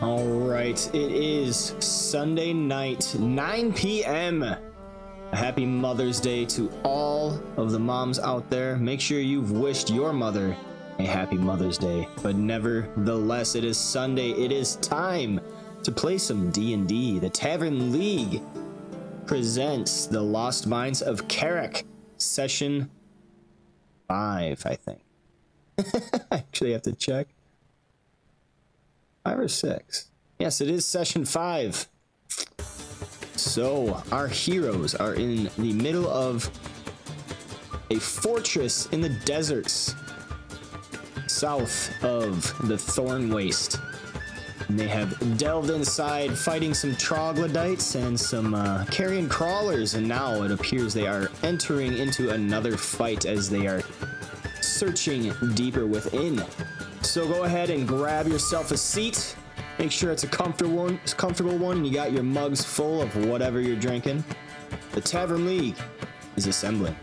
All right, it is Sunday night, 9 p.m. A happy Mother's Day to all of the moms out there. Make sure you've wished your mother a happy Mother's Day. But nevertheless, it is Sunday. It is time to play some D&D. The Tavern League presents the Lost Mines of Karak, Session 5, I think. I actually have to check. 5 or 6. Yes, it is Session 5. So, our heroes are in the middle of a fortress in the deserts south of the Thorn Waste. And they have delved inside, fighting some troglodytes and some carrion crawlers, and now it appears they are entering into another fight as they are searching deeper within. So go ahead and grab yourself a seat. Make sure it's a comfortable one, and you got your mugs full of whatever you're drinking. The Tavern League is assembling.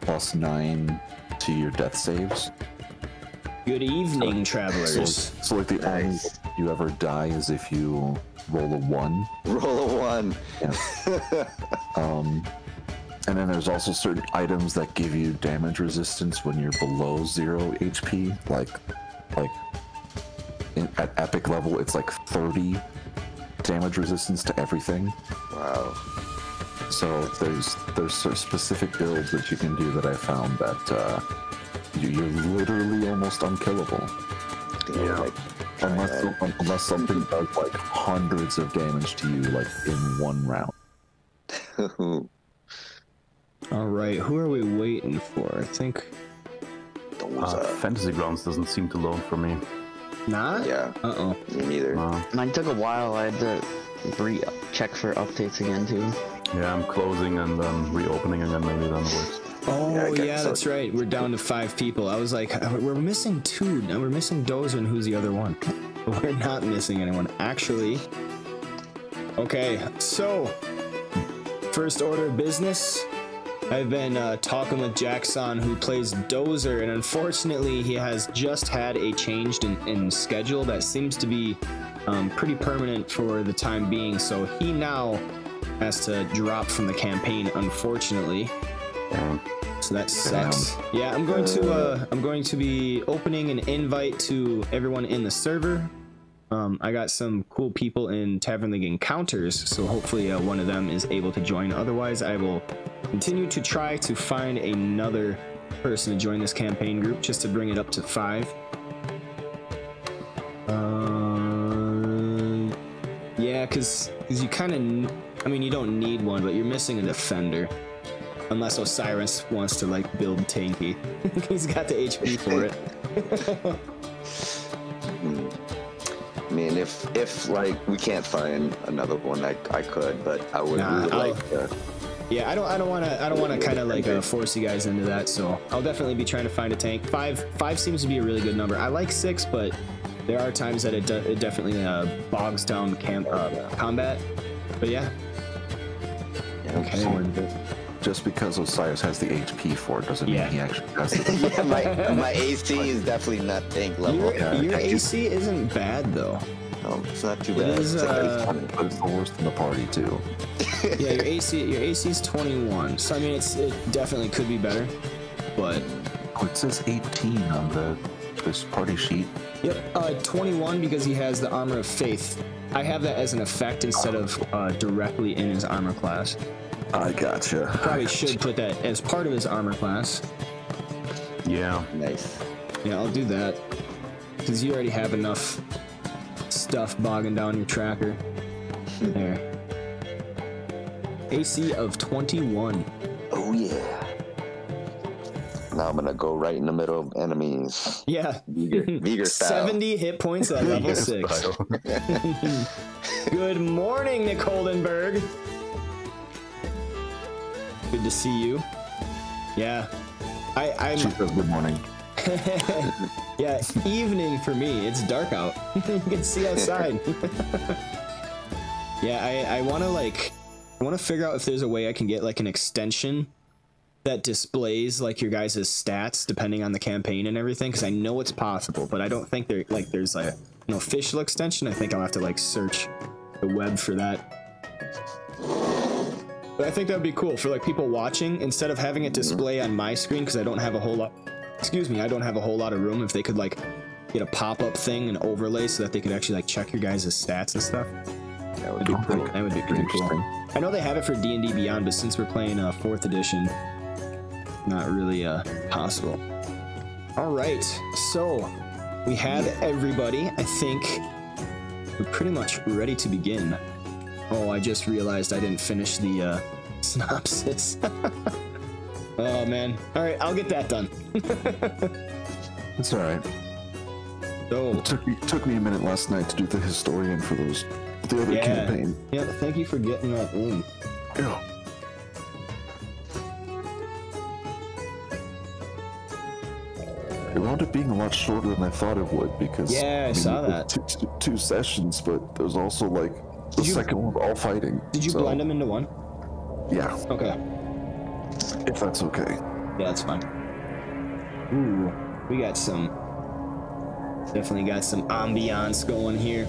+9 to your death saves. Good evening, travelers. So like the only way you ever die is if you roll a 1. Roll a 1. Yeah. And then there's also certain items that give you damage resistance when you're below 0 HP. Like at epic level, it's like 30 damage resistance to everything. Wow. So there's sort of specific builds that you can do that I found that you're literally almost unkillable. Yeah. Unless something does like hundreds of damage to you like in one round. All right, who are we waiting for? I think Fantasy Grounds doesn't seem to load for me. not. Yeah. Uh-oh. Me neither. Mine took a while. I had to re-check for updates again too. Yeah, I'm closing and reopening again. Maybe then it works. Oh, Yeah, yeah, that's right. We're down to 5 people. I was like, we're missing 2. Now we're missing Dozer, and who's the other one? We're not missing anyone. Actually, okay, so, first order of business. I've been talking with Jackson, who plays Dozer, and unfortunately, he has just had a change in schedule that seems to be pretty permanent for the time being, so he now has to drop from the campaign, unfortunately. So that sucks. Yeah, I'm going to be opening an invite to everyone in the server. I got some cool people in Tavern League Encounters, so hopefully one of them is able to join. Otherwise, I will continue to try to find another person to join this campaign group just to bring it up to 5. Yeah, because you kind of, I mean, you don't need one, but you're missing a defender. Unless Osiris wants to, like, build tanky. He's got the HP for it. I mean, if like we can't find another one, I could, but I would really like to. Yeah, I don't want to kind of like force you guys into that. So I'll definitely be trying to find a tank. 5 seems to be a really good number. I like 6, but there are times that it definitely bogs down combat. But yeah. Okay. So just because Osiris has the HP for it doesn't mean he actually has it. Yeah, my AC is definitely not tank level. Your AC isn't bad though. No, it's not too bad. It is, But it's the worst in the party too. Yeah, your AC is 21. So I mean, it definitely could be better, but it says 18 on this party sheet. Yep, 21 because he has the Armor of Faith. I have that as an effect instead of directly in his armor class. I gotcha. Probably should put that as part of his armor class. Yeah. Nice. Yeah, I'll do that. Because you already have enough stuff bogging down your tracker. There. AC of 21. Oh yeah. Now I'm gonna go right in the middle of enemies. Yeah. Vigor style. 70 hit points at level 6. Good morning, Nick Holdenberg. Good to see you. Yeah. I'm She says good morning. Yeah, evening for me. It's dark out. You can see outside. Yeah, I want to figure out if there's a way I can get like an extension that displays like your guys' stats depending on the campaign and everything, because I know it's possible, but I don't think there's like an official extension. I think I'll have to like search the web for that. But I think that would be cool for like people watching, instead of having it display on my screen, because I don't have a whole lot, I don't have a whole lot of room, if they could like get a pop-up thing and overlay so that they could actually like check your guys' stats and stuff. That would be cool. That would be pretty cool. I know they have it for D&D Beyond, but since we're playing 4th edition, not really possible. All right, so we had everybody. I think we're pretty much ready to begin. Oh, I just realized I didn't finish the synopsis. Oh man. All right, I'll get that done. It's all right. So It took me a minute last night to do the historian for the other campaign. Yeah, thank you for getting that in. Yeah. It wound up being a lot shorter than I thought it would, because I saw that. Two sessions, but there's also like the second one all fighting. Did you blend them into one? Yeah. Okay. If that's okay. Yeah, that's fine. Ooh, we got definitely got some ambiance going here.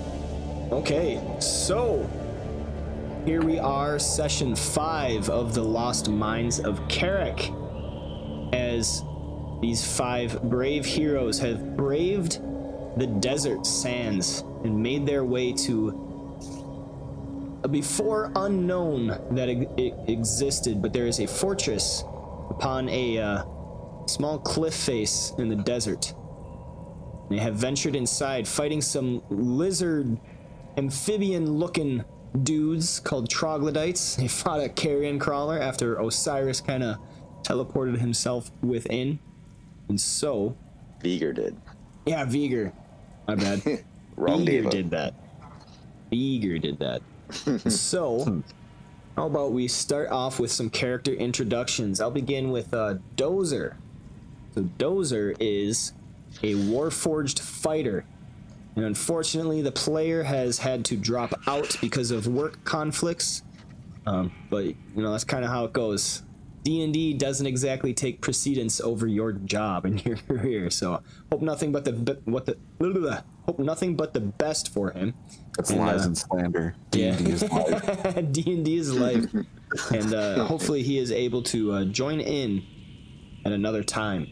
Okay, so here we are, session 5 of the Lost Mines of Karak, as these 5 brave heroes have braved the desert sands and made their way to a before unknown that existed, but there is a fortress upon a small cliff face in the desert. They have ventured inside, fighting some lizard, amphibian-looking dudes called troglodytes. They fought a carrion crawler after Osiris kind of teleported himself within. And so... Viger did. Yeah, Viger. My bad. Wrong Viger diva. did that. Viger did that. So, how about we start off with some character introductions. I'll begin with Dozer. So Dozer is a Warforged fighter. And unfortunately, the player has had to drop out because of work conflicts. But, you know, that's kind of how it goes. D&D doesn't exactly take precedence over your job and your career, so hope nothing but the best for him. That's lies and slander. D&D is life. D&D is life, and hopefully he is able to join in at another time.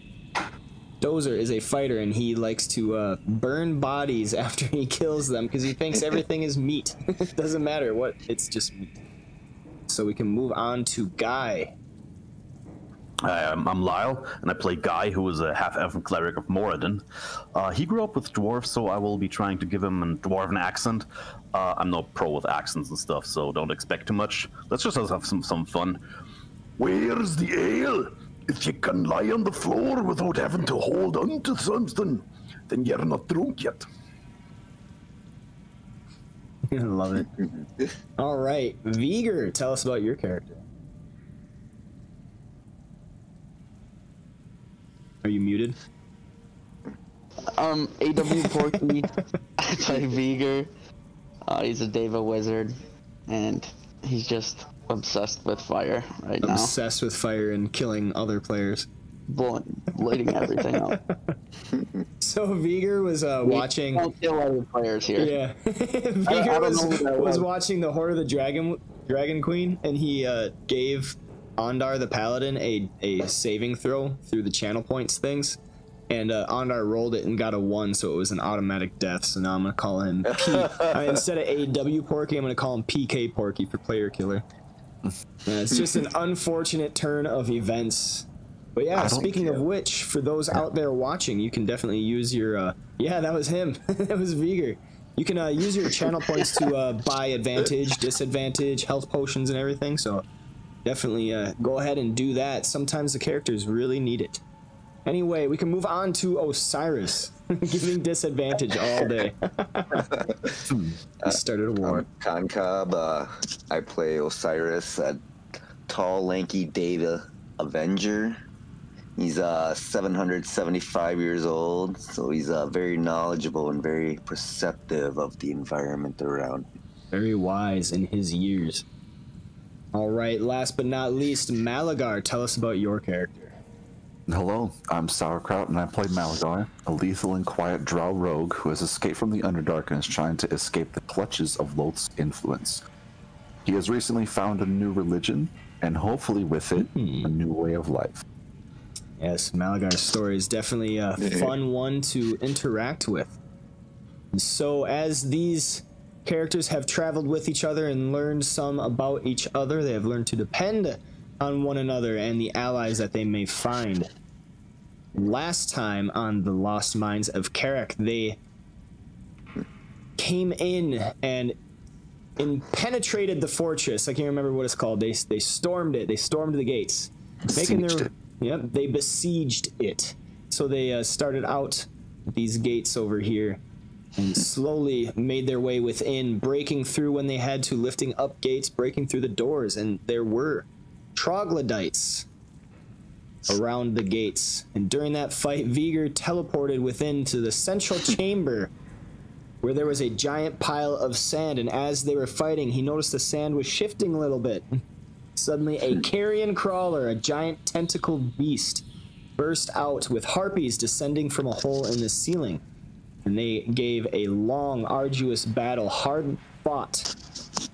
Dozer is a fighter, and he likes to burn bodies after he kills them because he thinks everything is meat. It doesn't matter what, it's just meat. So we can move on to Guy. I'm Lyle, and I play Guy, who is a half-elven cleric of Moradin. He grew up with dwarves, so I will be trying to give him a dwarven accent. I'm no pro with accents and stuff, so don't expect too much. Let's just have some fun. Where's the ale? If you can lie on the floor without having to hold on to something, then you're not drunk yet. I love it. All right, Viger, tell us about your character. Are you muted? AW Porky. I play Viger. He's a Deva wizard, and he's just obsessed with fire right now. Obsessed with fire and killing other players. Lighting everything up. So Viger was watching. Don't kill other players here. Yeah, Viger was watching the Horror of the Dragon Queen, and he gave Ondar the Paladin a saving throw through the channel points things, and Ondar rolled it and got a 1, so it was an automatic death. So now I'm gonna call him instead of AW Porky, I'm gonna call him PK Porky for player killer. It's just an unfortunate turn of events. But yeah, speaking of which, for those out there watching, you can definitely use your yeah, that was him. That was Viger. You can use your channel points to buy advantage, disadvantage, health potions, and everything. So definitely go ahead and do that. Sometimes the characters really need it. Anyway, we can move on to Osiris, giving disadvantage all day. He started a war. Concob, I play Osiris, a tall, lanky Deva Avenger. He's 775 years old, so he's very knowledgeable and very perceptive of the environment around him. Very wise in his years. All right, last but not least, Malagar, tell us about your character. Hello, I'm Sauerkraut, and I play Malagar, a lethal and quiet drow rogue who has escaped from the Underdark and is trying to escape the clutches of Loth's influence. He has recently found a new religion, and hopefully with it, a new way of life. Yes, Malagar's story is definitely a fun one to interact with. And so as these characters have traveled with each other and learned some about each other, they have learned to depend on one another and the allies that they may find. Last time on the Lost Mines of Karak, they came in and penetrated the fortress. I can't remember what it's called. They stormed it. They stormed the gates. Yep, they besieged it. So they started out these gates over here and slowly made their way within, breaking through when they had to, lifting up gates, breaking through the doors, and there were troglodytes around the gates. And during that fight, Vigor teleported within to the central chamber where there was a giant pile of sand, and as they were fighting, he noticed the sand was shifting a little bit. Suddenly, a carrion crawler, a giant tentacled beast, burst out with harpies descending from a hole in the ceiling. And they gave a long, arduous battle, hard fought.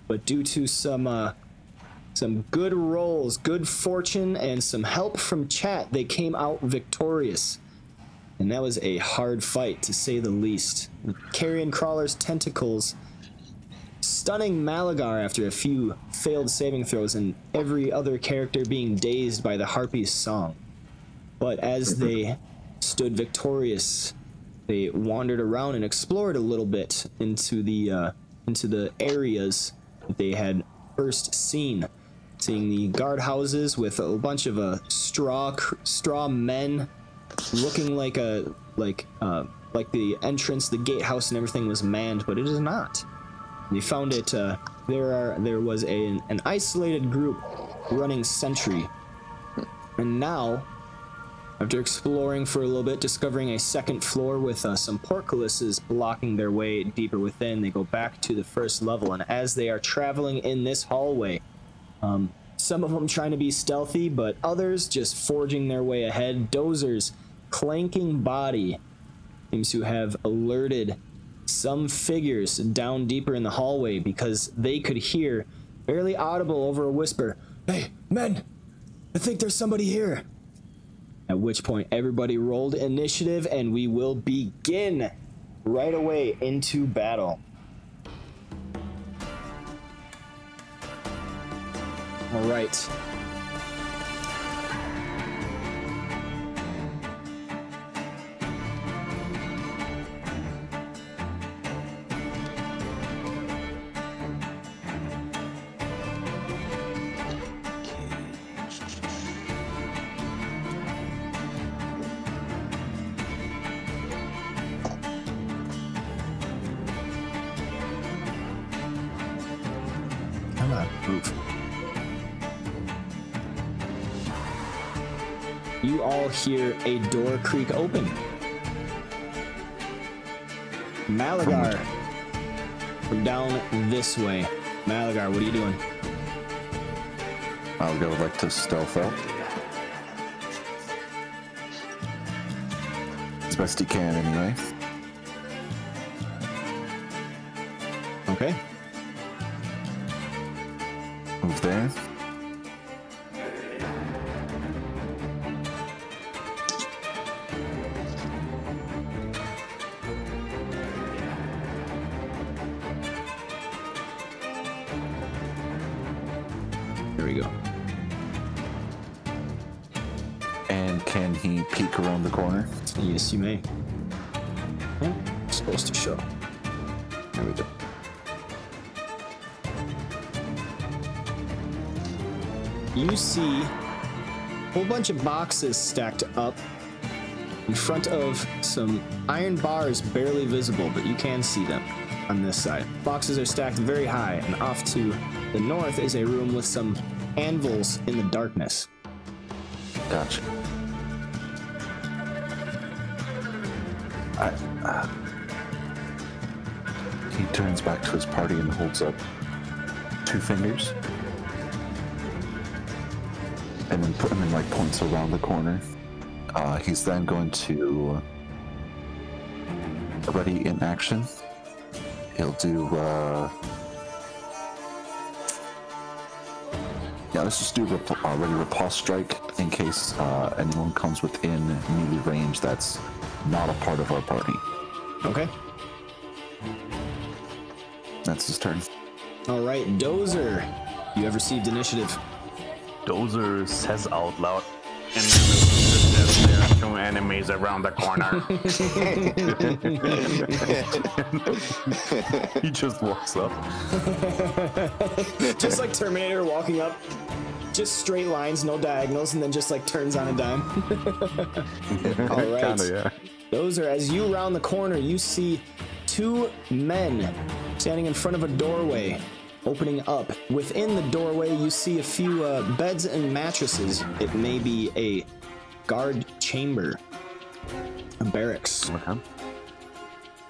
But due to some good rolls, good fortune, and some help from chat, they came out victorious. And that was a hard fight, to say the least. The carrion crawler's tentacles stunning Malagar after a few failed saving throws, and every other character being dazed by the harpy's song. But as they stood victorious, they wandered around and explored a little bit into the areas that they had first seen, seeing the guardhouses with a bunch of straw men, looking like the entrance, the gatehouse, and everything was manned, but it is not. They found it. There was an isolated group running sentry, and now, after exploring for a little bit, discovering a second floor with some portcullises blocking their way deeper within, they go back to the first level. And as they are traveling in this hallway, some of them trying to be stealthy, but others just forging their way ahead. Dozer's clanking body seems to have alerted some figures down deeper in the hallway, because they could hear, barely audible over a whisper, "Hey, men! I think there's somebody here." At which point everybody rolled initiative, and we will begin right away into battle. All right. Come on, move. You all hear a door creak open. Malagar, from down this way. Malagar, what are you doing? Malagar would like to stealth out as best he can, anyway. Okay. Move there. There we go. And can he peek around the corner? Yes, you may. Oh, supposed to show. There we go. You see a whole bunch of boxes stacked up in front of some iron bars, barely visible, but you can see them on this side. Boxes are stacked very high, and off to the north is a room with some anvils in the darkness. Gotcha. He turns back to his party and holds up 2 fingers. And then like points around the corner. He's then going to ready in action. He'll do let's just do ready repulse strike in case anyone comes within melee range that's not a part of our party. Okay. That's his turn. All right, Dozer, you have received initiative. Dozer says out loud, and there are 2 enemies around the corner. He just walks up. Just like Terminator walking up, just straight lines, no diagonals, and then just like turns on a dime. All right. Kinda, yeah. Dozer, as you round the corner, you see 2 men standing in front of a doorway, opening up. Within the doorway, you see a few beds and mattresses. It may be a guard chamber, a barracks. Okay.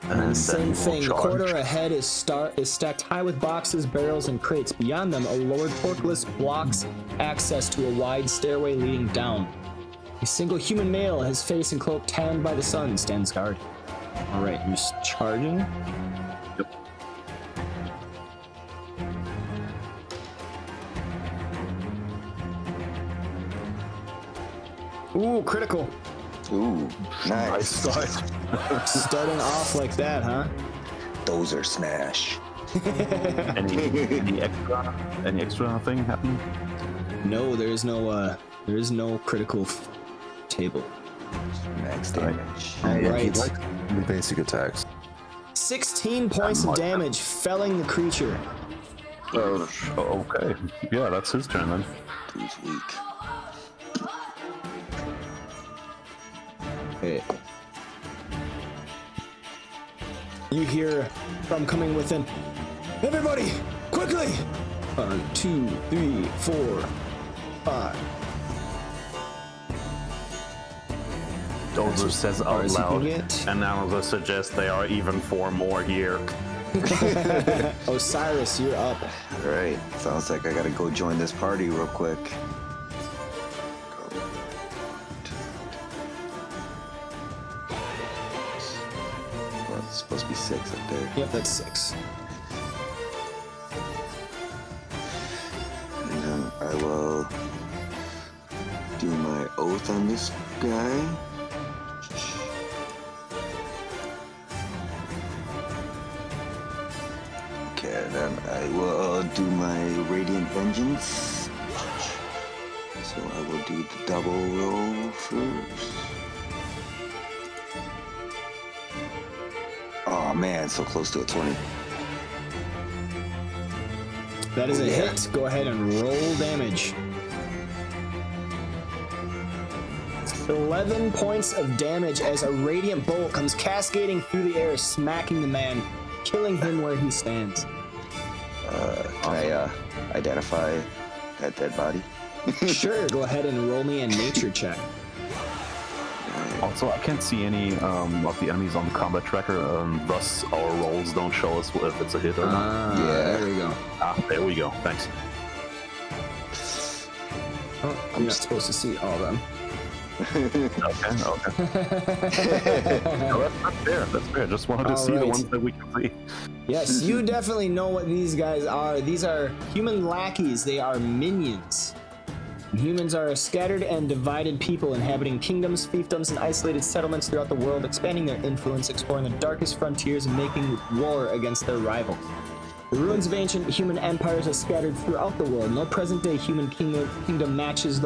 And same then thing, the we'll corridor charge. ahead is stacked high with boxes, barrels, and crates. Beyond them, a lowered forklift blocks access to a wide stairway leading down. A single human male, his face and cloak tanned by the sun, stands guard. All right, you're charging. Yep. Ooh, critical. Ooh, nice. Starting off like that, huh? Those are smash. Any extra thing happening? No, there is no critical table. Max damage. All Yeah, right. he likes the basic attacks. 16 points of damage, felling the creature. Okay. Yeah, that's his turn then. He's weak. Hey. You hear from coming within. Everybody, quickly! 1, 2, 3, 4, 5. Dozer says far out as he can loud, get. and now I suggest there are even 4 more here. Osiris, you're up. All right. Sounds like I gotta go join this party real quick. Well, it's supposed to be 6 up there. Yep, that's 6. And then I will do my oath on this guy. Okay, and then I will do my Radiant Vengeance. So I will do the double roll first. Oh man, so close to a 20. That is a yeah. hit. Go ahead and roll damage. 11 points of damage as a radiant bolt comes cascading through the air, smacking the man, killing him where he stands. Can I identify that dead body? Sure, go ahead and roll me a nature check. Also, I can't see any of the enemies on the combat tracker, thus our rolls don't show us if it's a hit or not. Yeah. There we go. There we go. Thanks. Oh, I'm not supposed to see all of them. Okay. No, that's fair. That's fair. Just wanted to see the Alright. ones that we can see. Yes, you definitely know what these guys are. These are human lackeys. They are minions. Humans are a scattered and divided people inhabiting kingdoms, fiefdoms, and isolated settlements throughout the world, expanding their influence, exploring the darkest frontiers, and making war against their rivals. The ruins of ancient human empires are scattered throughout the world. No present-day human kingdom matches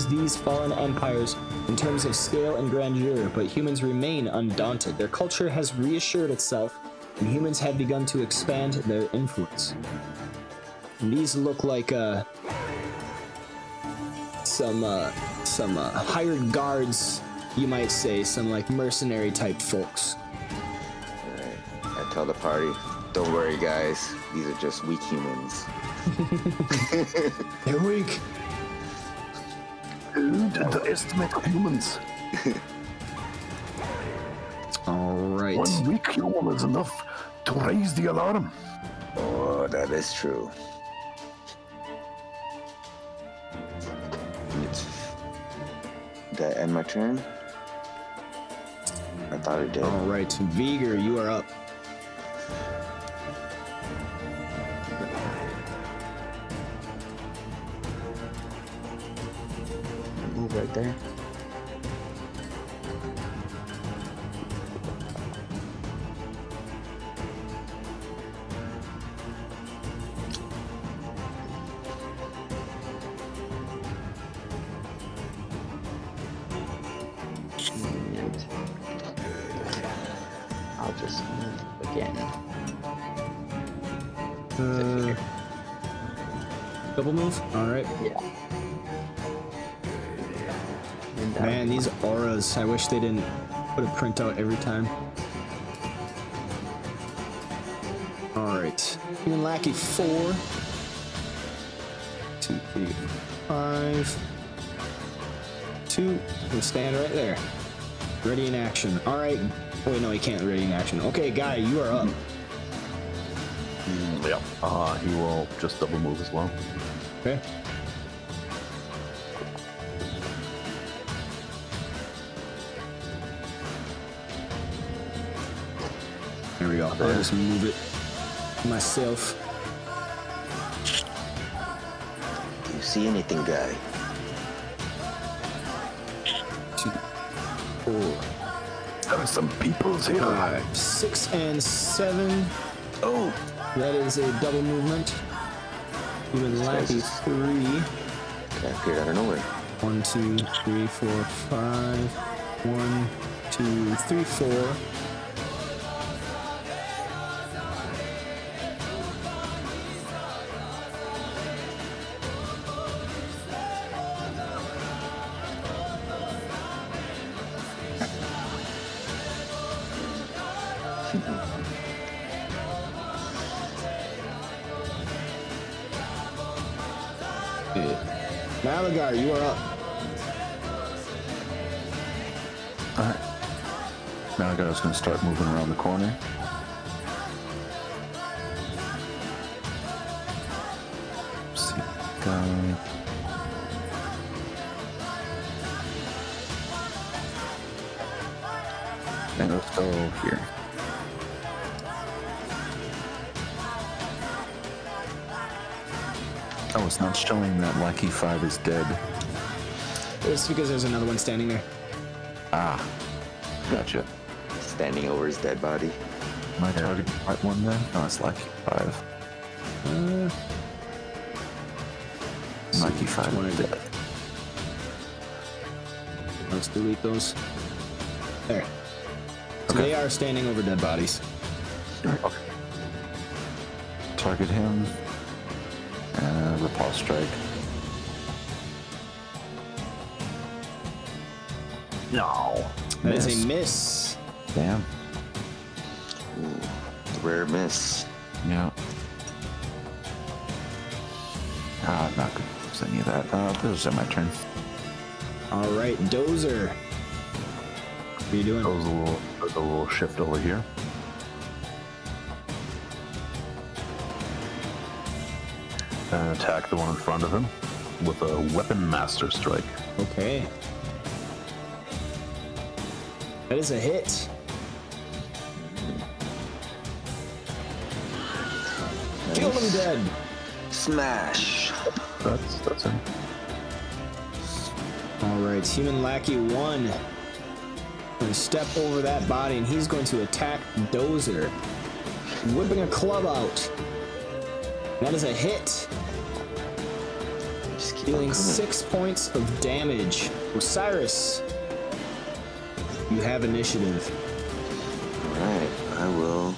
these fallen empires in terms of scale and grandeur, but humans remain undaunted. Their culture has reassured itself, and humans have begun to expand their influence. And these look like some hired guards, you might say, some like mercenary type folks. Alright. I tell the party, don't worry guys, these are just weak humans. They're weak. Underestimate humans. right. One weak human is enough to raise the alarm. Oh, that is true. Did I end my turn? I thought it did. All right, Vigor, you are up. Move right there. And I'll just move again. Double move? All right. Yeah. And, Man, these auras, I wish they didn't put a printout every time. All right. Human Lackey 4. 2, 3, 5. 2. We'll stand right there. Ready in action. All right. Oh, wait, no, he can't ready in action. Okay, Guy, you are up. Yep. He will just double move as well. Okay. There we go. I'll just move it myself. Do you see anything, guy? 2, 4, There are some peoples here. 5, 6, and 7. Oh! That is a double movement. Human Lackey 3. That appeared out of nowhere. 1, 2, 3, 4, 5. 1, 2, 3, 4. Malagar, you are up. Alright. Malagar's gonna start moving around the corner. See, guy. And let's go here. Oh, it's not showing that Lackey 5 is dead. It's because there's another one standing there. Ah, gotcha. Standing over his dead body. My target right one then? No, it's Lackey 5. Lackey 5 one is is dead. Let's delete those. There. So Okay. they are standing over dead bodies. Okay. Target him. And repulse strike. No. That is Miss. a miss. Damn. Ooh, rare miss. Yeah. Not good for any of that. This is my turn. All right, Dozer. What are you doing? There's a little shift over here. And attack the one in front of him with a Weapon Master Strike. Okay. That is a hit. Kill him dead. Smash. That's him. All right, Human Lackey 1. Going to step over that body, and he's going to attack Dozer, whipping a club out. That is a hit, Just keep on dealing coming. 6 points of damage. Osiris, you have initiative. Alright, I will.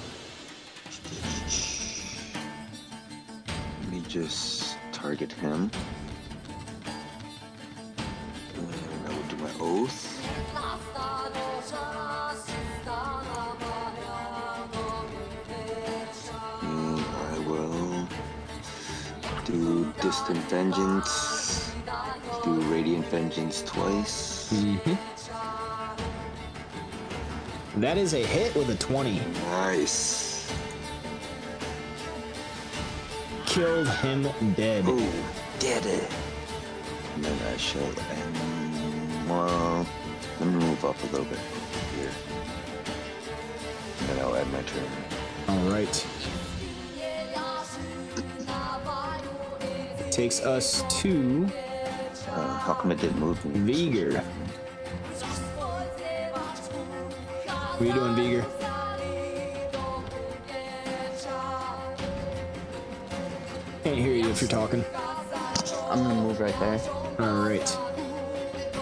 Let me just target him. And I will do my oath. And I will do Distant Vengeance. Do Radiant Vengeance twice. Mm-hmm. That is a hit with a 20. Nice. Killed him dead. Ooh, did it. And then I shall well, let me move up a little bit here. And then I'll end my turn. All right. Takes us to How come it didn't move me? Vigor. What are you doing, Vigor? Can't hear you if you're talking. I'm gonna move right there. All right.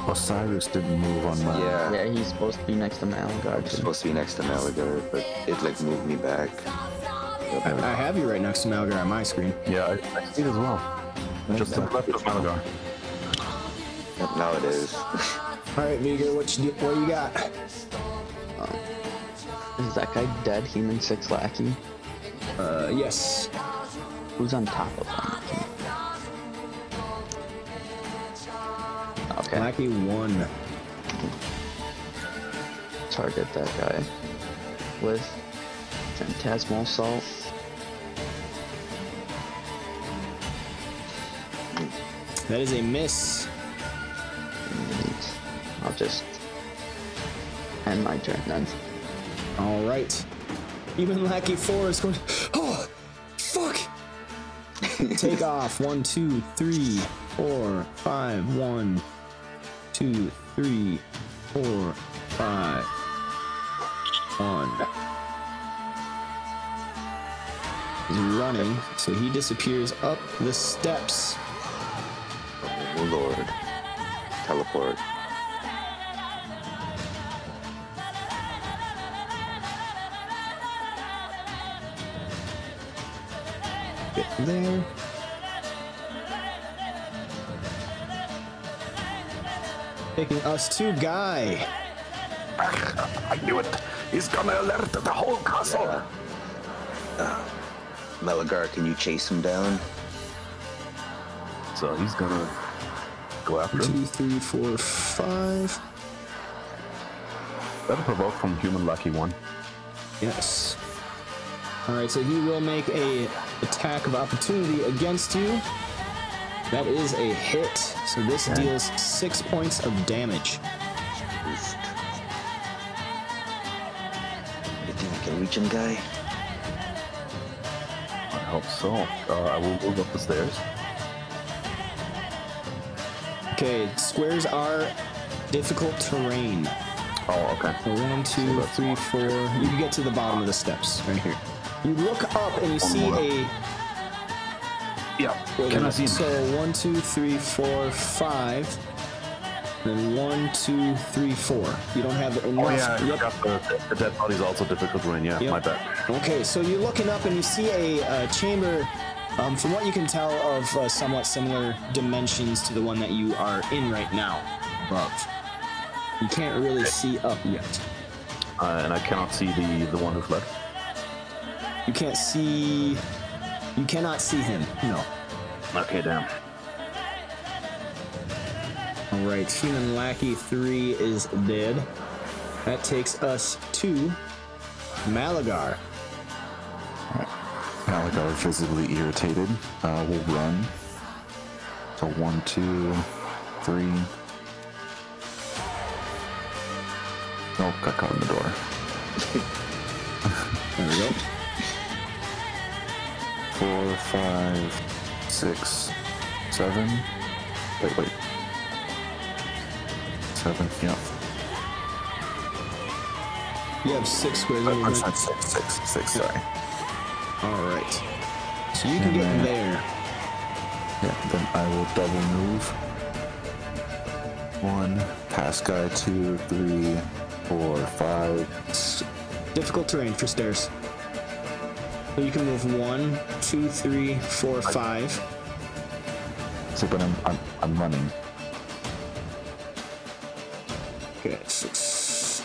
Osiris didn't move on my. Yeah, Yeah, he's supposed to be next to Malagard. it's supposed to be next to Malagar, but it like moved me back. I have you right next to Malgar on my screen. Yeah, I see it as well. Just to the left of Malagar. Now it is. All right, Vigor, what you got? Is that guy dead? Human 6 lackey? Yes. Who's on top of him? Okay, Lackey 1. target that guy with Phantasmal Assault. That is a miss. And I'll just end my turn then. All right. Even Lackey 4 is going, oh, fuck. Take off. 1, 2, 3, 4, 5. 1, 2, 3, 4, 5. 1. He's running, so he disappears up the steps. Oh Lord. Teleport. Get there. Taking us to Guy. I knew it. He's gonna alert the whole castle. Malagar, can you chase him down? So he's gonna go after 2, him. 3, 4, 5. That'll provoke from Human Lucky 1. Yes. All right, so he will make a attack of opportunity against you. That is a hit. So this deals 6 points of damage. Oof. You think I can reach him, guy? I hope so. I will move up the stairs. Okay, squares are difficult terrain. Oh, okay. So 1, 2, 3, 4. You can get to the bottom of the steps right here. You look up and you see a. Yeah. Wait a Can I minute. see him? So 1, 2, 3, 4, 5. Then 1, 2, 3, 4. You don't have enough. Oh yeah, I Yep. forgot the dead body's also difficult terrain. Yeah, Yep. my bad. Okay, so you're looking up and you see a chamber, from what you can tell, of somewhat similar dimensions to the one that you are in right now, above. You can't really see up yet. And I cannot see the one who fled. You can't see. You cannot see him. No. Okay, damn. All right, Human Lackey 3 is dead. That takes us to Malagar. Malagar, visibly irritated, will run. So 1, 2, 3. Oh, got caught in the door. There we go. 4, 5, 6, 7. Wait. 7, yeah. You have 6 squares I'm movement. sorry, 6, sorry. All right. So you can get And then- there. Yeah, then I will double move. 1, pass guy, 2, 3, 4, 5. Difficult terrain for stairs. So you can move 1, 2, 3, 4, 5. So, but I'm running. Okay, 6,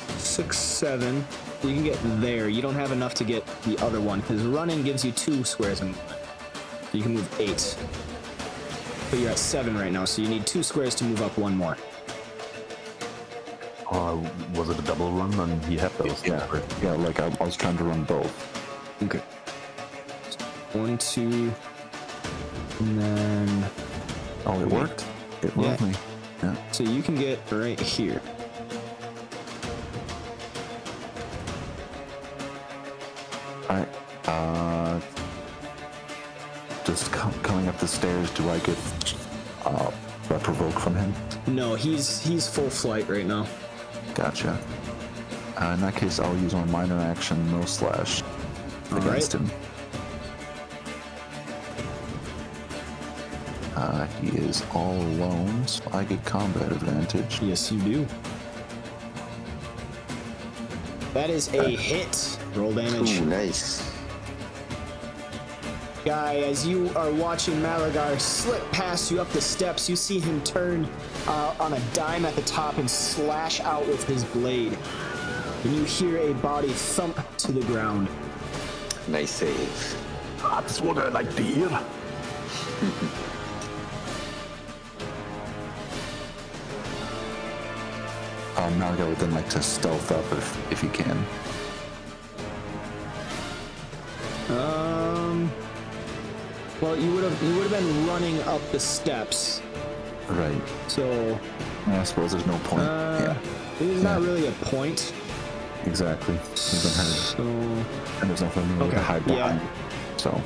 7. You can get there. You don't have enough to get the other one because running gives you 2 squares of movement. You can move 8. But you're at 7 right now, so you need 2 squares to move up 1 more. Was it a double run? And he had those. Yeah, like I was trying to run both. Okay. 1, 2, and then... Oh, it worked? It worked me. Yeah. So you can get right here. Alright, just coming up the stairs, do I get a provoke from him? No, he's full flight right now. Gotcha. In that case, I'll use my minor action, no slash, against him. He is all alone, so I get combat advantage. Yes, you do. That is a hit. Roll damage. Ooh, nice. Guy, as you are watching Malagar slip past you up the steps, you see him turn on a dime at the top and slash out with his blade. And you hear a body thump to the ground. Nice save. That's what I like to hear. Malaga would then like to stealth up if he can. Well, you would have been running up the steps. Right. So I suppose there's no point. Yeah. There's not really a point. Exactly. So And there's nothing really to hide behind. So.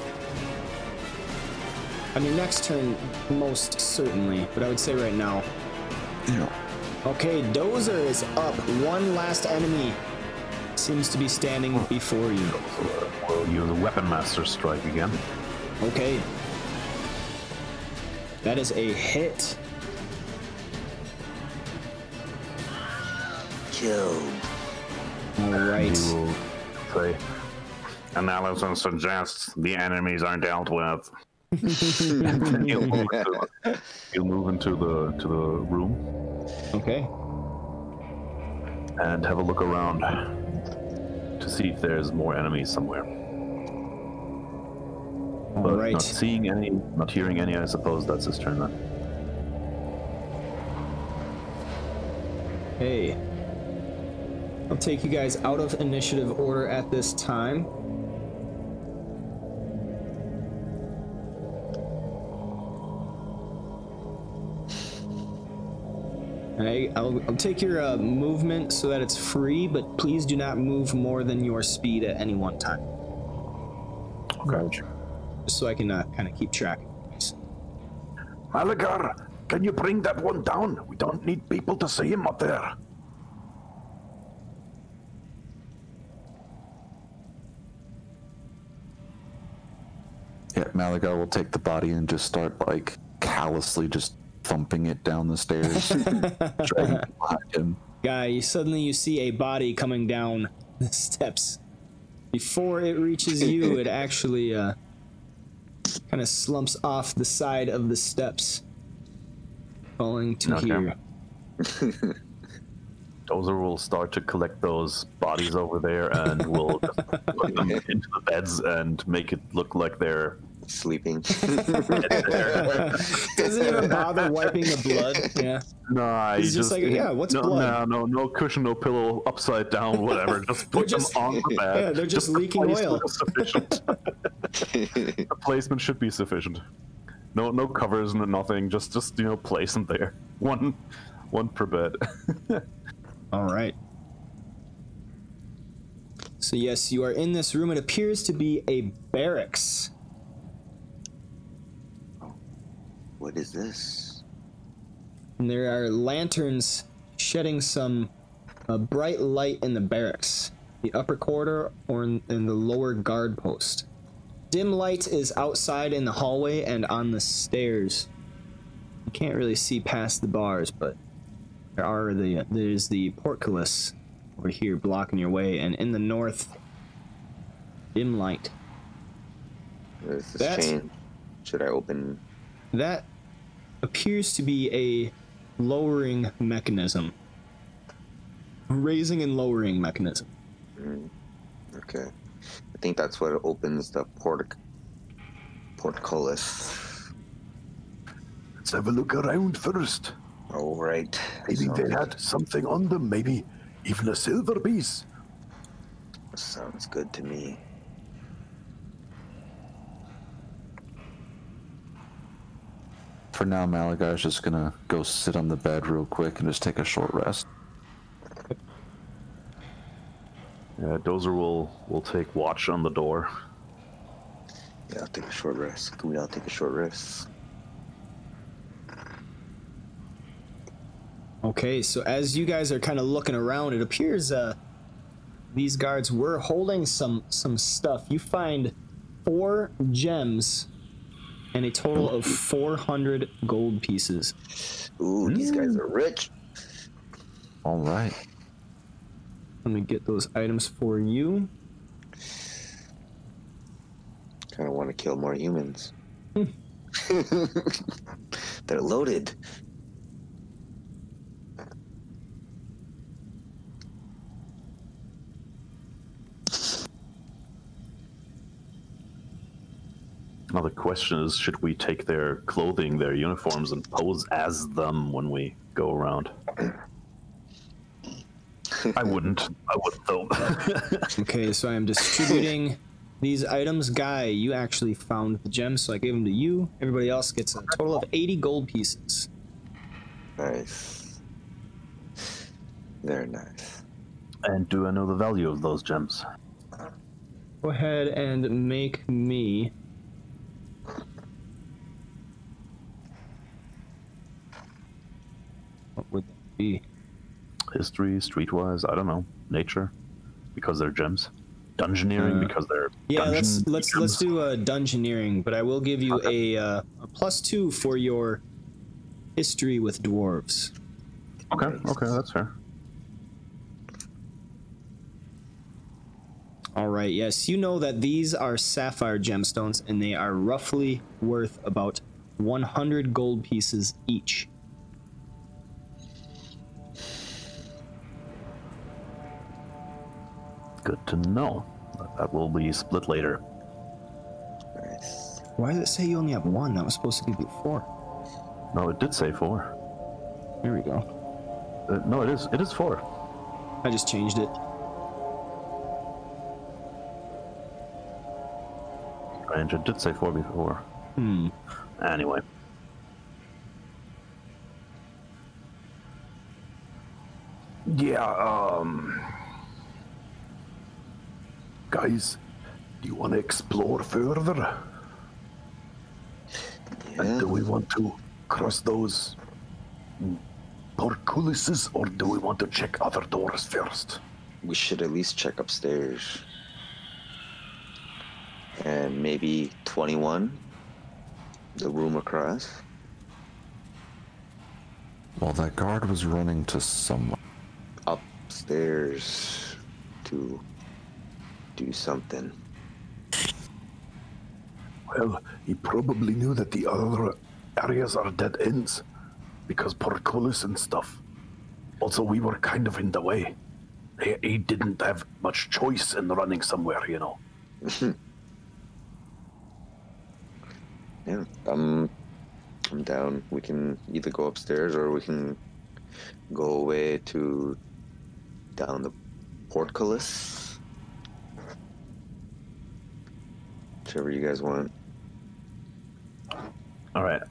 I mean, next turn, most certainly, but I would say right now. Yeah. Okay, Dozer is up. One last enemy seems to be standing before you. We'll use a Weapon Master Strike again. Okay. That is a hit. Kill. Alright. You will say, analysis suggests the enemies are dealt with. You'll move into the room. Okay. And have a look around to see if there's more enemies somewhere. But Alright. not seeing any, not hearing any, I suppose that's his turn then. Hey. I'll take you guys out of initiative order at this time. I'll take your movement so that it's free, but please do not move more than your speed at any one time. Okay. Just so I can kind of keep track. Malagar, can you bring that one down? We don't need people to see him up there. Yeah, Malaga will take the body and just start like callously just thumping it down the stairs, dragging it behind him. Guy, suddenly you see a body coming down the steps. Before it reaches you, it actually kind of slumps off the side of the steps, falling to here. Dozer will start to collect those bodies over there and will just put them into the beds and make it look like they're sleeping. Doesn't even bother wiping the blood. Yeah. No, he's just like, yeah, what's blood? No cushion, no pillow, upside down, whatever. Just put them on the bed. Yeah, they're just leaking oil. Sufficient. The placement should be sufficient. No covers, nothing. Just place them there. One per bed. All right. So yes, you are in this room. It appears to be a barracks. What is this? And there are lanterns shedding some bright light in the barracks, the upper corridor or in the lower guard post. Dim light is outside in the hallway and on the stairs. You can't really see past the bars, but there's the portcullis over here blocking your way, and in the north, dim light. There's this chain. Should I open? That appears to be a lowering mechanism. Raising and lowering mechanism. Okay. I think that's what opens the portcullis. Let's have a look around first. All right. Maybe they had something on them, maybe even a silver piece. Sounds good to me. For now, Malaguy's just gonna go sit on the bed real quick and just take a short rest. Yeah, Dozer will take watch on the door. Yeah, I'll take a short rest. Can we all take a short rest? Okay, so as you guys are kind of looking around, it appears these guards were holding some stuff. You find 4 gems and a total of 400 gold pieces. Ooh, these guys are rich. All right. Let me get those items for you. Kind of want to kill more humans. They're loaded. Now the question is, should we take their clothing, their uniforms, and pose as them when we go around? I wouldn't though. Okay, so I am distributing these items. Guy, you actually found the gems, so I gave them to you. Everybody else gets a total of 80 gold pieces. Nice. Very nice. And do I know the value of those gems? Go ahead and make me... What would that be? History, streetwise, I don't know. Nature, because they're gems. Dungeoneering, because they're yeah. dungeon Let's gems. do dungeoneering, but I will give you a +2 for your history with dwarves. Okay, that's fair. All right. Yes, you know that these are sapphire gemstones, and they are roughly worth about 100 gold pieces each. Good to know. That will be split later. Nice. Why does it say you only have 1? That was supposed to give you 4. No, it did say 4. Here we go. No, it is 4. I just changed it. And it did say 4 before. Anyway. Yeah, guys, do you want to explore further? Yeah. And do we want to cross those portcullises, or do we want to check other doors first? We should at least check upstairs. And maybe 21, the room across. Well, that guard was running to someone. Upstairs to do something. Well, he probably knew that the other areas are dead ends, because portcullis and stuff. Also, we were kind of in the way. He didn't have much choice in running somewhere, you know. Yeah, I'm down. We can either go upstairs or we can go away to down the portcullis. Whichever you guys want. All right.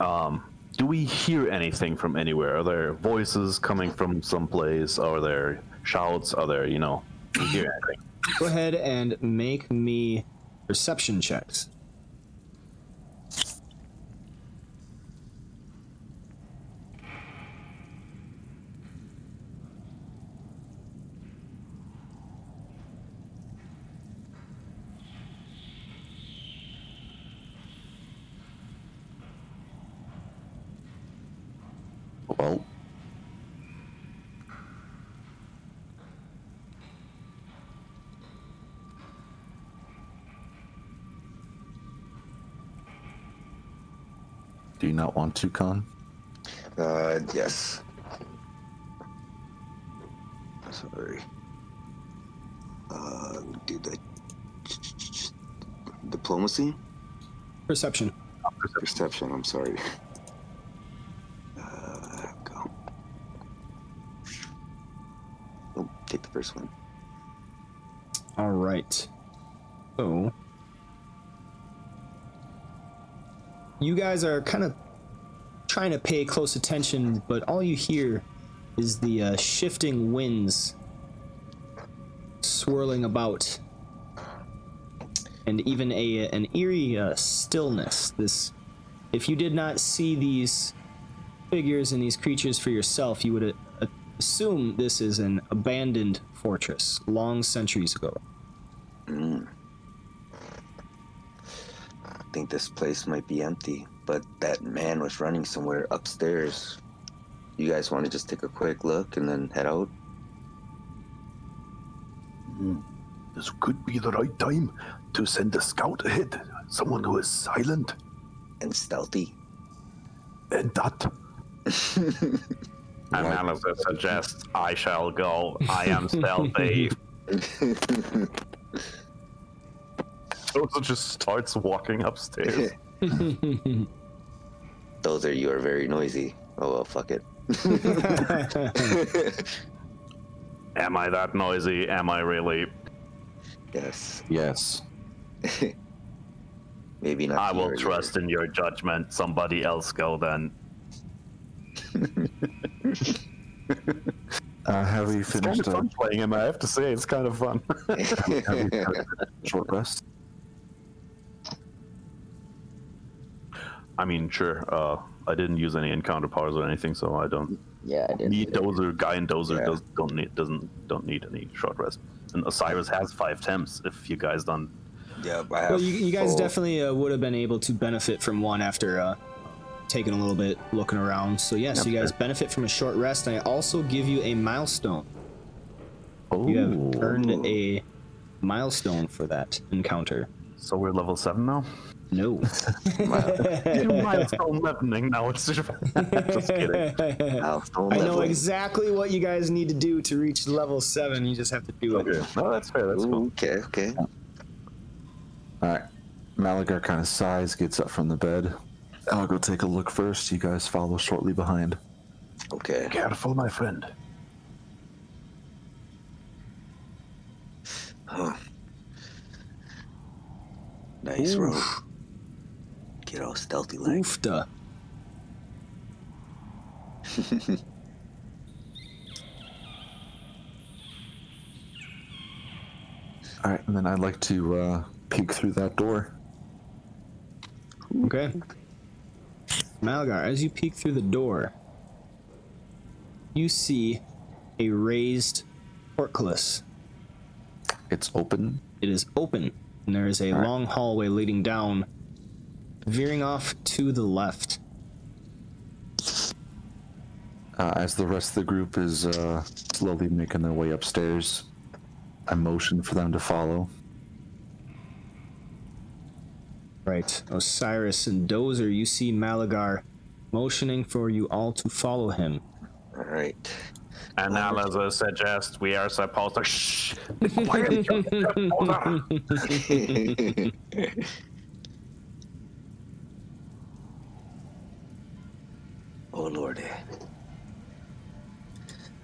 Do we hear anything from anywhere? Are there voices coming from someplace? Are there shouts? Are there, do we hear anything? Go ahead and make me perception checks. Well, do you not want to, Khan? Yes. Sorry. Do the diplomacy? Perception. Perception, I'm sorry. Go. first one. All right. So you guys are kind of trying to pay close attention, but all you hear is the shifting winds swirling about, and even an eerie stillness. This, if you did not see these figures and these creatures for yourself, you would assume this is an abandoned fortress long centuries ago. I think this place might be empty, but that man was running somewhere upstairs. You guys want to just take a quick look and then head out? This could be the right time to send a scout ahead. Someone who is silent. And stealthy. And that. Analysis suggests I shall go. I am stealthy. Dozer just starts walking upstairs. Dozer, you are very noisy. Oh well, fuck it. Am I that noisy? Am I really? Yes. Yes. Maybe not. I will here, trust in your judgment. Somebody else go then. Have we It's finished kind of fun playing him, I have to say. It's kind of fun. have we short rest? I mean, sure. I didn't use any encounter powers or anything, so I don't Yeah, I did. need Dozer. Guy and Dozer Yeah. don't need any short rest. And Osiris has 5 temps. If you guys don't, Yeah, I have Well, you guys full- definitely would have been able to benefit from one after taking a little bit looking around. So yes, you guys benefit from a short rest, and I also give you a milestone. You have earned a milestone for that encounter. so we're level 7 now. No. Milestone leveling now. It's just kidding. milestone I know leveling. exactly what you guys need to do to reach level 7. You just have to do it. Okay. No, that's fair. That's cool. Okay, okay. Alright. Malagar kind of sighs, gets up from the bed. I'll go take a look first. You guys follow shortly behind. Okay. Careful, my friend. Oh. Nice Oof. rogue. Get all stealthy like. Oofta. Alright, and then I'd like to peek through that door. Okay. Malgar, as you peek through the door, you see a raised portcullis. It's open. It is open, and there is a long hallway leading down, veering off to the left. As the rest of the group is slowly making their way upstairs, I motion for them to follow. Right. Osiris and Dozer, you see Malagar motioning for you all to follow him. All right. Analysis suggests we are supposed to shh. Oh lordy.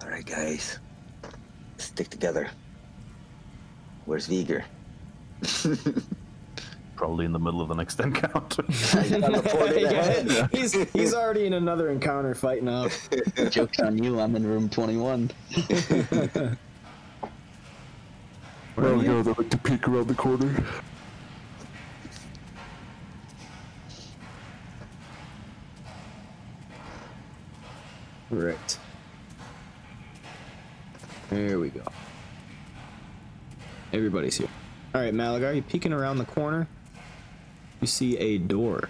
All right, guys. Stick together. Where's Viger? Probably in the middle of the next encounter. Yeah, he's already in another encounter fighting up. Joke's on you, I'm in room 21. Well, you know, they like to peek around the corner. Right. There we go. Everybody's here. All right, Malagar, you peeking around the corner. You see a door.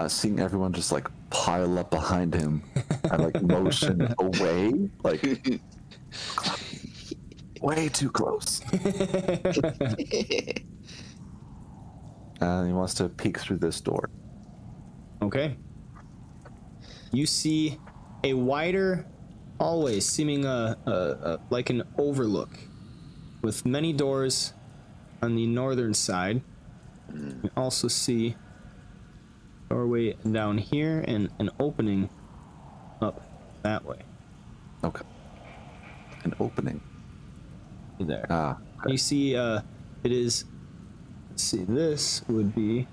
Seeing everyone just like pile up behind him, I like motion away, like way too close. And he wants to peek through this door. Okay. You see a wider hallway, seeming like an overlook, with many doors on the northern side. You also see a doorway down here and an opening up that way. Okay. An opening. There. Ah. You see, it is. Let's see, this would be.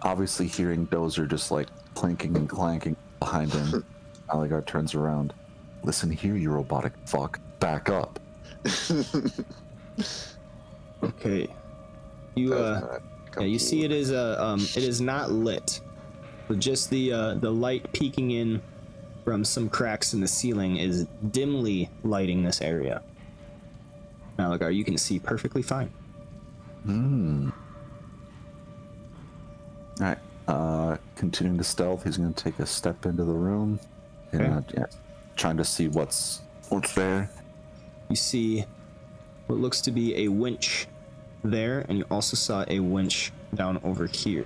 Obviously, hearing Dozer just like clinking and clanking behind him, Aligar turns around. Listen here, you robotic fuck. Back up. Okay. You you see it is it is not lit. But just the light peeking in from some cracks in the ceiling is dimly lighting this area. Malagar, you can see perfectly fine. Alright. Continuing to stealth, he's gonna take a step into the room and trying to see what's there. You see what looks to be a winch there, and you also saw a winch down over here.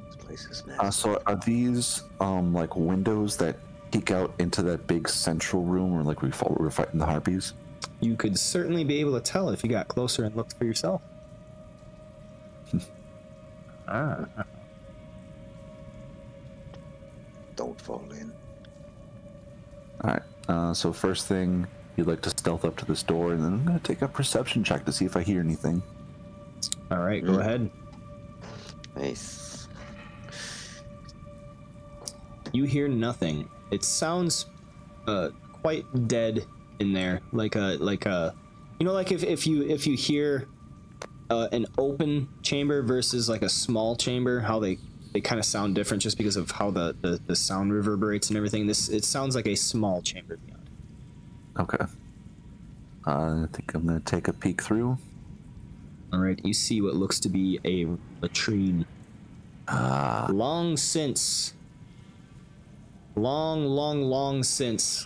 This place is massive. So are these like windows that peek out into that big central room where like we were fighting the harpies? You could certainly be able to tell if you got closer and looked for yourself. Don't fall in. Alright, so first thing, you'd like to stealth up to this door, and then I'm gonna take a perception check to see if I hear anything. All right, go ahead. Nice. You hear nothing. It sounds quite dead in there, like a you know, like if you hear an open chamber versus like a small chamber, how they kind of sound different just because of how the sound reverberates and everything. It sounds like a small chamber beyond. Okay. I think I'm gonna take a peek through. All right, you see what looks to be a latrine. Long since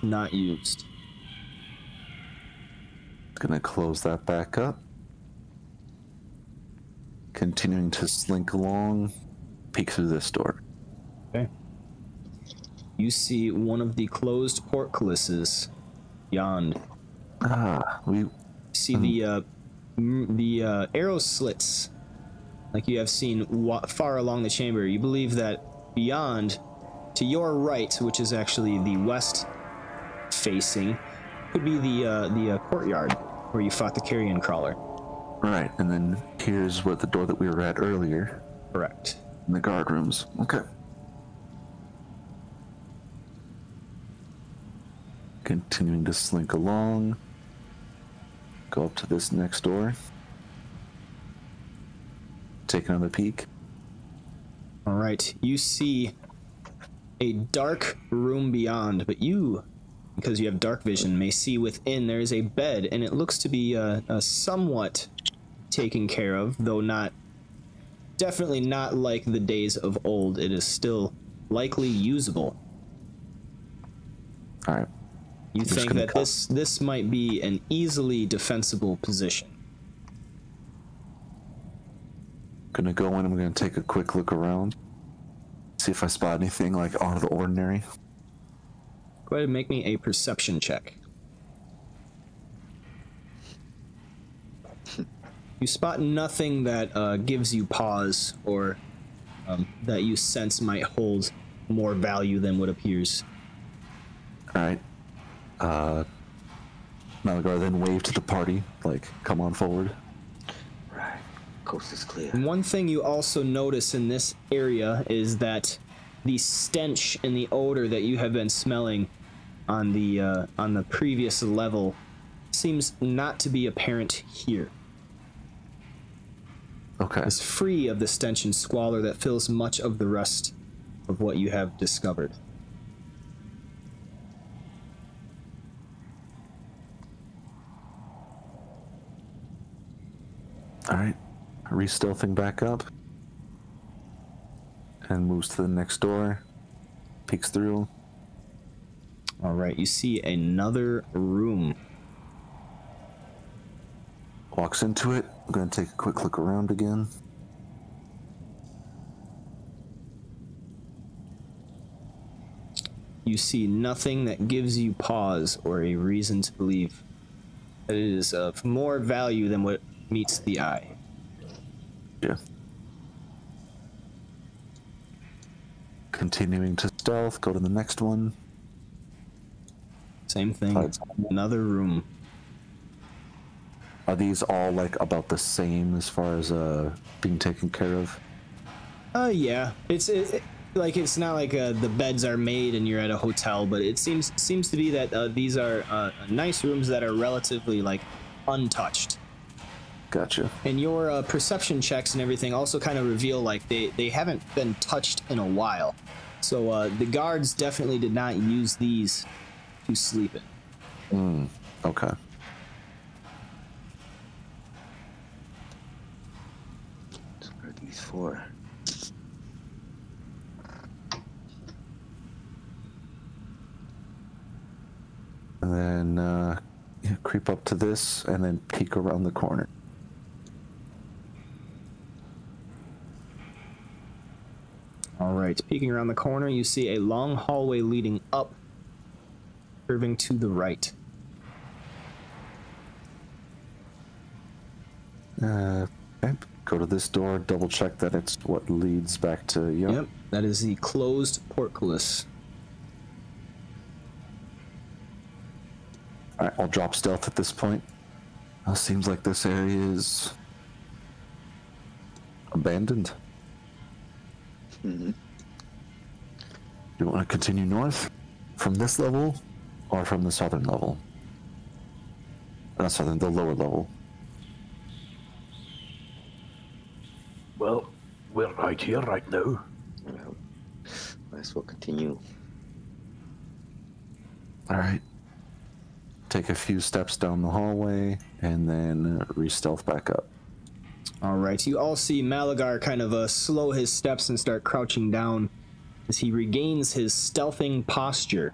not used. Gonna close that back up. Continuing to slink along, peek through this door. Okay. You see one of the closed portcullises beyond. We See the arrow slits, like you have seen far along the chamber. You believe that beyond, to your right, which is actually the west facing, could be the courtyard where you fought the carrion crawler. right, and then here's what the door that we were at earlier. Correct. In the guard rooms. Okay. Continuing to slink along. Go up to this next door. Take another peek. All right, you see a dark room beyond, but you, because you have dark vision, may see within there is a bed, and it looks to be somewhat taken care of, though definitely not like the days of old. It is still likely usable. All right. You think that this might be an easily defensible position. Gonna go in. I'm gonna take a quick look around. See if I spot anything like out of the ordinary. Go ahead and make me a perception check. You spot nothing that gives you pause or that you sense might hold more value than what appears. All right. Malagar then waved to the party, like, come on forward. Right. Coast is clear. And one thing you also notice in this area is that the stench and the odor that you have been smelling on the previous level seems not to be apparent here. Okay. It's free of the stench and squalor that fills much of the rest of what you have discovered. All right. Re-stealthing back up. And moves to the next door. Peeks through. All right, you see another room. Walks into it. I'm going to take a quick look around again. you see nothing that gives you pause or a reason to believe that it is of more value than what meets the eye. Yeah. Continuing to stealth, go to the next one. Same thing. Another room. Are these all like about the same as far as being taken care of? Yeah. It's like it's not like the beds are made and you're at a hotel, but it seems to be that these are nice rooms that are relatively like untouched. Gotcha. And your perception checks and everything also kind of reveal like they haven't been touched in a while. So the guards definitely did not use these to sleep in. Okay. What are these for? And then creep up to this and then peek around the corner. All right, peeking around the corner, you see a long hallway leading up, curving to the right. Okay. Go to this door, double check that it's what leads back to you. Yep, that is the closed portcullis. Alright, I'll drop stealth at this point. Seems like this area is abandoned. Do you want to continue north from this level or from the southern level? Not southern, the lower level. Well, we're right here right now. Well, might as well continue. Alright. Take a few steps down the hallway and then re-stealth back up. All right, you all see Malagar kind of slow his steps and start crouching down as he regains his stealthing posture.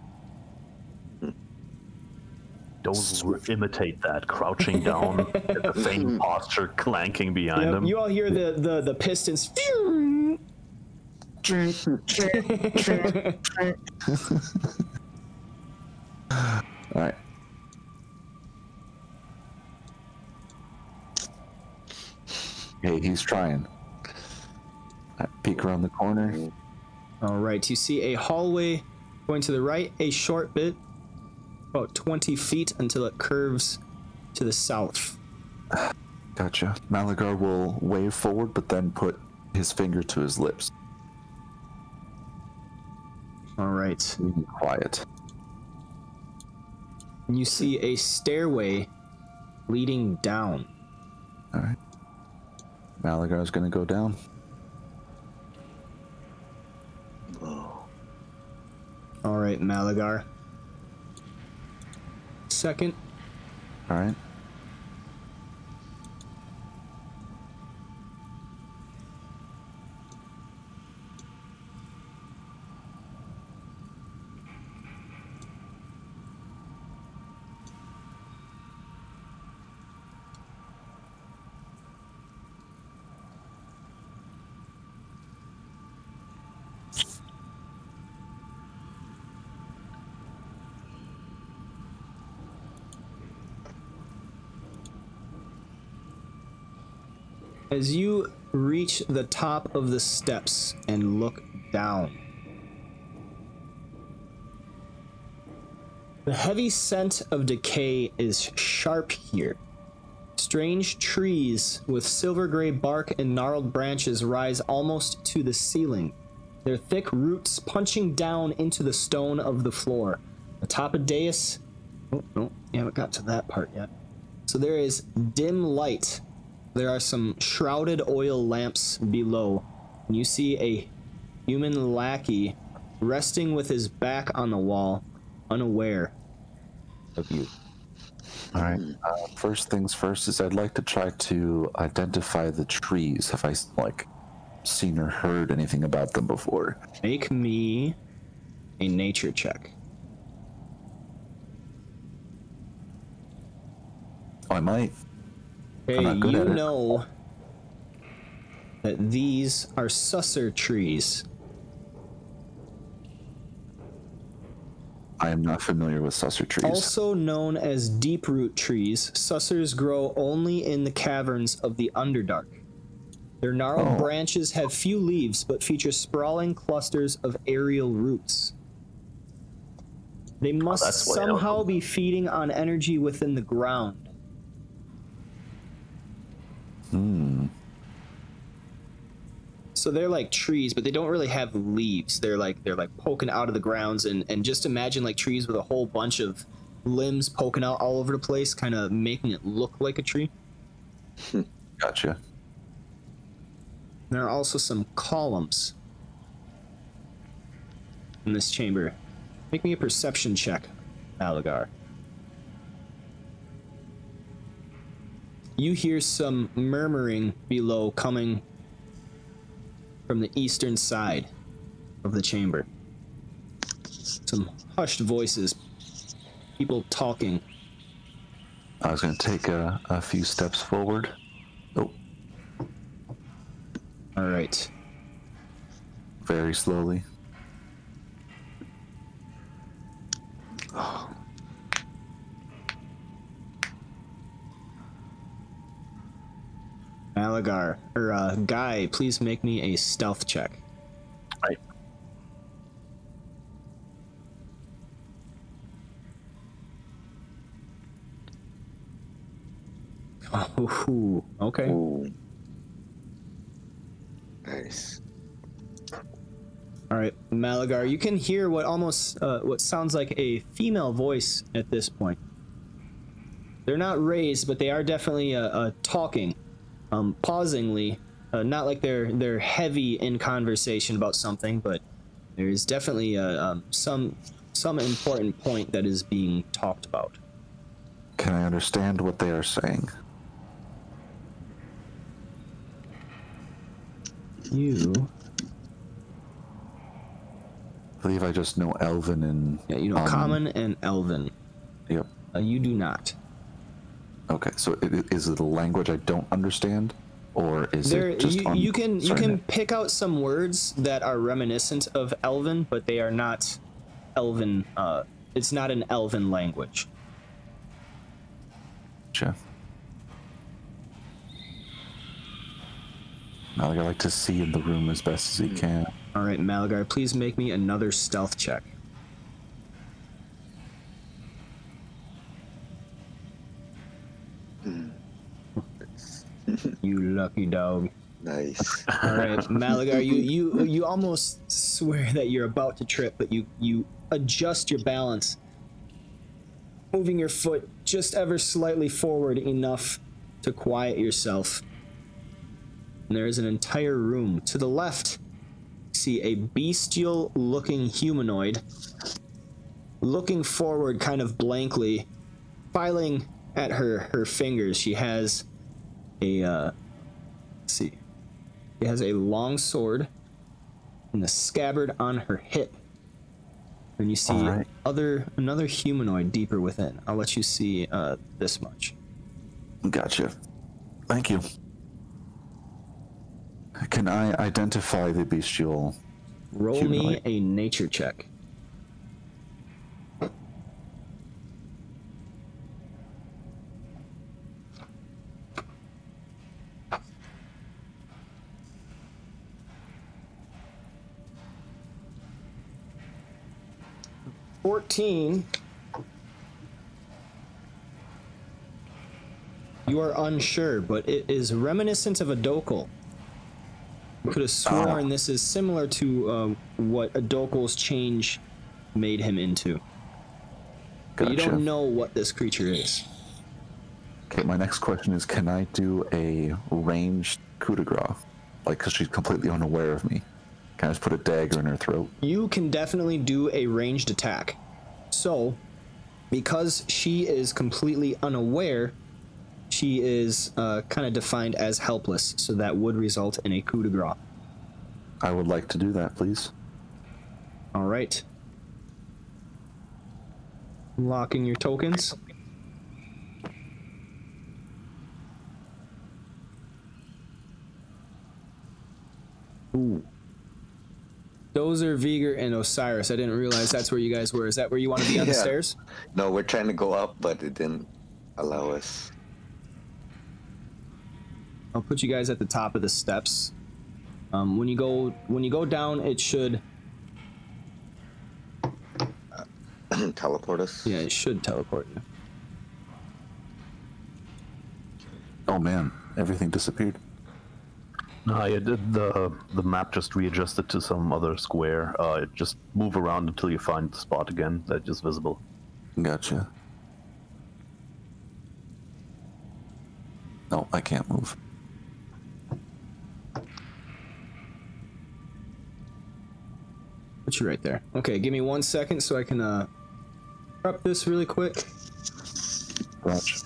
Don't imitate that, crouching down at the same posture, clanking behind him. You all hear the pistons. Alright. Hey, he's trying. Peek around the corner. All right, you see a hallway going to the right, a short bit, about 20 feet until it curves to the south. Gotcha. Malagar will wave forward, but then put his finger to his lips. All right. Be quiet. And you see a stairway leading down. All right. Malagar's gonna go down. Whoa. All right, Malagar. Second. All right. As you reach the top of the steps and look down, the heavy scent of decay is sharp here. Strange trees with silver gray bark and gnarled branches rise almost to the ceiling, their thick roots punching down into the stone of the floor. Atop a dais, oh no, you haven't got to that part yet. So there is dim light. There are some shrouded oil lamps below, and you see a human lackey resting with his back on the wall, unaware of you. All right. First things first is I'd like to try to identify the trees. Have I seen or heard anything about them before? Make me a nature check. Oh, I might. Okay, not good you at it. know that these are susser trees. I am not familiar with susser trees. Also known as deep root trees, sussers grow only in the caverns of the Underdark. Their gnarled branches have few leaves, but feature sprawling clusters of aerial roots. They must somehow be feeding on energy within the ground. So they're like trees, but they don't really have leaves. They're like poking out of the grounds, and just imagine like trees with a whole bunch of limbs poking out all over the place, kind of making it look like a tree. Gotcha. There are also some columns in this chamber. Make me a perception check, Malagar. You hear some murmuring below coming from the eastern side of the chamber. Some hushed voices, people talking. I was going to take a few steps forward. Oh. All right. Very slowly. Malagar, or Guy, please make me a stealth check. Right. Oh, okay. Ooh. Nice. All right, Malagar, you can hear what almost what sounds like a female voice at this point. They're not raised, but they are definitely talking, pausingly. Not like they're heavy in conversation about something, but there is definitely some important point that is being talked about. Can I understand what they are saying? You. I believe I just know Elven and... Yeah, you know Common and Elven. Yep. You do not. Okay, so is it a language I don't understand? Or is it just you can pick out some words that are reminiscent of Elven, but they are not Elven. It's not an Elven language. Gotcha. Malagar like to see in the room as best as he can. All right, Malagar, please make me another stealth check. You lucky dog. Nice. All right, Malagar, you almost swear that you're about to trip, but you adjust your balance, moving your foot just ever slightly forward enough to quiet yourself. And there is an entire room. To the left, you see a bestial-looking humanoid looking forward kind of blankly, filing at her fingers. She has a, let's see. She has a long sword and a scabbard on her hip. And you see another humanoid deeper within. I'll let you see this much. Gotcha. Thank you. Can I identify the bestial Roll humanoid? me a nature check. $14. You are unsure, but it is reminiscent of a Dokul. You could have sworn this is similar to what a Dokul's change made him into. But you don't know what this creature is. Okay, my next question is, can I do a ranged coup de grace? Like, because she's completely unaware of me. Can I just put a dagger in her throat? You can definitely do a ranged attack. So, because she is completely unaware, she is kind of defined as helpless, so that would result in a coup de grace. I would like to do that, please. All right. Locking your tokens. Ooh. Dozer, Viger, and Osiris. I didn't realize that's where you guys were. Is that where you want to be on the Yeah. stairs? No, we're trying to go up, but it didn't allow us. I'll put you guys at the top of the steps. When you go down, it should. Teleport us. Yeah, it should teleport you. Oh man, everything disappeared. No, yeah, the map just readjusted to some other square. It just move around until you find the spot again that's just visible. Gotcha. No, I can't move. Put you right there. Okay, give me 1 second so I can prep this really quick. Gotcha.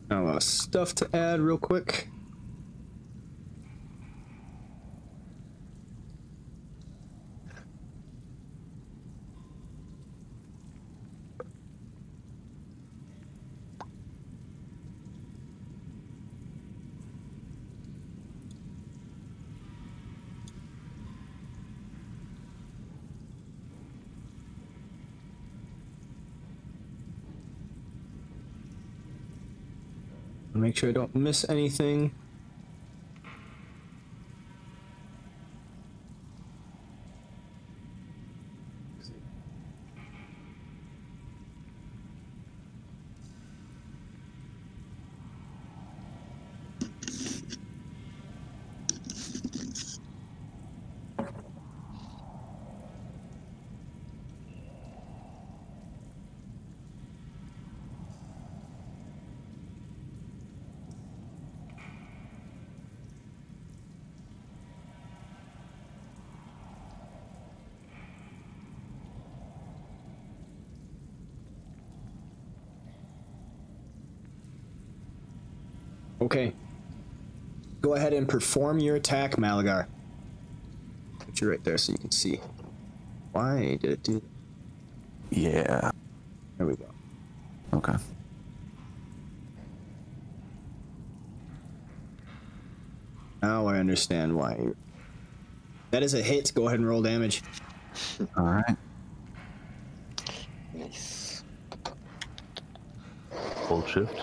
Now, stuff to add real quick. Make sure I don't miss anything. Okay. Go ahead and perform your attack, Malagar. Put you right there so you can see. Why did it do that? Yeah. There we go. Okay. Now I understand why. That is a hit. Go ahead and roll damage. All right. Nice. Hold shift.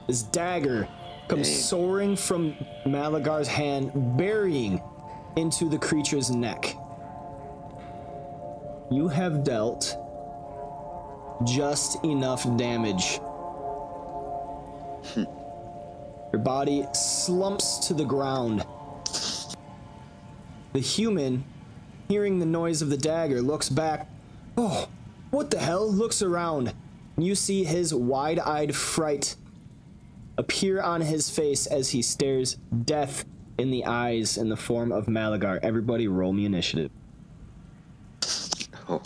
This dagger comes soaring from Malagar's hand, burying into the creature's neck. You have dealt just enough damage. Your body slumps to the ground. The human, hearing the noise of the dagger, looks back. Oh, what the hell? Looks around. You see his wide-eyed fright appear on his face as he stares death in the eyes in the form of Malagar. Everybody roll me initiative. Oh.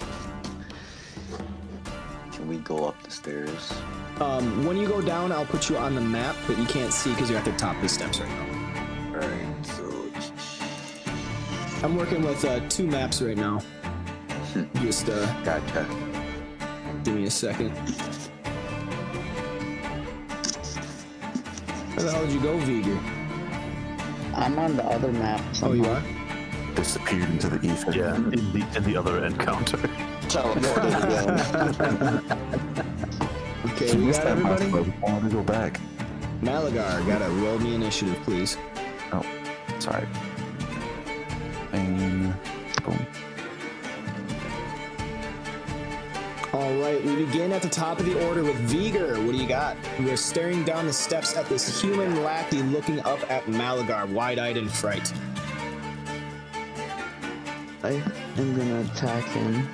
Can we go up the stairs? When you go down, I'll put you on the map, but you can't see because you're at the top of the steps right now. Alright, so... I'm working with 2 maps right now. Just, Gotcha. give me a second. Where the hell did you go, Viger? I'm on the other map. Oh, you are? Disappeared into the ether. Yeah, in the other encounter. Teleported again. Okay, we got everybody? I want to go back. Malagar, gotta roll me initiative, please. Oh, sorry. And boom. All right, we begin at the top of the order with Viger. What do you got? You are staring down the steps at this human lackey looking up at Malagar, wide-eyed in fright. I am gonna attack him.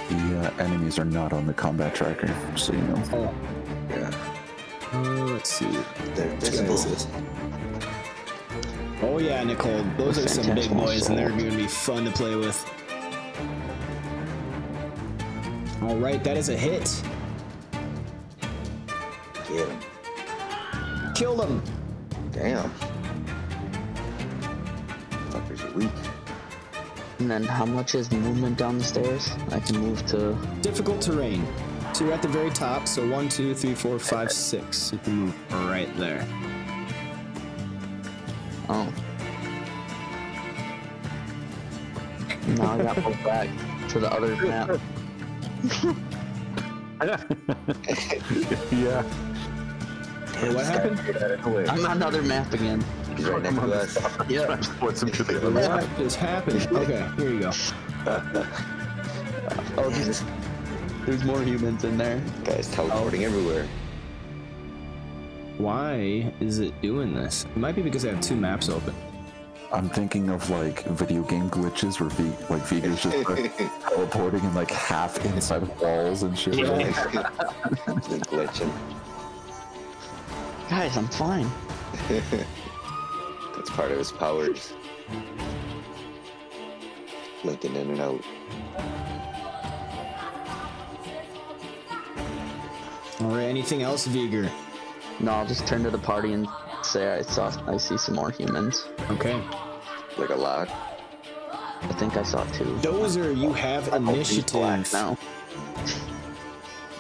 The enemies are not on the combat tracker, so you know. Oh, Yeah. let's see. They're Which guy is visible. this? Oh yeah, Nicole, those are some big Fantastic boys and they're soul. going to be fun to play with. All right, that is a hit. Get him. Killed him. Damn. Fuckers are weak. And then how much is movement down the stairs? I can move to... Difficult terrain. So you're at the very top, so 1, 2, 3, 4, 5, 6. You can move right there. Oh. Now I got to go back to the other map. Yeah. Wait, what happened? I'm on another map again. He's right next to us. Yeah. Transports him to the other What map. just happened? Okay, here you go. Oh, there's more humans in there. Guys teleporting everywhere. Why is it doing this? It might be because I have 2 maps open. I'm thinking of like video game glitches where Vigo's just like, teleporting and like half inside of walls and shit. He's glitching. Guys, I'm fine. That's part of his powers. Blinking in and out. Alright, anything else, Vigor? No, I'll just turn to the party and say I see some more humans. Okay. Like a lot. I think I saw 2. Dozer, you have initiative. now.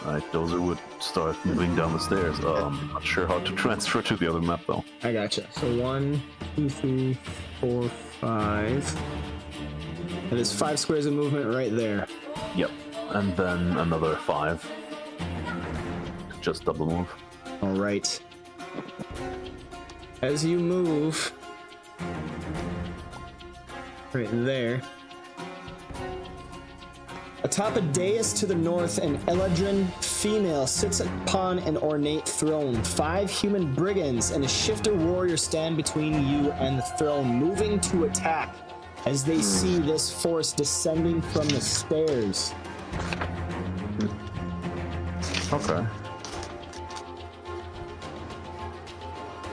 Alright, Dozer would start moving down the stairs. Not sure how to transfer to the other map though. I gotcha. So 1, 2, 3, 4, 5. That is 5 squares of movement right there. Yep. And then another 5. Just double move. Alright. As you move right there, atop a dais to the north, an Eladrin female sits upon an ornate throne. 5 human brigands and a shifter warrior stand between you and the throne, moving to attack as they see this force descending from the stairs. Okay.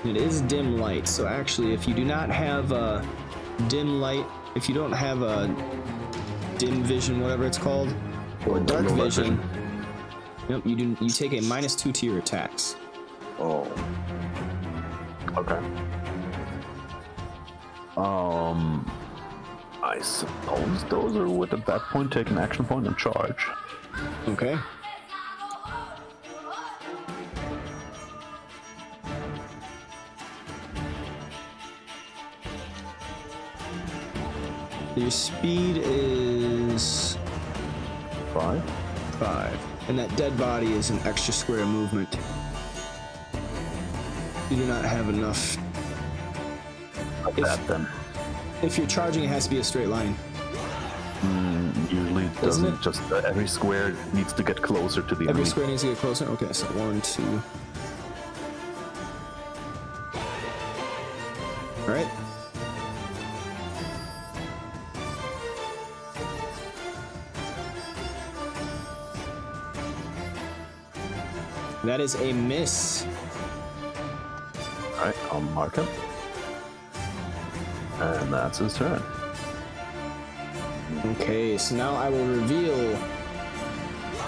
It is dim light, so actually if you do not have a dim light, if you don't have a dim vision, whatever it's called, or dark Low light vision, nope, you take a -2 to your attacks. Oh. Okay. I suppose Dozer would at that point take an action point and charge. Okay. Your speed is 5. 5, and that dead body is an extra square of movement. You do not have enough. That then. If you're charging, it has to be a straight line. Usually Doesn't doesn't it? just every square needs to get closer to the Every enemy. square needs to get closer. Okay, so 1, 2. All right. That is a miss. Alright, I'll mark him. And that's his turn. Okay, so now I will reveal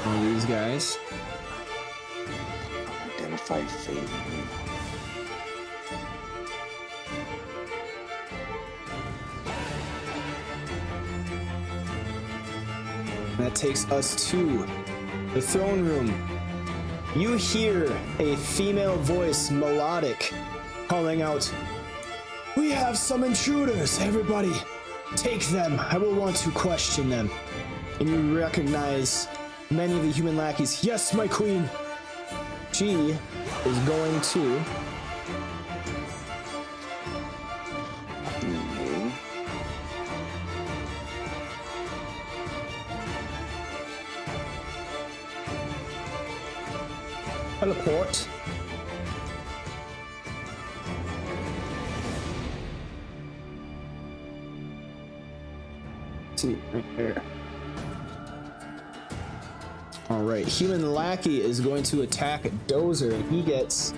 all these guys. Identify fate. That takes us to the throne room. You hear a female voice, melodic, calling out, "We have some intruders, everybody! Take them, I will want to question them." And you recognize many of the human lackeys. "Yes, my queen!" She is going to teleport see right there. Alright, human lackey is going to attack Dozer, and he gets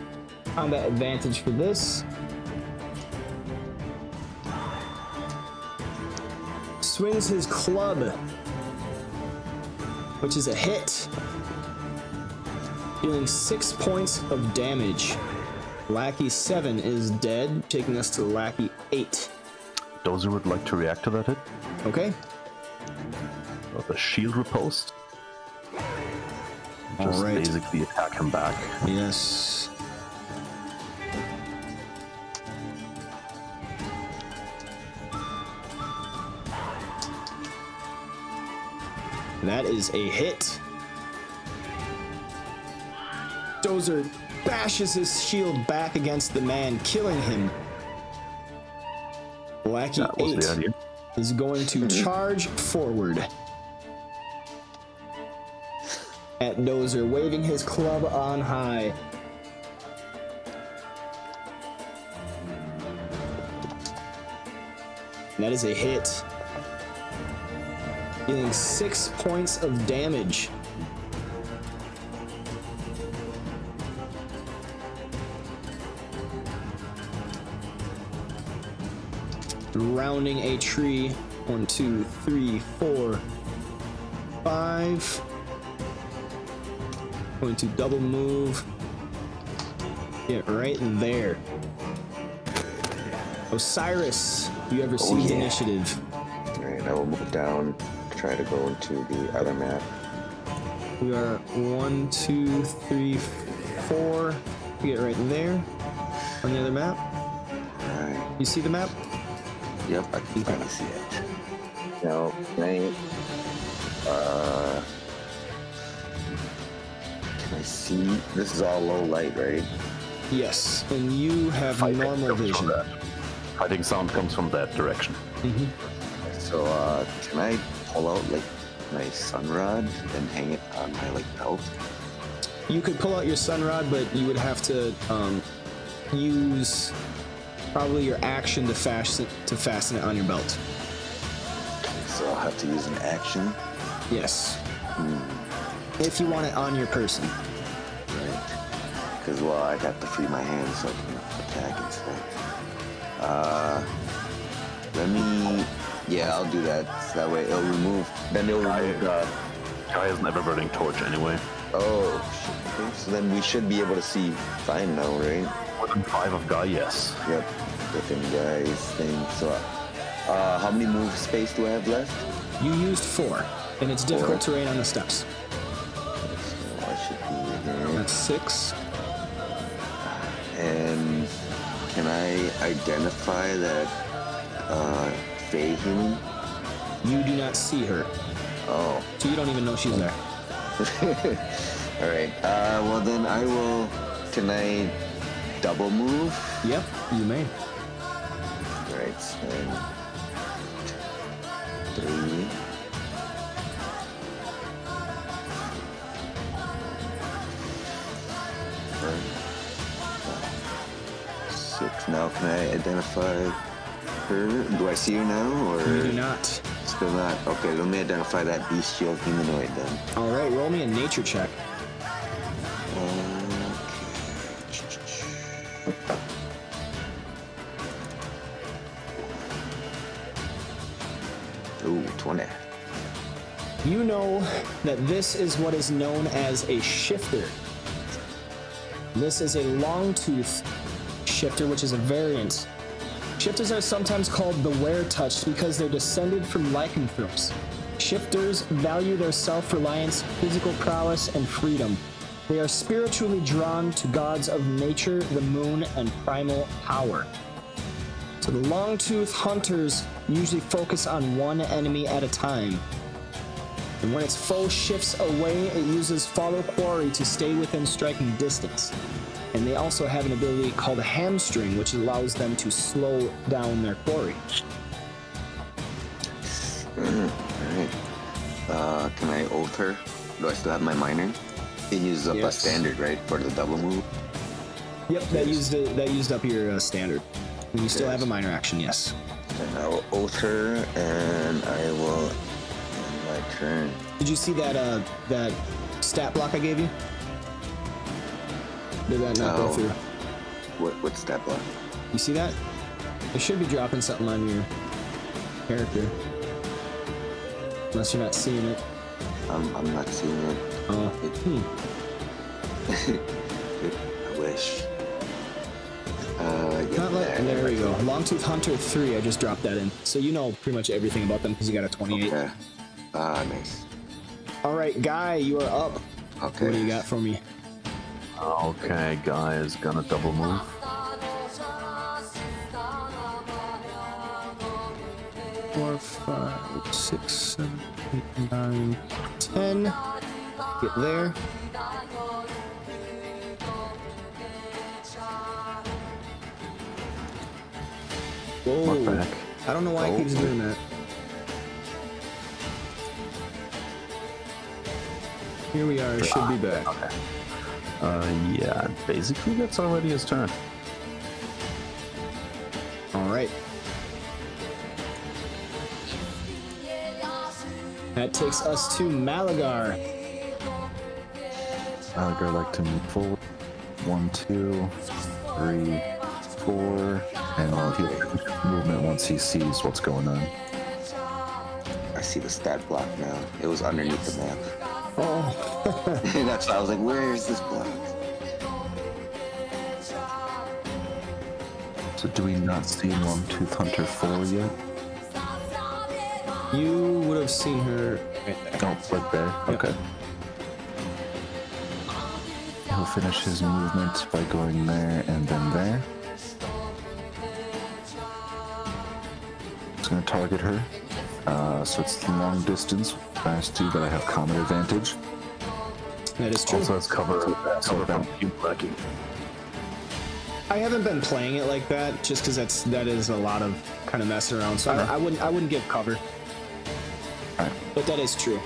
combat advantage for this. swings his club, which is a hit, dealing 6 points of damage. Lackey 7 is dead, taking us to Lackey 8. Dozer would like to react to that hit. Okay. The shield riposte. Just Alright. basically attack him back. Yes. That is a hit. Dozer bashes his shield back against the man, killing him. Lackey That was 8 the idea. is going to charge forward at Dozer, waving his club on high. That is a hit, dealing 6 points of damage. Rounding a tree. 1, 2, 3, 4, 5. Going to double move. Get right there. Osiris, you have received initiative. Alright, I will move down, try to go into the other map. We are 1, 2, 3, 4. Get right there on the other map. Alright. You see the map? Yep, I can finally see it. Now, can I see? This is all low light, right? Yes, and you have normal comes from vision. that. Fighting sound comes from that direction. So, can I pull out, like, my sun rod and hang it on my, like, belt? You could pull out your sun rod, but you would have to use probably your action to fasten it on your belt. So I'll have to use an action. Yes. If you want it on your person. Right. Because, well, I'd have to free my hands so I can attack and stuff. Let me... Yeah, I'll do that. So that way it'll remove... Then it'll remove... Guy has an ever-burning torch anyway. Oh, shit. Okay, so then we should be able to see fine now, right? Within 5 of Guy, yes. Yep. Within Guy's thing. So, how many move space do I have left? You used 4, and it's difficult 4. terrain on the steps. So I should be here. That's 6. And can I identify that Fae human? You do not see her, Oh. so you don't even know she's there. Alright. Well then I will... Can I double move? Yep, you may. Alright, so then... 3... 6. Now can I identify her? Do I see her now, or You do not. still not? Okay, let me identify that bestial humanoid then. All right, roll me a nature check. Ooh, 20. You know that this is what is known as a shifter. This is a long-tooth shifter, which is a variant. Shifters are sometimes called the were-touched because they're descended from lycanthropes. Shifters value their self-reliance, physical prowess, and freedom. They are spiritually drawn to gods of nature, the moon, and primal power. So the long-tooth hunters usually focus on one enemy at a time. And when its foe shifts away, it uses follow quarry to stay within striking distance. And they also have an ability called hamstring, which allows them to slow down their quarry. Alright. Can I oath her? Do I still have my minor? It uses up a Yes. standard, right, for the double move? Yep, that used up your standard. And you still have a minor action, yes. And I will oath her, and I will end my turn. Did you see that that stat block I gave you? Did that not go No. through? What's that block? You see that? It should be dropping something on your character. Unless you're not seeing it. I'm not seeing it. Oh. I wish. Yeah, Not like, there we go. Longtooth Hunter 3, I just dropped that in. So you know pretty much everything about them because you got a 28. Okay. Nice. Alright, Guy, you are up. Okay. What do you got for me? Okay, guy is gonna double move. 4, 5, 6, 7, 8, 9, 10. Get there. Whoa. Back. I don't know why it keeps doing that. Here we are, should be back. Okay. Yeah, basically that's already his turn. Alright. That takes us to Malagar. Malagar like to move forward. 1, 2, 3, 4, and he'll movement once he sees what's going on. I see the stat block now. It was underneath the map. Oh. That's why I was like, where is this block? So do we not see Longtooth Hunter 4 yet? You would have seen her right there. Oh, right there. Okay. He'll finish his movement by going there and then there. It's going to target her. So it's long distance. Last two that I have combat advantage. That is true. Also has cover from you blacking. I haven't been playing it like that, just because that is a lot of kind of messing around. So I wouldn't give cover. Alright. But that is true.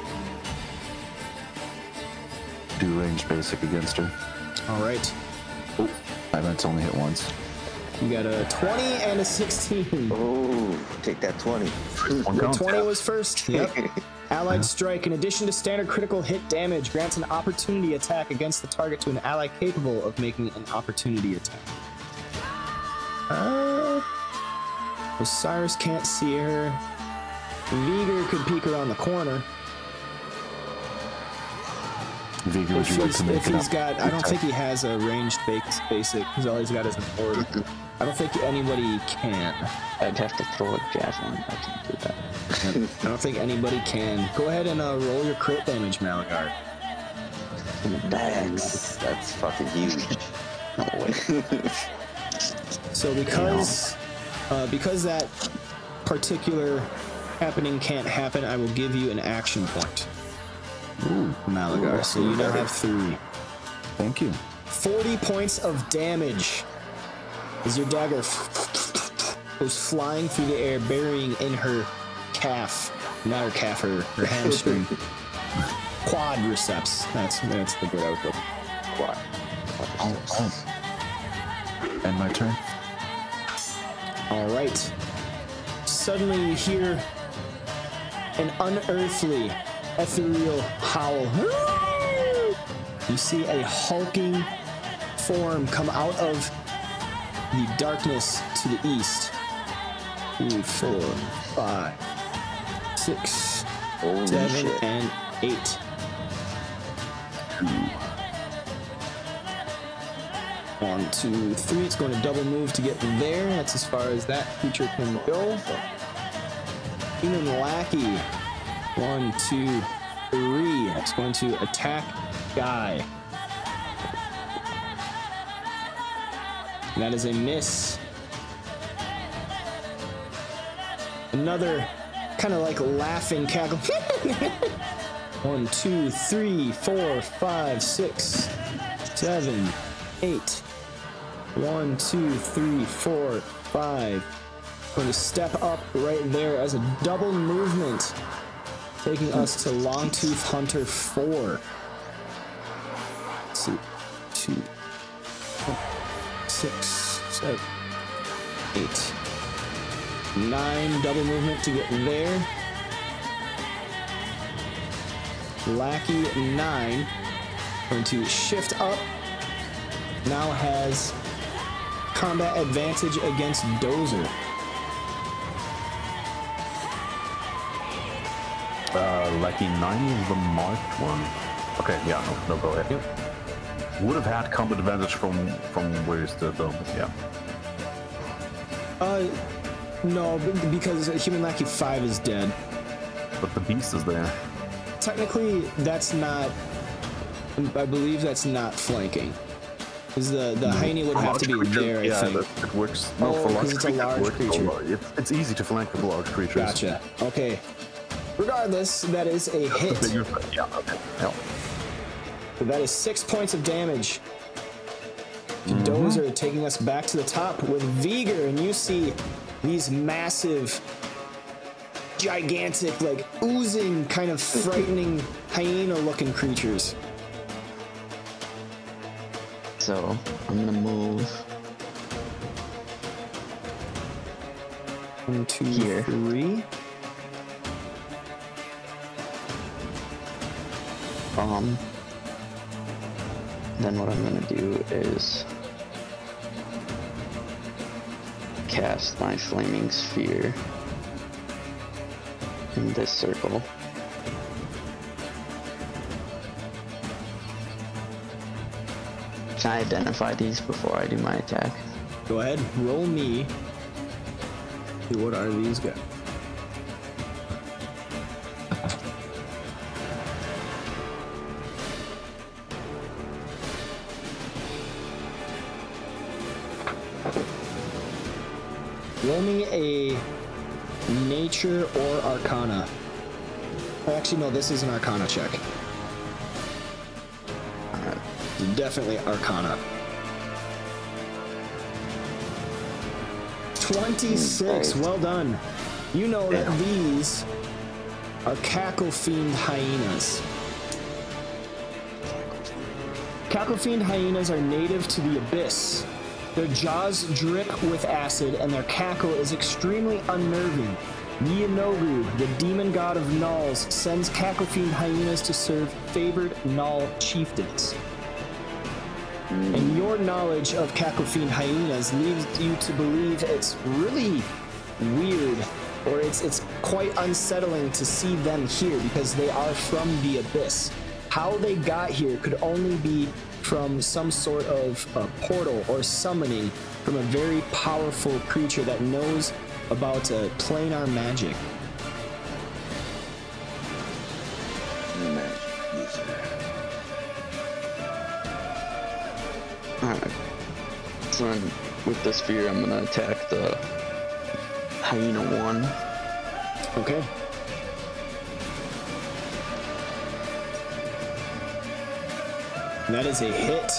Do range basic against her. All right. Oh, I meant to only hit once. You got a 20 and a 16. Oh, take that 20. The 20 was first. Yep. Allied strike, in addition to standard critical hit damage, grants an opportunity attack against the target to an ally capable of making an opportunity attack. Osiris can't see her. Vigor could peek around the corner. Vigor, would you like to make If he's got, I don't think he has a ranged basic, because all he's got is an orb. I don't think anybody can. I'd have to throw a javelin. I can't do that. I don't think anybody can. Go ahead and roll your crit damage, Malagar. That's fucking huge. No way. So because that particular happening can't happen, I will give you an action point. Ooh, Malagar, so you now have 3. thank you. 40 points of damage as your dagger goes flying through the air, burying in her calf. Not her calf, her hamstring. Quadriceps. That's the word I was looking for. Oh. And my turn. Alright. Suddenly you hear an unearthly, ethereal howl. You see a hulking form come out of the darkness to the east. 2, 4, 5, 6, Holy 7, shit. and 8. 1, 2, 3. It's going to double move to get there. That's as far as that creature can go. Human Lackey. 1, 2, 3. It's going to attack Guy. That is a miss. Another kind of like laughing cackle. 1, 2, 3, 4, 5, 6, 7, 8. 1, 2, 3, 4, 5. Going to step up right there as a double movement, taking us to Longtooth Hunter 4. 2, 4, 6, 7, 8, 9. Double movement to get there. Lackey 9. Going to shift up. Now has combat advantage against Dozer. Lackey 9 is the marked one. Okay, yeah, no, go ahead. Yep. Would have had combat advantage from where you stood though, but yeah. No, because Human Lackey 5 is dead. But the beast is there. Technically, that's not. I believe that's not flanking. Because the hyena would have to be there, I think. Yeah, it works. No, Oh, for large because it's a creatures, large creature. It's easy to flank with large creatures. Gotcha. Okay. Regardless, that is a hit. Yeah, okay. Yeah. So that is 6 points of damage. Dozer taking us back to the top with Vigor, and you see these massive, gigantic, like oozing, kind of frightening hyena-looking creatures. So I'm gonna move 1, 2, Here. 3. Then what I'm gonna do is cast my flaming sphere in this circle. Can I identify these before I do my attack? Go ahead, roll me. What are these guys? Roll me a nature or arcana. Oh, actually, no, this is an arcana check. Definitely arcana. 26, well done. You know that these are Cackle Fiend hyenas. Cackle Fiend hyenas are native to the Abyss. Their jaws drip with acid and their cackle is extremely unnerving. Yenogu, the demon god of Gnolls, sends Cackle Fiend hyenas to serve favored Gnoll chieftains. And your knowledge of Cackle Fiend hyenas leads you to believe it's really weird, or it's quite unsettling to see them here because they are from the Abyss. How they got here could only be from some sort of portal or summoning from a very powerful creature that knows about planar magic. Alright. So then, with the spear, I'm gonna attack the hyena 1. Okay. That is a hit.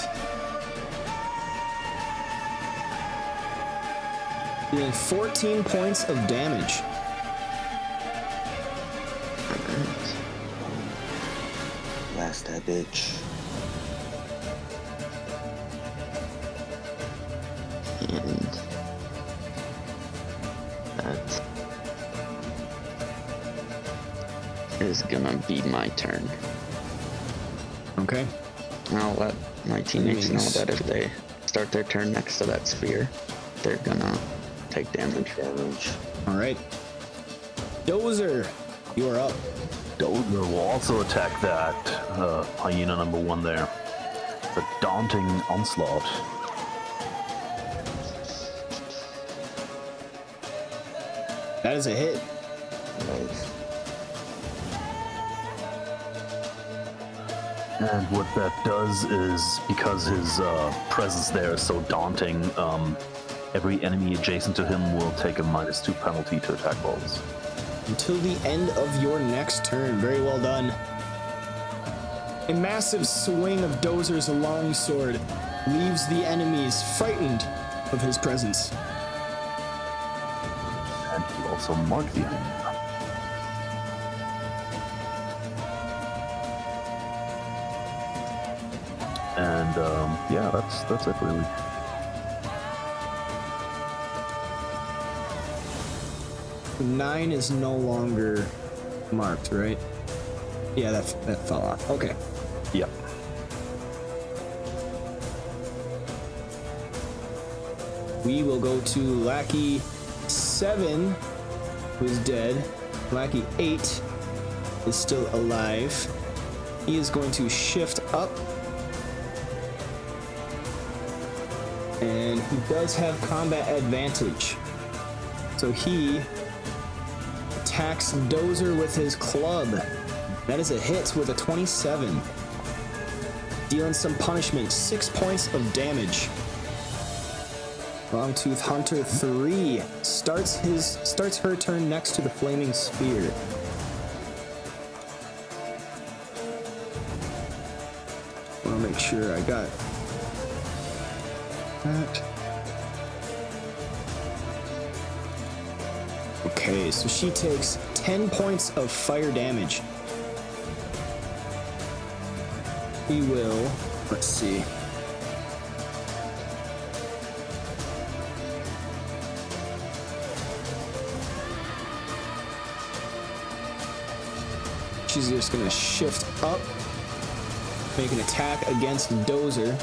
Doing 14 points of damage. Blast that bitch. And that is gonna be my turn. Okay. I'll let my teammates know that if they start their turn next to that sphere, they're gonna take damage. All right. Dozer, you are up. Dozer will also attack that hyena number 1 there. The daunting onslaught. That is a hit. Nice. And what that does is, because his presence there is so daunting, every enemy adjacent to him will take a -2 penalty to attack rolls. Until the end of your next turn. Very well done. A massive swing of Dozer's longsword leaves the enemies frightened of his presence. And he will also mark the enemy. And yeah, that's it really. Nine is no longer marked, right? Yeah, that fell off. Okay. Yep. We will go to Lackey 7, who is dead. Lackey 8, is still alive. He is going to shift up. And he does have combat advantage. So he attacks Dozer with his club. That is a hit with a 27. Dealing some punishment, 6 points of damage. Longtooth Hunter 3 starts her turn next to the flaming spear. I want to make sure I got that. Okay, so she takes 10 points of fire damage. We will, let's see. She's just gonna shift up, make an attack against Dozer.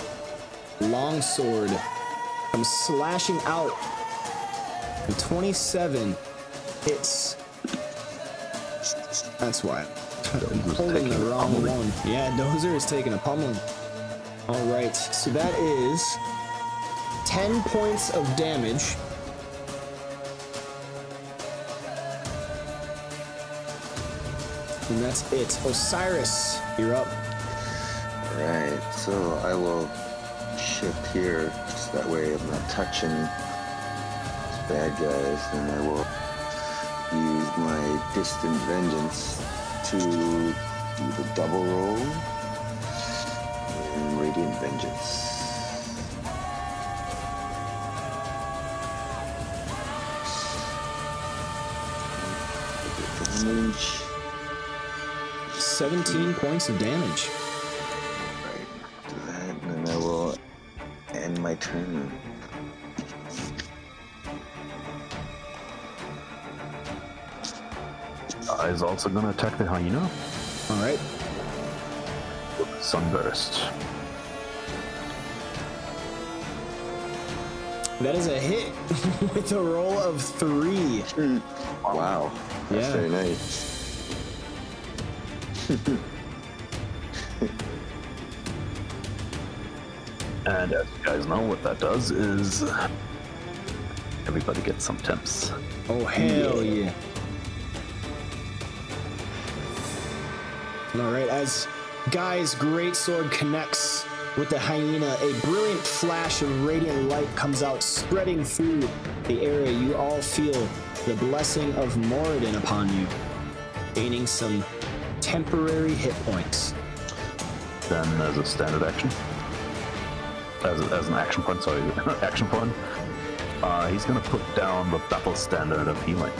Longsword comes slashing out. And 27 hits. That's why I'm holding the wrong one. Yeah, Dozer is taking a pummeling. All right, so that is 10 points of damage. And that's it. Osiris, you're up. Alright, so I will shift here, just that way I'm not touching these bad guys, and I will use my Distant Vengeance to do the double roll and Radiant Vengeance. Damage. 17 points of damage. Do that, and then I will end my turn. Is also gonna attack the hyena. All right. Sunburst. That is a hit with a roll of 3. Wow, that's Yeah. very nice. And as you guys know, what that does is everybody gets some temps. Oh, hell yeah. All right, as Guy's greatsword connects with the hyena, a brilliant flash of radiant light comes out, spreading through the area. You all feel the blessing of Moradin upon you, gaining some temporary hit points. Then as a standard action, as an action point, sorry, action point, he's gonna put down the battle standard of healing.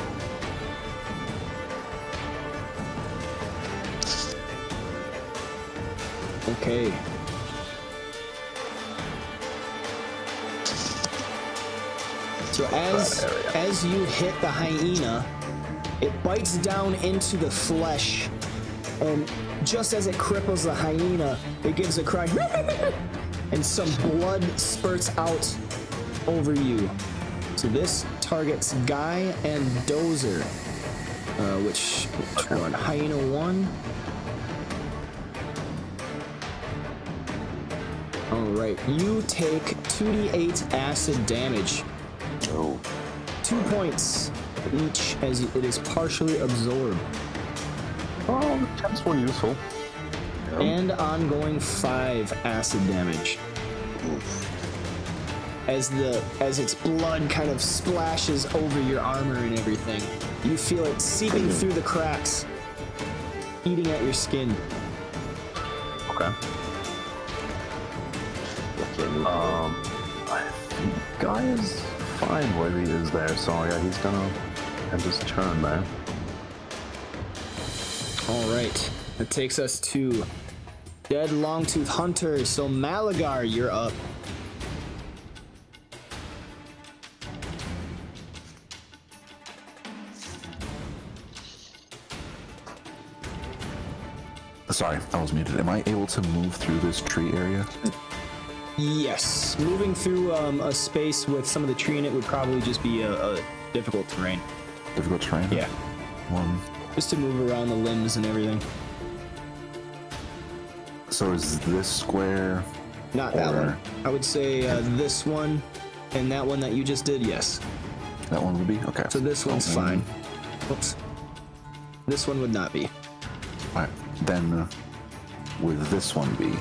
Okay. So as you hit the hyena, it bites down into the flesh, and just as it cripples the hyena, it gives a cry, and some blood spurts out over you. So this targets Guy and Dozer. Which one? Hyena 1. Alright, you take 2d8 acid damage. Oh. 2 points each as it is partially absorbed. Oh, the temps were useful. And ongoing 5 acid damage. As its blood kind of splashes over your armor and everything, you feel it seeping through the cracks, eating at your skin. Okay. I think Guy is fine where he is there, so yeah, he's gonna end his turn there. Alright, that takes us to Dead Longtooth Hunter, so Malagar, you're up. Sorry, I was muted. Am I able to move through this tree area? Yes, moving through a space with some of the tree in it would probably just be a difficult terrain. Difficult terrain? Yeah. 1, Just to move around the limbs and everything. So is this square? Not that one. I would say this one and that one that you just did, yes. That one would be? Okay. So this one's fine. Oops. This one would not be. Alright. Then would this one be?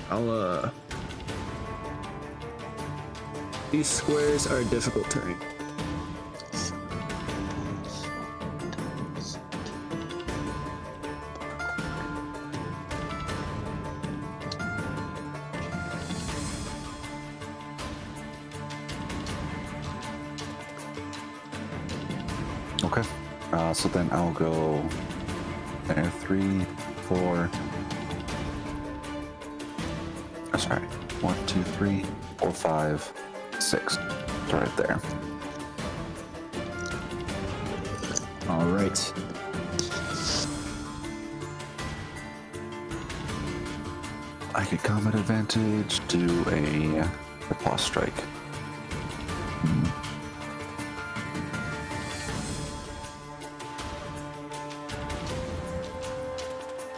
I'll these squares are a difficult terrain. Okay. So then I'll go there. 3, 4. Oh, sorry. 1, 2, 3, 4, 5, 6. It's right there. All right. I get combat advantage, do a riposte strike.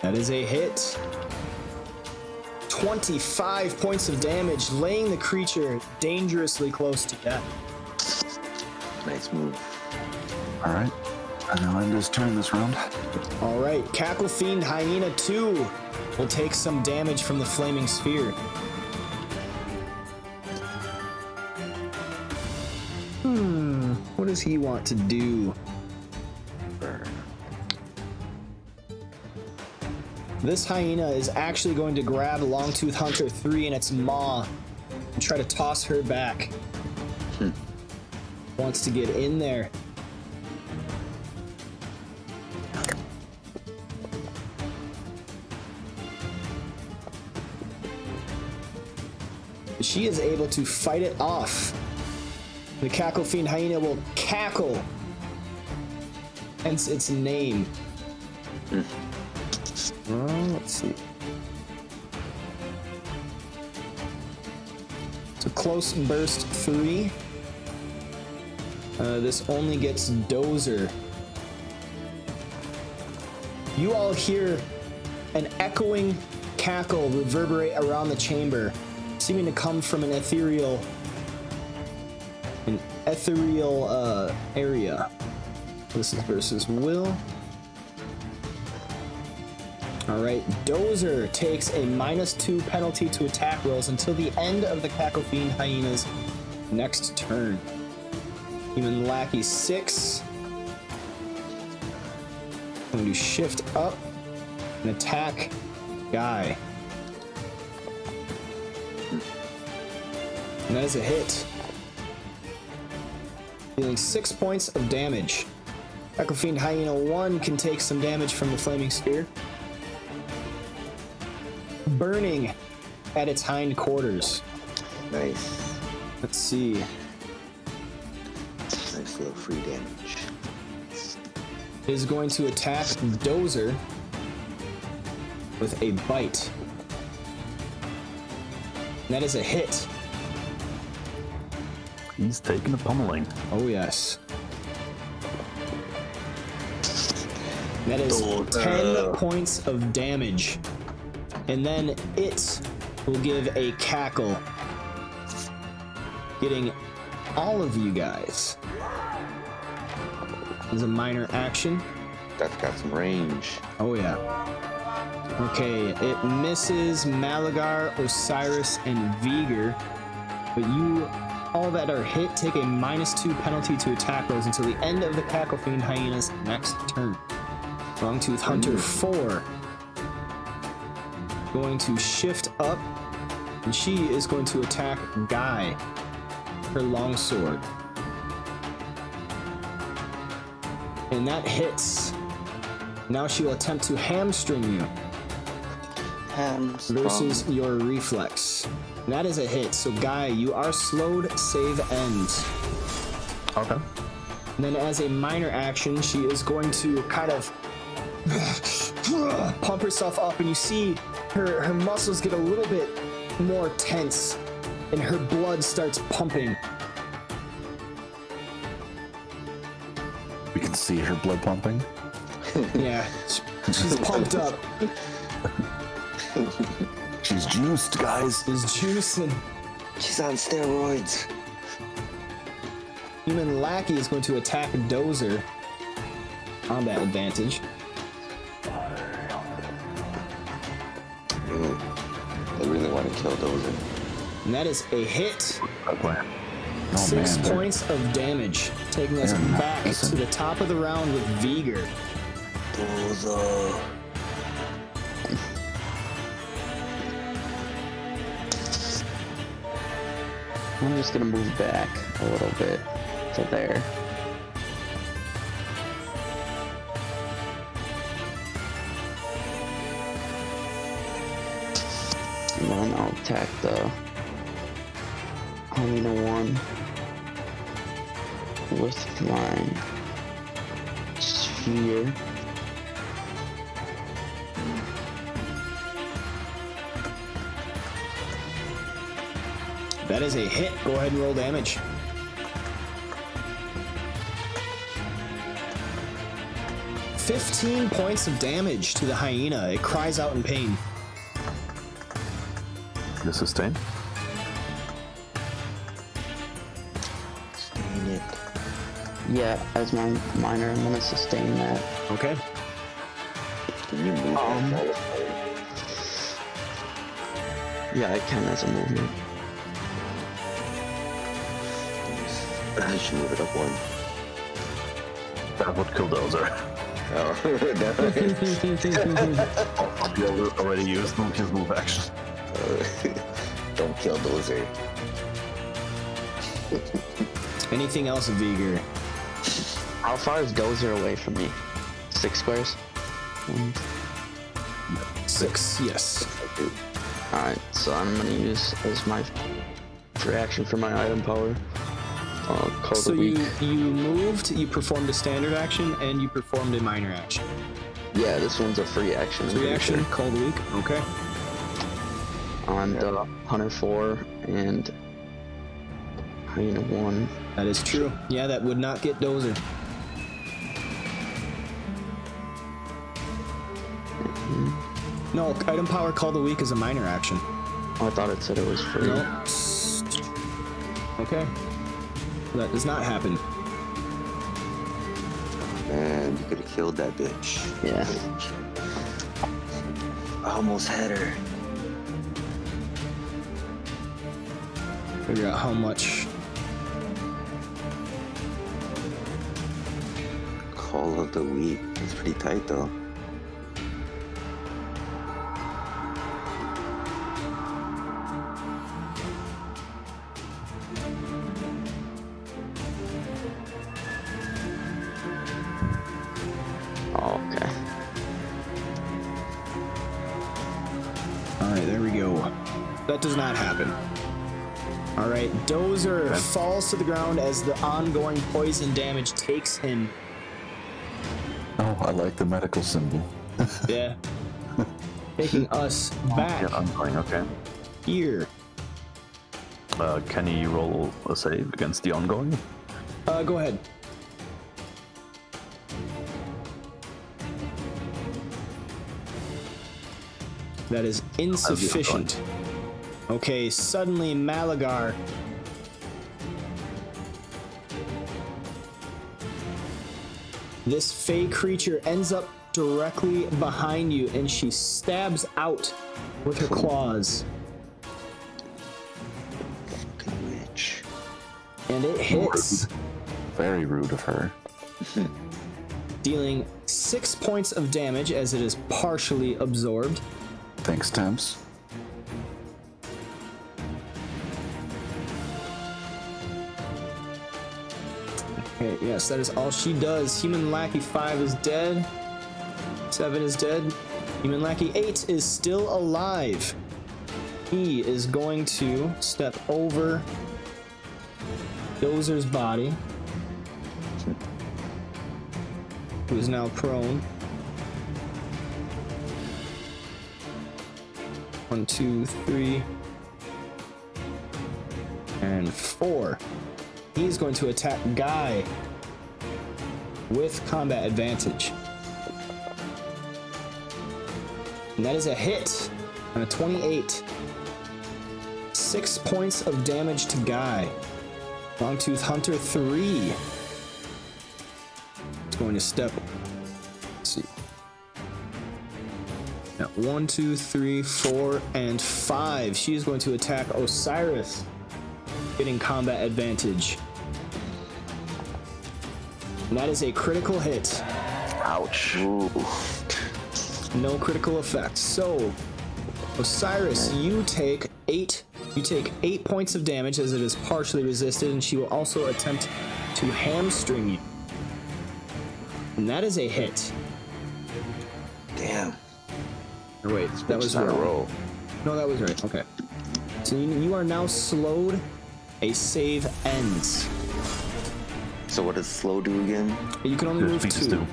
That is a hit. 25 points of damage, laying the creature dangerously close to death. Nice move. All right. And I'll end his turn this round. All right, Cackle Fiend Hyena 2 will take some damage from the flaming sphere. What does he want to do? This hyena is actually going to grab Longtooth Hunter 3 in its maw and try to toss her back. Wants to get in there. She is able to fight it off. The Cackle Fiend Hyena will cackle, hence its name. Let's see. So close burst 3. This only gets Dozer. You all hear an echoing cackle reverberate around the chamber, seeming to come from an ethereal area. This is versus Will. Alright, Dozer takes a -2 penalty to attack rolls until the end of the Cackle Fiend Hyena's next turn. Human Lackey 6. I'm going to shift up and attack Guy. And that is a hit. Dealing 6 points of damage. Cackle Fiend Hyena 1 can take some damage from the flaming sphere, burning at its hindquarters. Nice. Let's see. Nice little free damage. It is going to attack Dozer with a bite. And that is a hit. He's taking a pummeling. Oh yes. That is 10 points of damage. And then it will give a cackle, getting all of you guys. As a minor action. That's got some range. Oh yeah. Okay, it misses Malagar, Osiris, and Vigor. But you, all that are hit, take a -2 penalty to attack rolls until the end of the Cackle Fiend Hyena's next turn. Longtooth Hunter 4. Going to shift up, and she is going to attack Guy. Her longsword. And that hits. Now she will attempt to hamstring you. Versus your reflex. And that is a hit. So Guy, you are slowed, save ends. Okay. And then as a minor action, she is going to kind of pump herself up, and you see her muscles get a little bit more tense, and her blood starts pumping. We can see her blood pumping. Yeah, she's pumped up. She's juiced, guys. She's juicing. She's on steroids. Human Lackey is going to attack Dozer. Combat advantage. I really want to kill Dozer. And that is a hit. Oh, 6 man, points of damage, taking us they're back missing. to the top of the round with Vigor. Dozer. I'm just gonna move back a little bit to there. And then I'll attack the hyena one with my sphere. That is a hit. Go ahead and roll damage. $15 points of damage to the hyena. It cries out in pain. The sustain. Sustain it. Yeah, as my minor, I'm gonna sustain that. Okay. Can you move that? Yeah, I can as a movement. I should move it up one. That would kill Dozer. Oh, no. Already used his move action. Don't kill Dozer. Anything else, Vigor? How far is Dozer away from me? 6 squares? 6, yes. Alright, so I'm gonna use as my reaction for my item power. Call So the weak. you moved, you performed a standard action, and you performed a minor action. Yeah, this one's a free action. Free action, call the weak. Okay. On the Hunter 4 and Hyena 1. That is true. Yeah, that would not get Dozer. No, item power call the weak is a minor action. Oh, I thought it said it was free. No. Okay. That does not happen. Man, you could have killed that bitch. Yeah. I almost had her. Figure out how much. Call of the week. It's pretty tight though. Oh, okay. Alright, there we go. That does not happen. Alright, Dozer falls to the ground as the ongoing poison damage takes him. Oh, I like the medical symbol. Yeah. Taking us back Yeah, I'm going, okay. here. Can he roll a save against the ongoing? Go ahead. That is insufficient. Okay, suddenly Malagar this fey creature ends up directly behind you and she stabs out with her claws. Fucking witch. And it hits, Very rude of her. dealing 6 points of damage as it is partially absorbed. Thanks, Temps. Okay, yes, that is all she does. Human Lackey 5 is dead. 7 is dead. Human Lackey 8 is still alive. He is going to step over Dozer's body, who is now prone. 1, 2, 3, and 4. He's going to attack Guy. with combat advantage. And that is a hit on a 28. 6 points of damage to Guy. Longtooth Hunter 3. It's going to step. Let's see. Now 1, 2, 3, 4, and 5. She is going to attack Osiris, getting combat advantage. And that is a critical hit. Ouch. Ooh. No critical effect. So, Osiris, you take 8 points of damage as it is partially resisted, and she will also attempt to hamstring you. And that is a hit. Damn. Or wait, that was not a wrong. roll. No, that was right. Okay. So you are now slowed. A save ends. So what does slow do again? You can only move Speaks 2. to.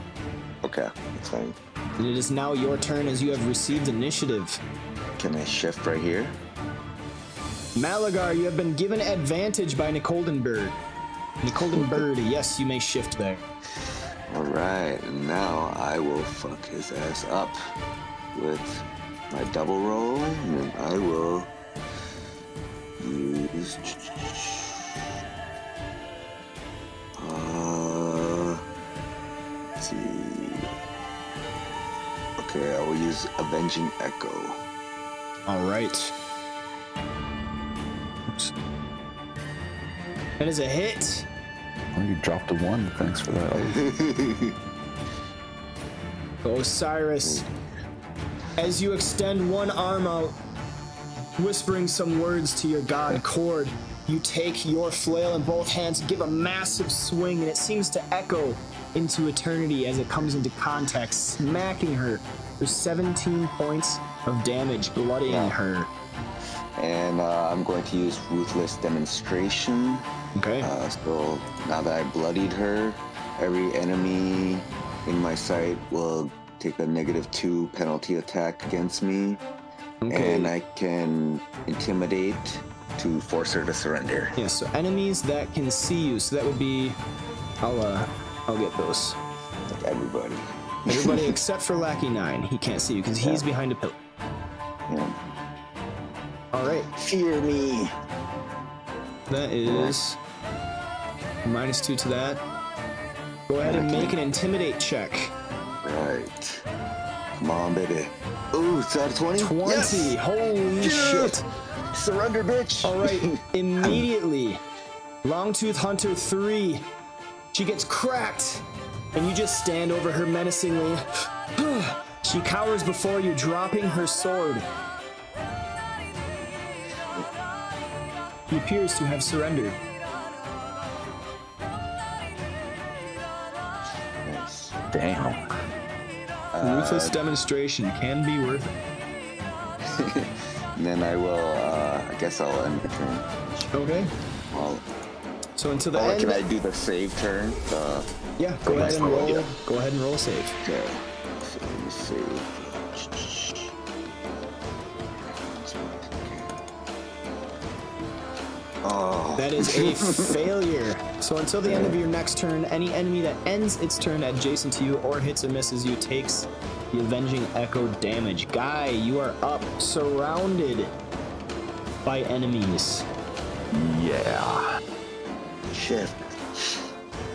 Okay, that's fine. And it is now your turn as you have received initiative. Can I shift right here? Malagar, you have been given advantage by Nicoldenberg. Nicoldenberg, yes, you may shift there. Alright, and now I will fuck his ass up with my double roll, and then I will use... let's see... Okay, I will use Avenging Echo. Alright. That is a hit. Oh, you dropped a 1. Thanks for that. Osiris, as you extend one arm out, whispering some words to your god Cord, you take your flail in both hands, give a massive swing, and it seems to echo into eternity as it comes into contact, smacking her for 17 points of damage, bloodying her. And I'm going to use Ruthless Demonstration. Okay. So now that I bloodied her, every enemy in my sight will take a -2 penalty attack against me. Okay. And I can intimidate to force her to surrender. Yeah, so enemies that can see you, so that would be, I'll get those. Like everybody. Everybody except for Lackey 9, he can't see you because he's behind a pillar. Yeah. All right, Fear me. that is -2 to that. Go ahead and make an intimidate check. Right. Come on, baby. Ooh, it's out of 20? 20, Yes! holy Dude! shit. Surrender, bitch! All right, immediately, Longtooth Hunter 3, she gets cracked, and you just stand over her menacingly. She cowers before you, dropping her sword. He appears to have surrendered. Nice. Damn. Ruthless demonstration can be worth it. And then I will, I guess I'll end the turn. Okay. Well, So until the or end. can I do the save turn? Yeah, go ahead and roll, roll. yeah. Go ahead and roll a save. Okay. So let me save. Oh. That is a failure. So until the end of your next turn, any enemy that ends its turn adjacent to you or hits or misses you takes the Avenging Echo damage. Guy, you are up, surrounded by enemies. Yeah. Shift.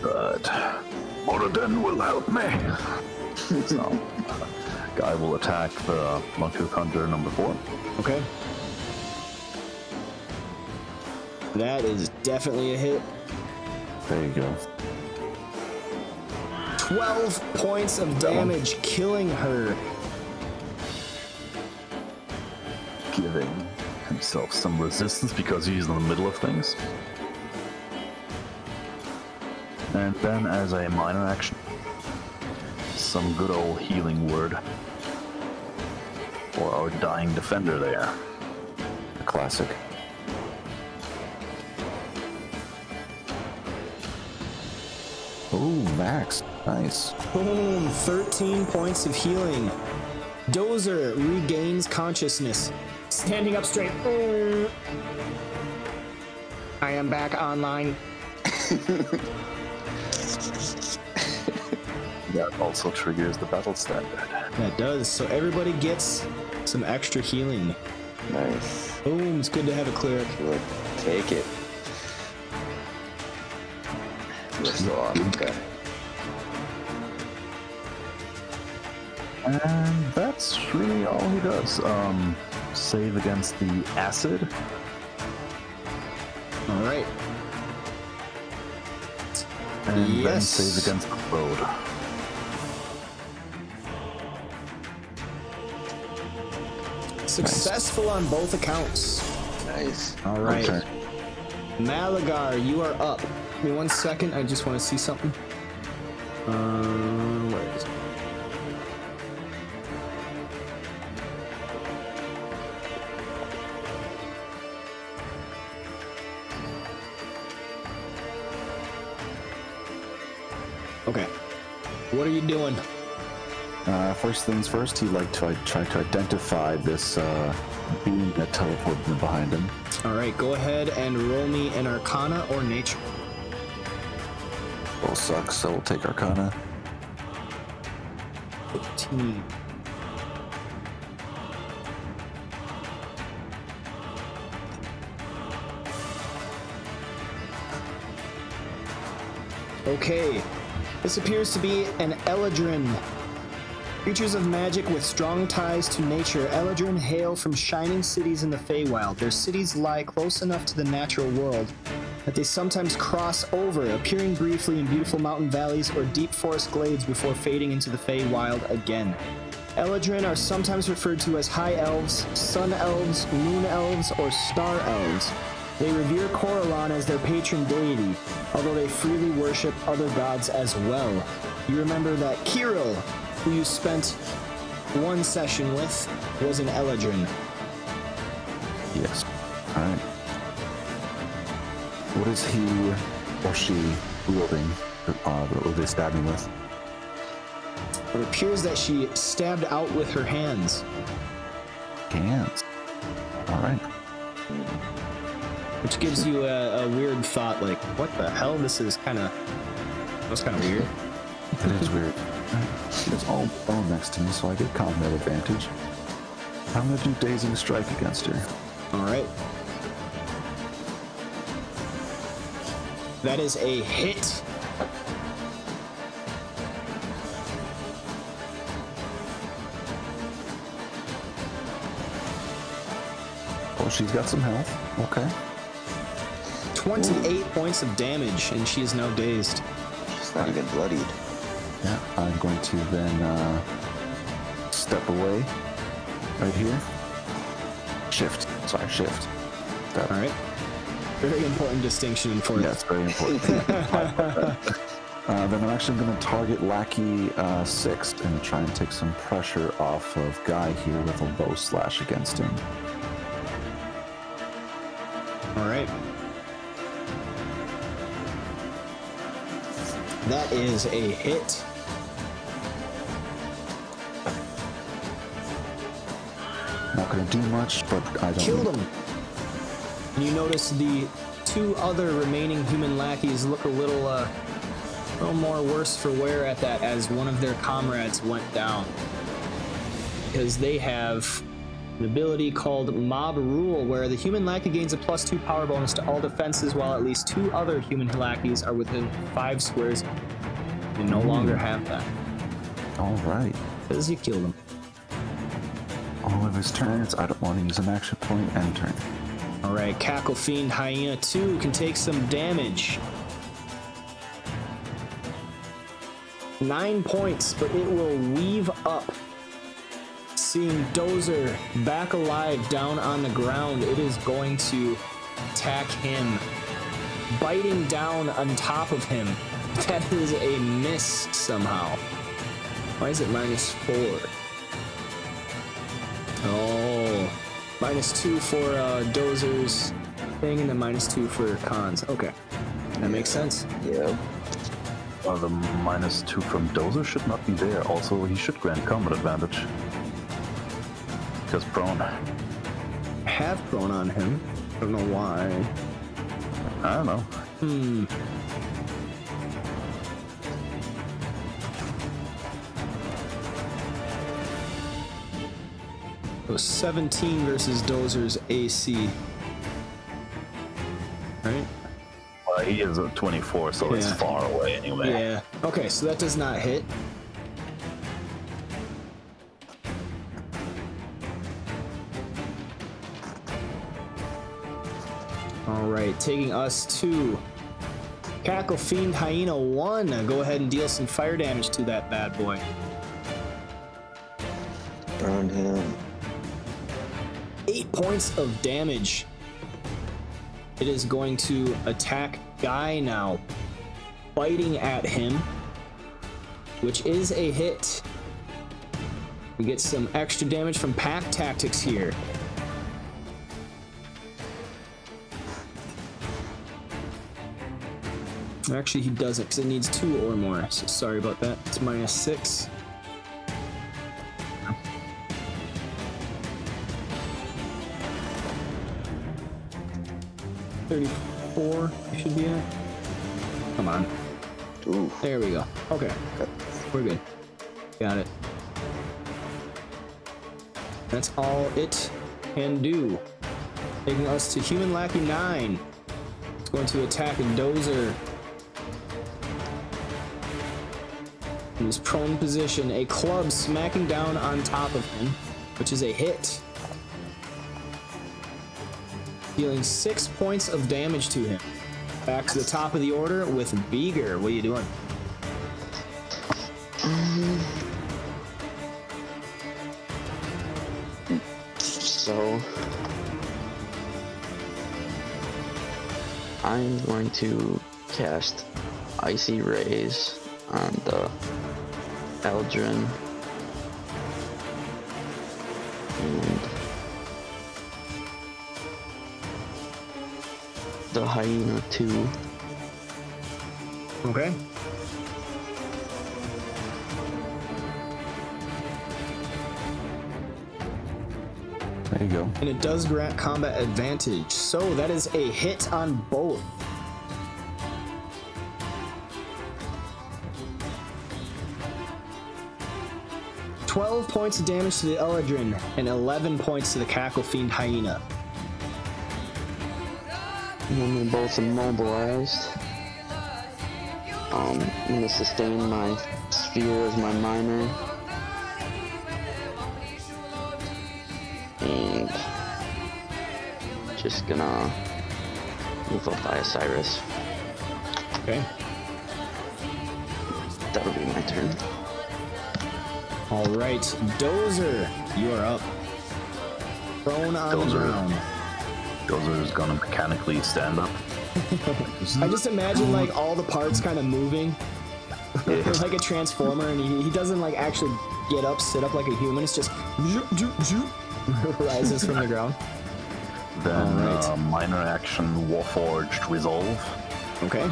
But Moradin will help me. So, Guy will attack the Longtooth Hunter number 4. Okay. That is definitely a hit. There you go. 12 points of damage, killing her. Giving himself some resistance because he's in the middle of things. And then, as a minor action, some good old healing word for our dying defender there. A classic. Ooh, max. Nice. Boom, 13 points of healing. Dozer regains consciousness. Standing up straight. I am back online. That also triggers the battle standard. That does. So everybody gets some extra healing. Nice. Boom, it's good to have a cleric. Look, take it. You're so awesome, guy. And that's really all he does. Save against the acid. All right. And then Yes. save against the road. Successful on both accounts. Nice. All right. Okay. Malagar, you are up. Give me 1 second. I just want to see something. Where is it? Okay. What are you doing? First things first, he'd like to try to identify this being that teleported in behind him. All right, go ahead and roll me an Arcana or Nature. Both sucks, so we'll take Arcana. 15. Okay, this appears to be an Eladrin. Creatures of magic with strong ties to nature, Eladrin hail from shining cities in the Feywild. Their cities lie close enough to the natural world that they sometimes cross over, appearing briefly in beautiful mountain valleys or deep forest glades before fading into the Feywild again. Eladrin are sometimes referred to as High Elves, Sun Elves, Moon Elves, or Star Elves. They revere Coralon as their patron deity, although they freely worship other gods as well. You remember that Kirill, who you spent one session with, was an Eladrin. Yes. Alright. What is he or she wielding? What are they stabbing with? It appears that she stabbed out with her hands. Hands. Alright. Which gives you a weird thought, like, what the hell? This is kind of... That's kind of weird. It is weird. It's all bone next to me, so I get combat advantage. I'm gonna do Dazing Strike against her. Alright. That is a hit. Oh, she's got some health. Okay. 28 points of damage, and she is now dazed. She's not even bloodied. Yeah, I'm going to then step away right here. Shift. Sorry, shift. Step. Alright. Very important distinction in Fortnite. Yeah, it's very important. Then I'm actually going to target Lackey 6 and try and take some pressure off of Guy here with a bow slash against him. Alright. That is a hit. Not going to do much, but I don't... Killed him. And you notice the two other remaining human lackeys look a little more worse for wear at that as one of their comrades went down. Because they have an ability called Mob Rule, where the human lackey gains a +2 power bonus to all defenses while at least 2 other human lackeys are within 5 squares. You no longer have that. All right. Because you killed him. All of his turns, I don't want to use an action point and turn. Alright, Cackle Fiend Hyena 2 can take some damage. 9 points, but it will weave up. Seeing Dozer back alive down on the ground, it is going to attack him, biting down on top of him. That is a miss somehow. Why is it -4? Oh, -2 for Dozer's thing, and then -2 for Khan's. Okay, that makes sense. Yeah. The -2 from Dozer should not be there. Also, he should grant combat advantage. Because prone. Have prone on him. I don't know why. I don't know. So 17 versus Dozer's AC. Right? Well, he is at 24, so it's Yeah. far away anyway. Yeah. Okay, so that does not hit. Alright, taking us to Cackle Fiend Hyena 1. Go ahead and deal some fire damage to that bad boy. Burn him. 8 points of damage. It is going to attack Guy now, biting at him, which is a hit. We get some extra damage from pack tactics here. Actually, he doesn't, because it needs 2 or more, so sorry about that. It's -6. $34 should be it. Come on. Ooh. There we go. Okay. We're good. Got it. That's all it can do. Taking us to Human Lackey 9. It's going to attack a Dozer. In his prone position, a club smacking down on top of him, which is a hit. Dealing 6 points of damage to him. Back to the top of the order with Beager. What are you doing? So I'm going to cast Icy Rays on the Eldrin and the Hyena 2. Okay. There you go. And it does grant combat advantage. So that is a hit on both. $12 points of damage to the Eldrin and 11 points to the Cackle Fiend Hyena. When they're both immobilized, I'm gonna sustain my sphere as my minor, and just gonna move up by Osiris. Okay. That'll be my turn. All right, Dozer, you are up. Prone on the ground. Dozer's gonna mechanically stand up. I just imagine like all the parts kind of moving, like a transformer, and he doesn't like actually get up, sit up like a human. It's just rises from the ground. Then Alright. minor action Warforged Resolve. Okay.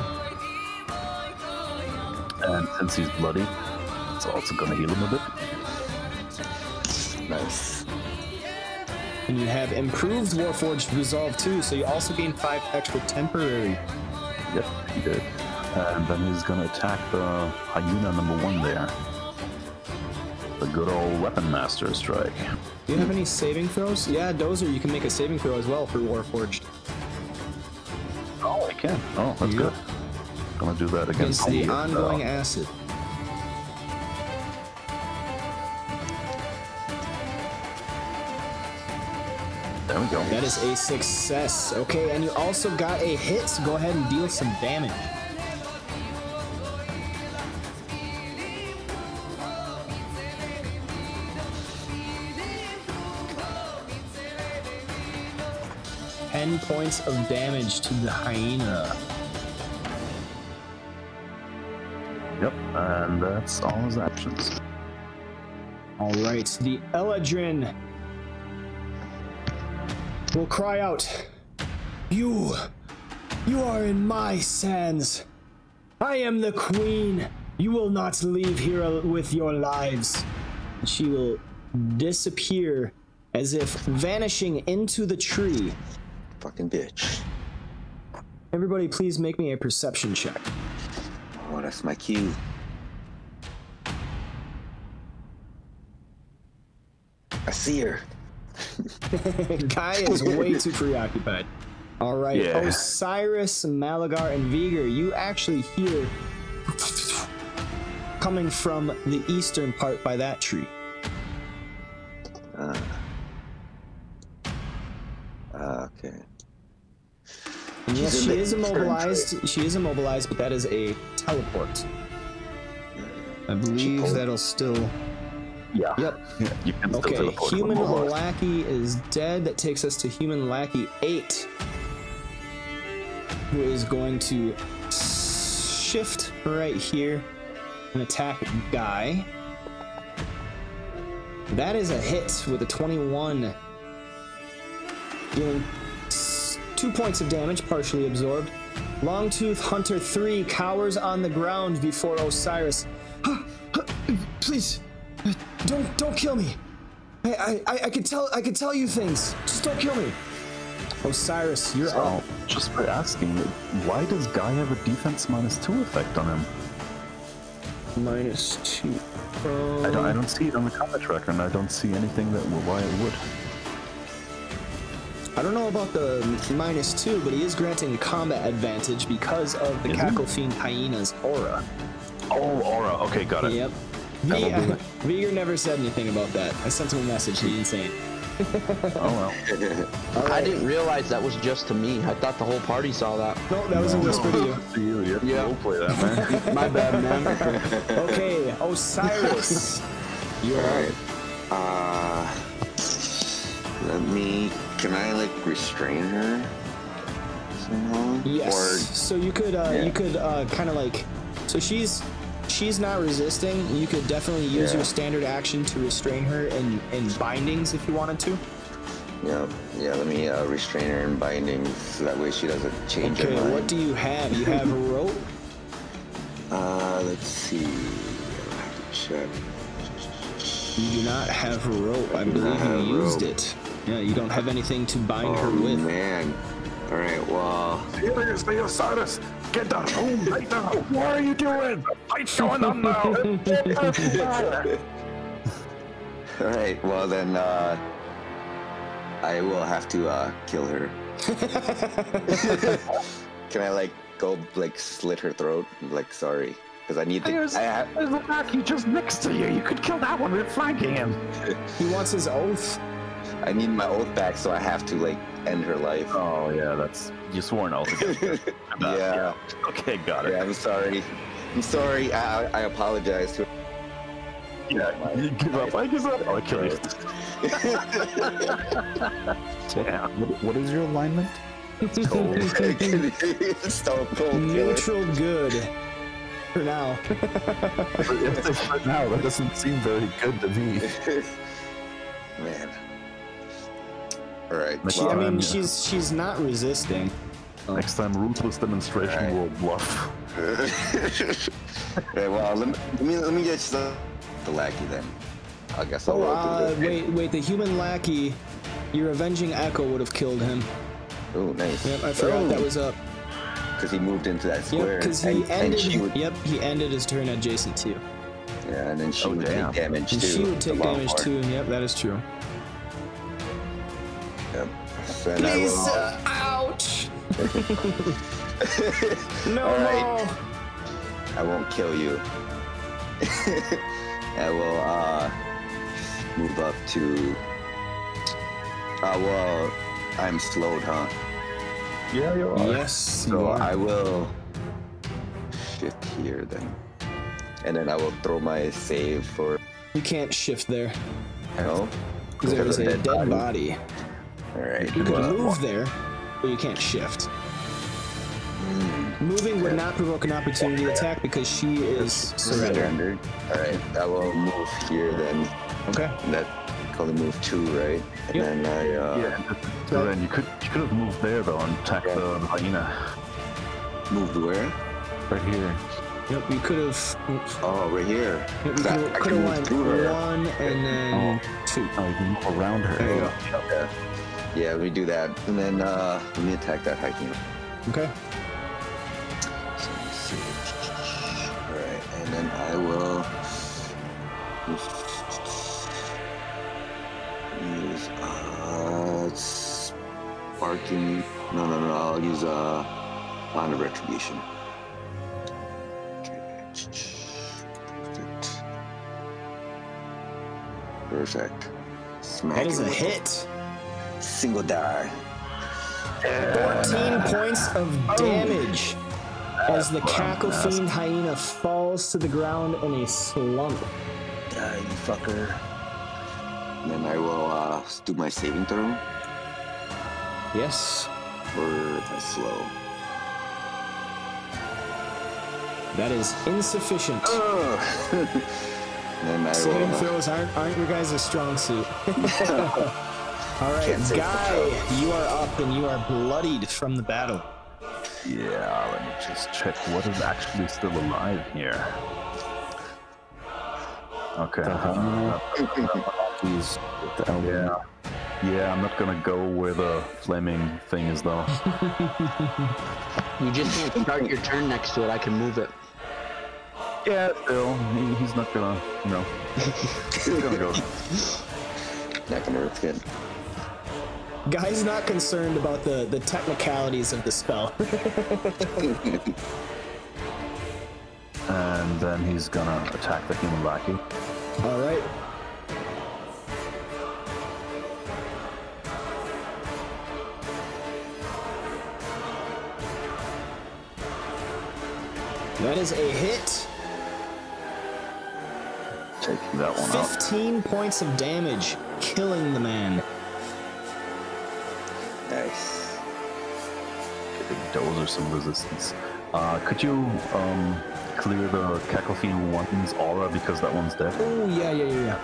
And since he's bloody, it's also gonna heal him a bit. Nice. And you have improved Warforged Resolve too, so you also gain 5 extra temporary. Yep, he did. And then he's gonna attack the Hyena number 1 there. The good old Weapon Master Strike. Do you have any saving throws? Yeah, Dozer, you can make a saving throw as well for Warforged. Oh, I can. Oh, that's good. Gonna do that Against against the ongoing acid. There we go. That is a success. Okay, and you also got a hit, so go ahead and deal some damage. $10 points of damage to the Hyena. Yep, and that's all his actions. All right, the Eldrin will cry out, You are in my sands. I am the queen. You will not leave here with your lives. She will disappear as if vanishing into the tree. Fucking bitch. Everybody, please make me a perception check. Oh, that's my cue. I see her. Guy is way too preoccupied. All right, Yeah. Osiris, Malagar, and Viger, you actually hear coming from the eastern part by that tree. Okay. And yes, She's in she the is eastern immobilized. She is immobilized, but that is a teleport. I believe that'll still. Yeah. Yep. Yeah, you can still Okay, teleport human from Mars. lackey is dead. That takes us to human lackey 8, who is going to shift right here and attack Guy. That is a hit with a 21, dealing 2 points of damage, partially absorbed. Longtooth Hunter 3 cowers on the ground before Osiris. Please, don't kill me. I could tell you things. Just don't kill me. Osiris, you're up. Just for asking, why does Guy have a defense -2 effect on him? -2. I don't see it on the combat tracker, and I don't see anything that why it would. I don't know about the -2, but he is granting combat advantage because of the Cackle Fiend Hyena's aura. Oh, aura. Okay, got it. Yep. Viger never said anything about that. I sent him a message. He didn't say it. Oh well. I didn't realize that was just to me. I thought the whole party saw that. No, that was a whisper to you. You have to roleplay that, man. My bad, man. Okay, Osiris. You're Alright. Can I like restrain her somehow? Yes. Or So you could kind of like, so she's not resisting. You could definitely use your standard action to restrain her in bindings if you wanted to. yeah, let me restrain her in bindings so that way she doesn't change her Okay, mind. what do you have? You have a rope. Let's see. I'll have to check. You do not have a rope. I believe have you used rope. it. Yeah, you don't have anything to bind her Oh with. man. Alright, well. Seriously, Osiris, get that home right now. What are you doing? Fight's going on now. Alright, well then, I will have to, kill her. Can I, like, go, like, slit her throat? Like, sorry. Because I need to. There's the lackey just next to you. You could kill that one. We're flanking him. He wants his oath. I need my oath back, so I have to, like, end her life. Oh yeah, that's You swore an oath against her. Yeah. Okay, got it. Yeah, I'm sorry. I'm sorry. I apologize to yeah. You give up. I give up. I'll kill you. Damn. What is your alignment? Stone Cold Killer. Neutral good. For now. For now, that doesn't seem very good to me. Man. Alright. I mean, she's not resisting. Next time, ruthless demonstration will bluff. Okay, well, let me get the lackey then. I guess I'll roll through this. Wait, the human lackey, your avenging echo would have killed him. Oh, nice. Yep, I forgot that was up. Because he moved into that Yep, square. because and she would, he ended his turn adjacent to you. yeah, and then she would damn. take damage And too. she would take the damage Longhorn. too. Yep, that is true. Yep. So then I will, ouch! No, Alright. no. I won't kill you. I will move up to. Well, I'm slowed, huh? Yeah, you are. Yes, you So are. I will shift here then, and then I will throw my save for. You can't shift there. No. Because there is a dead body. All right. You could move there, but you can't shift. Moving would not provoke an opportunity attack because she is surrendered. All right. I will move here then. Okay. And that called a move 2, right? And Yep. then I So then you could have moved there though and attacked the hyena moved where? right here. Yep, you could have. Oh, right here. You I could can have move went through her. 1 and then 2. Oh, you can move around her. There you go. Okay. Yeah, let me do that, and then let me attack that hyena. Okay. So let me see. All right, and then I will use Arcane. No. I'll use Line of Retribution. Perfect. Smack That is it a with hit. Single die. 14 points of damage as the Cackle Fiend Hyena falls to the ground in a slump. Die, you fucker. And then I will do my saving throw. Yes, Or my slow. that is insufficient. And then I Saving will. throws aren't your guys' strong suit. All right, Can't save Guy, you are up and you are bloodied from the battle. Yeah, let me just check what is actually still alive here. Okay. He's the elder. Yeah, I'm not gonna go where the flaming thing is though. You just can't start your turn next to it. I can move it. Yeah, still, he's not gonna, you know, he's gonna go. Not gonna risk it. Guy's not concerned about the technicalities of the spell. And then he's gonna attack the human lackey. All right. That is a hit. Taking that one out. 15 points of damage, killing the man. Nice. Giving Dozer some resistance. Could you clear the Cacophene one's aura because that one's dead? Oh, yeah.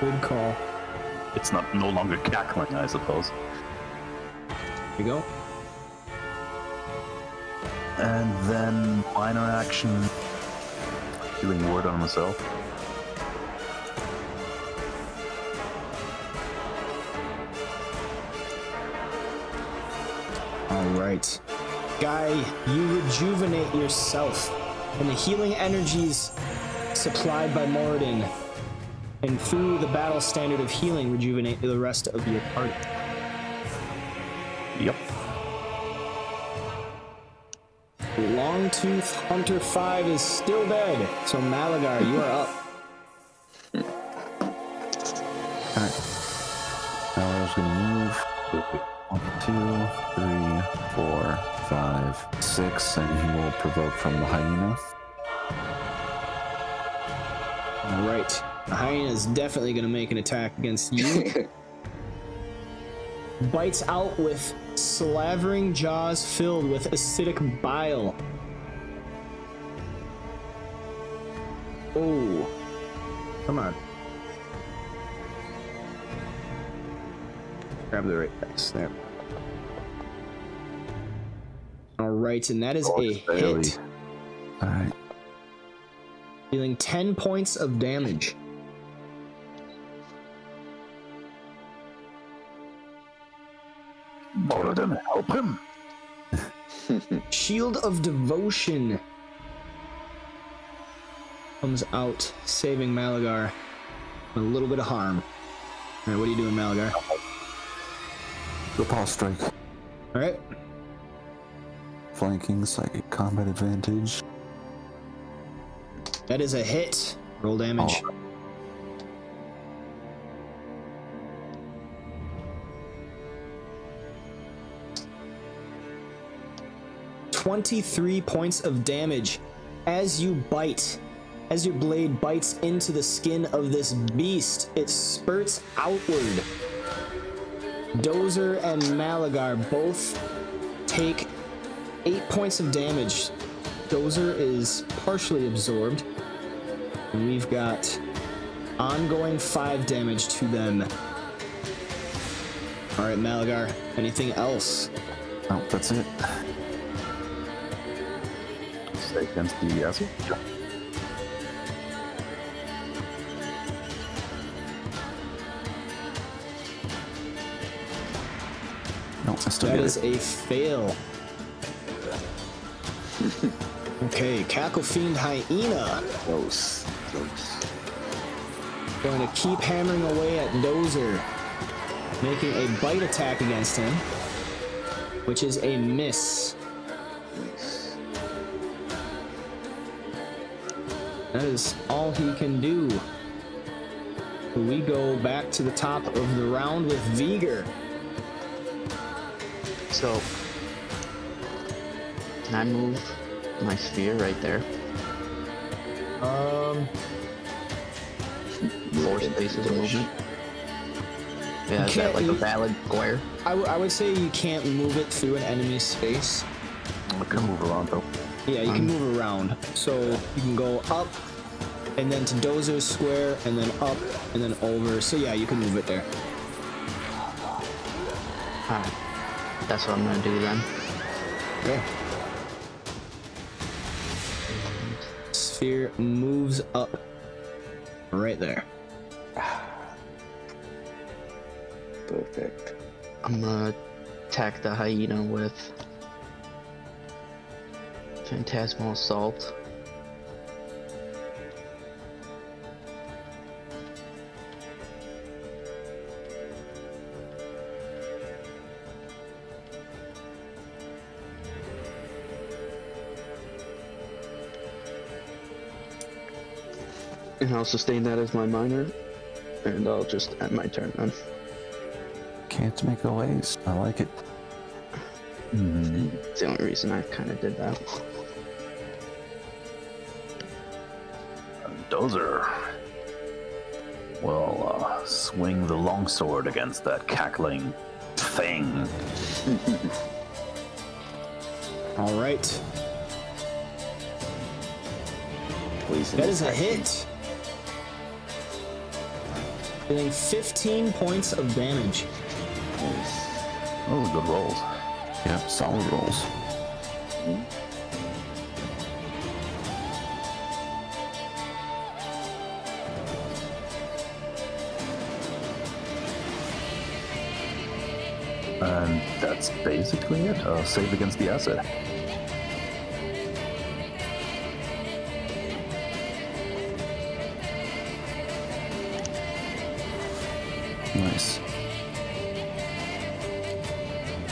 Good call. It's no longer cackling, I suppose. Here you go. And then minor action, healing word on myself. All right. Guy, you rejuvenate yourself, and the healing energies supplied by Moradin, and through the battle standard of healing, rejuvenate the rest of your party. Yep. Longtooth Hunter 5 is still dead, so Malagar, you are up. Alright. Now I was gonna move. 1, 2, 3, 4, 5, 6, and he will provoke from the hyena. All right. The hyena is definitely going to make an attack against you. Bites out with slavering jaws filled with acidic bile. Oh. Come on. Grab the right dice there. All right, and that is a hit. Alright. Dealing 10 points of damage. Moradin, help him! Shield of Devotion comes out, saving Malagar with a little bit of harm. All right, what are you doing, Malagar? The paw strike. All right. Flanking, psychic combat advantage. That is a hit. Roll damage. Oh. $23 points of damage as you bite. As your blade bites into the skin of this beast, it spurts outward. Dozer and Malagar both take 8 points of damage. Dozer is partially absorbed. And we've got ongoing 5 damage to them. Alright, Malagar, anything else? Oh, that's it. Stay against the acid. No, I still That get is it. a fail. Okay, Cackle Fiend Hyena. Close. Going to keep hammering away at Dozer. making a bite attack against him, which is a miss. Nice. That is all he can do. We go back to the top of the round with Viger. So, can I move my sphere right there? 4 spaces of movement. Yeah, is that like a valid square? I would say you can't move it through an enemy space. I can move around though. Yeah, you can move around. So you can go up, and then to Dozer's square, and then up, and then over. So yeah, you can move it there. Alright. That's what I'm gonna do then. Okay. Sphere moves up. Right there. Perfect. I'm gonna attack the hyena with Phantasmal Assault. And I'll sustain that as my minor, and I'll just end my turn then. Can't make a waste. I like it. It's the only reason I kind of did that. Dozer will swing the longsword against that cackling thing. All right. Poison That is a attack. hit. Dealing 15 points of damage. Nice. Oh, good rolls. Yep, solid rolls. And that's basically it. Save against the acid. Nice.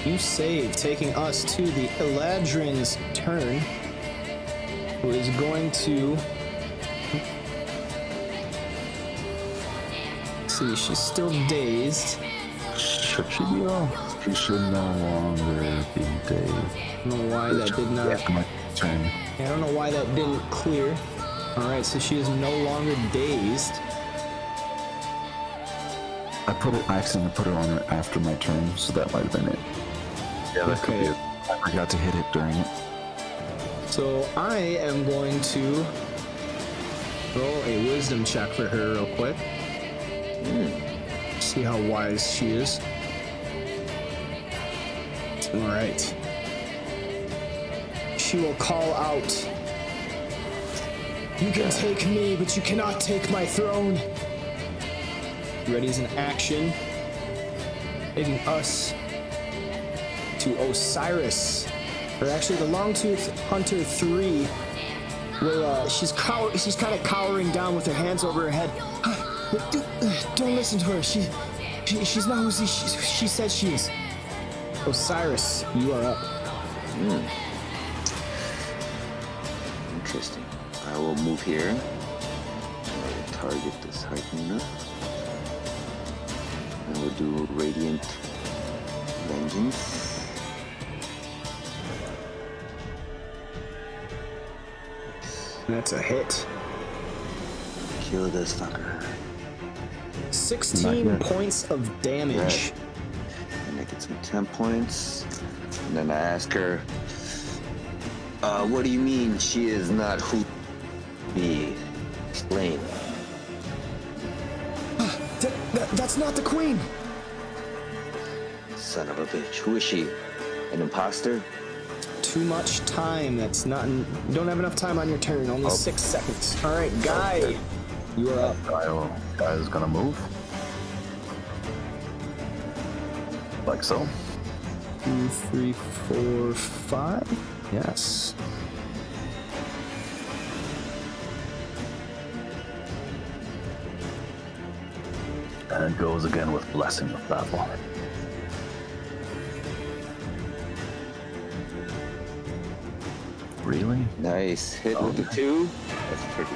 You save, taking us to the Eladrin's turn, who is going to... Let's see, she's still dazed. Should she be off? She should no longer be Dave. I don't know why that did not... After my turn. I don't know why that didn't clear. Alright, so she is no longer dazed. I accidentally put it on her after my turn, so that might have been it. Yeah, that could be it. I forgot to hit it during it. So I am going to roll a wisdom check for her real quick. See how wise she is. Alright. She will call out, "You can take me, but you cannot take my throne." Ready as an action. Taking us to Osiris. Or actually the Longtooth Hunter 3. Where she's kind of cowering down with her hands over her head. Don't listen to her. She's not who she says she is. Osiris, you are up. Interesting. I will move here. I will target this hyena. I will do Radiant Vengeance. That's a hit. Kill this fucker. 16 points of damage. Right. And I get some 10 points. And then I ask her, what do you mean she is not who be? Explain. That's not the queen. Son of a bitch. Who is she? An imposter? Too much time. That's not. Don't have enough time on your turn. Only 6 seconds. All right, Guy, you are up. Guy is gonna move. Like so. 2, 3, 4, 5. Yes. And goes again with Blessing of Battle. Really? Nice. Hit with the 2. That's pretty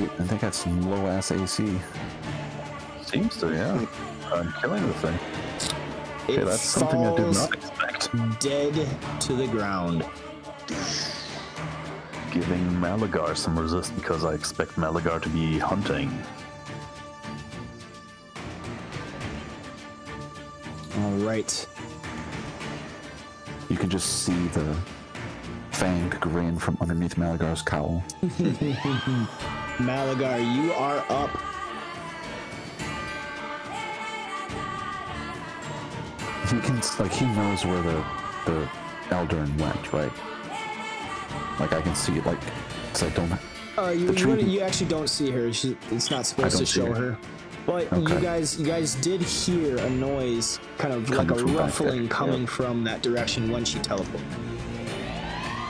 I think that's some low ass AC. Seems to, yeah. I'm killing the thing. It Okay, that's something I did falls not expect. dead to the ground. Giving Malagar some resist because I expect Malagar to be hunting. All right. You can just see the fanged grin from underneath Malagar's cowl. Malagar, you are up. He can, like, he knows where the Eldrin went, right? Like, I can see it, like, because I don't. You actually don't see her. It's not supposed to don't see show her. her. But Okay. you guys did hear a noise, kind of like Coming a from back ruffling there. coming from that direction when she teleported.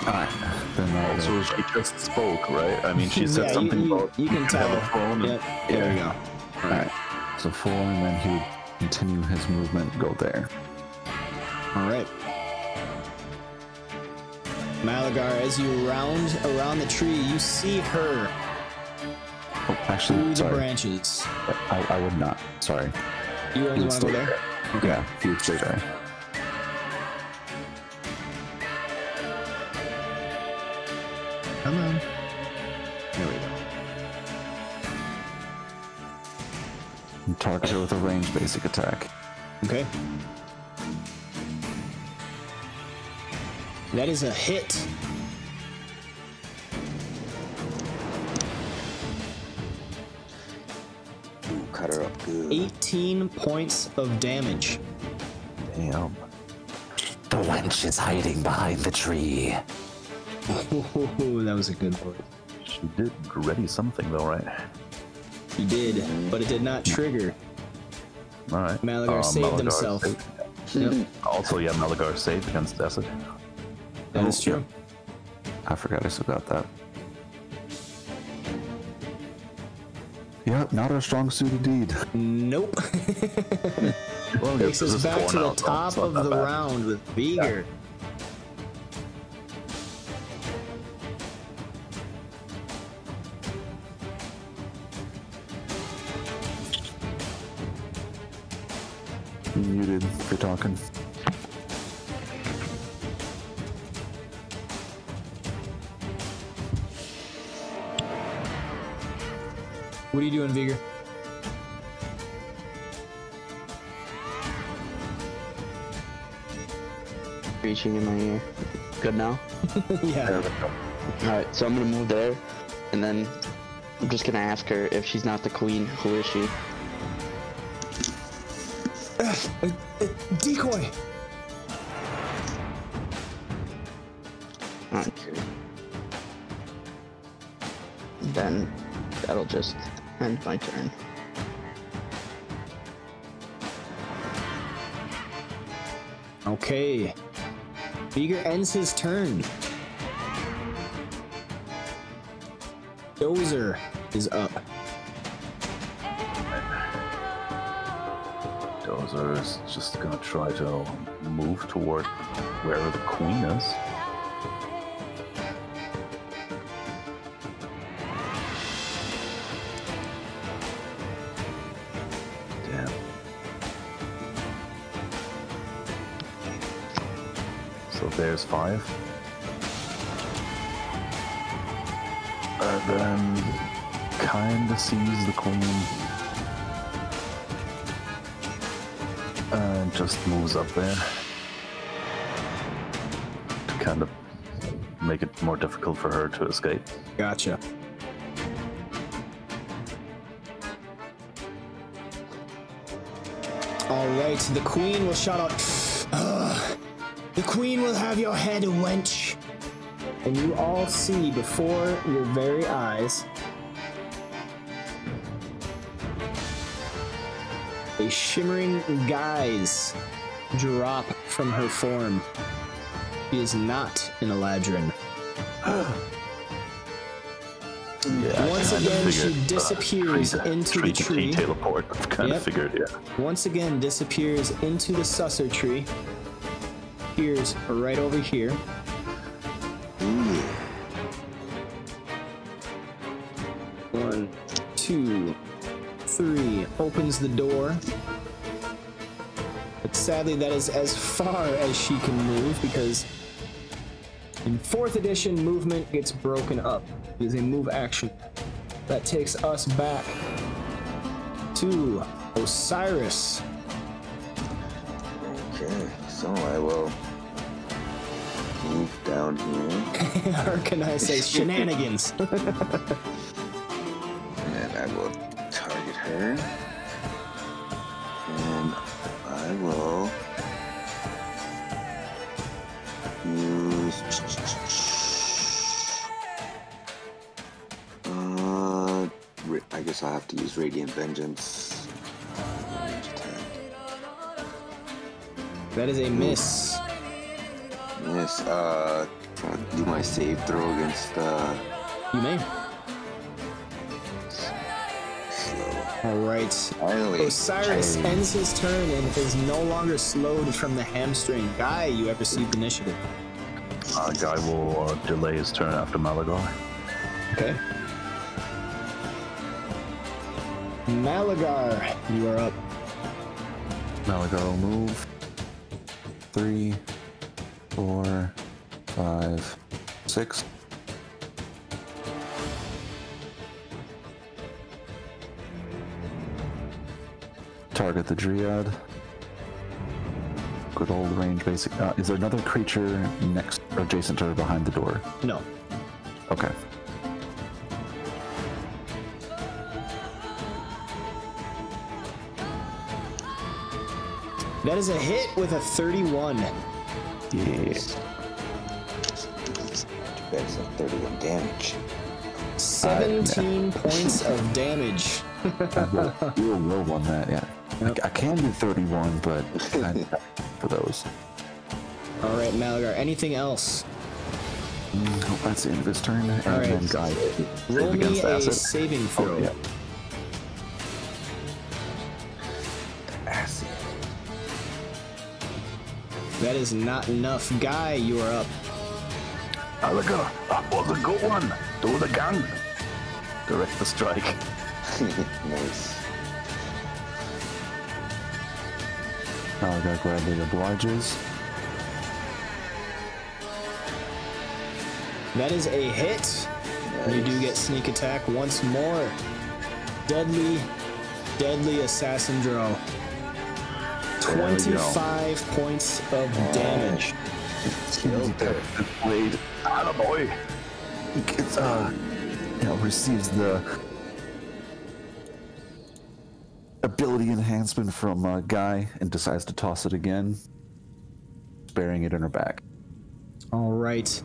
Alright. Then Also, she just spoke, right? I mean, she said Yeah, something about you can tell. have a phone. Yep, there we go. Alright. So 4, and then he would continue his movement and go there. All right. Malagar, as you round around the tree, you see her Oh, actually, through the sorry. branches. I would not. Sorry. You He only would want to stay go there? there. Yeah, he would stay there. Come on. There we go. And target her with a ranged basic attack. Okay. That is a hit. Ooh, cut her up good. 18 points of damage. Damn. The wench is hiding behind the tree. Oh, that was a good one. She did ready something, though, right? He did, but it did not trigger. All right. Malagar saved Malagar himself. saved. Yep, Also, yeah, Malagar saved against acid. that is true. I forgot I still got that. Yep, not our strong suit indeed. Nope. Well, Takes this us is back to torn the out, though. top It's not of that the bad. round with Vigor. Muted if you're talking. What are you doing, Vigor? Reaching in my ear. Good now? Yeah. Alright, so I'm gonna move there, and then I'm just gonna ask her if she's not the queen, who is she? Decoy. Okay. Then that'll just end my turn. Okay. Vigor ends his turn. Dozer is up. Dozer is just gonna try to move toward where the queen is. Damn. So there's 5. And then kinda sees the queen. And just moves up there to kind of make it more difficult for her to escape. Gotcha. All right, the queen will shout out, "Ugh, the queen will have your head, wench." And you all see before your very eyes a shimmering guise drop from her form. She is not an Eladrin. Once again, she disappears into the tree. Teleport. I've kind of figured, yeah. Once again, disappears into the susser tree. Appears right over here. Ooh. 1, 2, 3. Opens the door. But sadly, that is as far as she can move because in 4th edition, movement gets broken up. It is a move action. That takes us back to Osiris. Okay, so I will move down here. Or can I say shenanigans? And I will target her. And I will use I guess I'll have to use Radiant Vengeance. Range attack. That is a miss. Yes, do my save throw against You may. slow. Alright. Finally. Osiris ends his turn and is no longer slowed from the hamstring. Guy, you have received initiative. Guy will delay his turn after Malagar. Okay. Malagar, you are up. Malagar will move. 3, 4, 5, 6. Target the Dryad. Good old range basic. Is there another creature next or adjacent to her behind the door? No. Okay. That is a hit with a 31. Yeah. That's a 31 damage. 17 points of damage. You'll roll on that, yeah. Yep. I can do 31, but I'm for those. Alright, Malagar, anything else? Hope that's the end of his turn. And All right. then Guy. Roll me against a acid. saving throw. Oh, yeah. Acid. That is not enough. Guy, you are up. Malagar, that was a good one. Do the gang. Direct the strike. Nice. Malagar gladly obliges. That is a hit. You do get sneak attack once more. Deadly, deadly assassin draw. 25 points of damage. Killed the blade. Attaboy. He gets, receives the ability enhancement from Guy and decides to toss it again, burying it in her back. All right.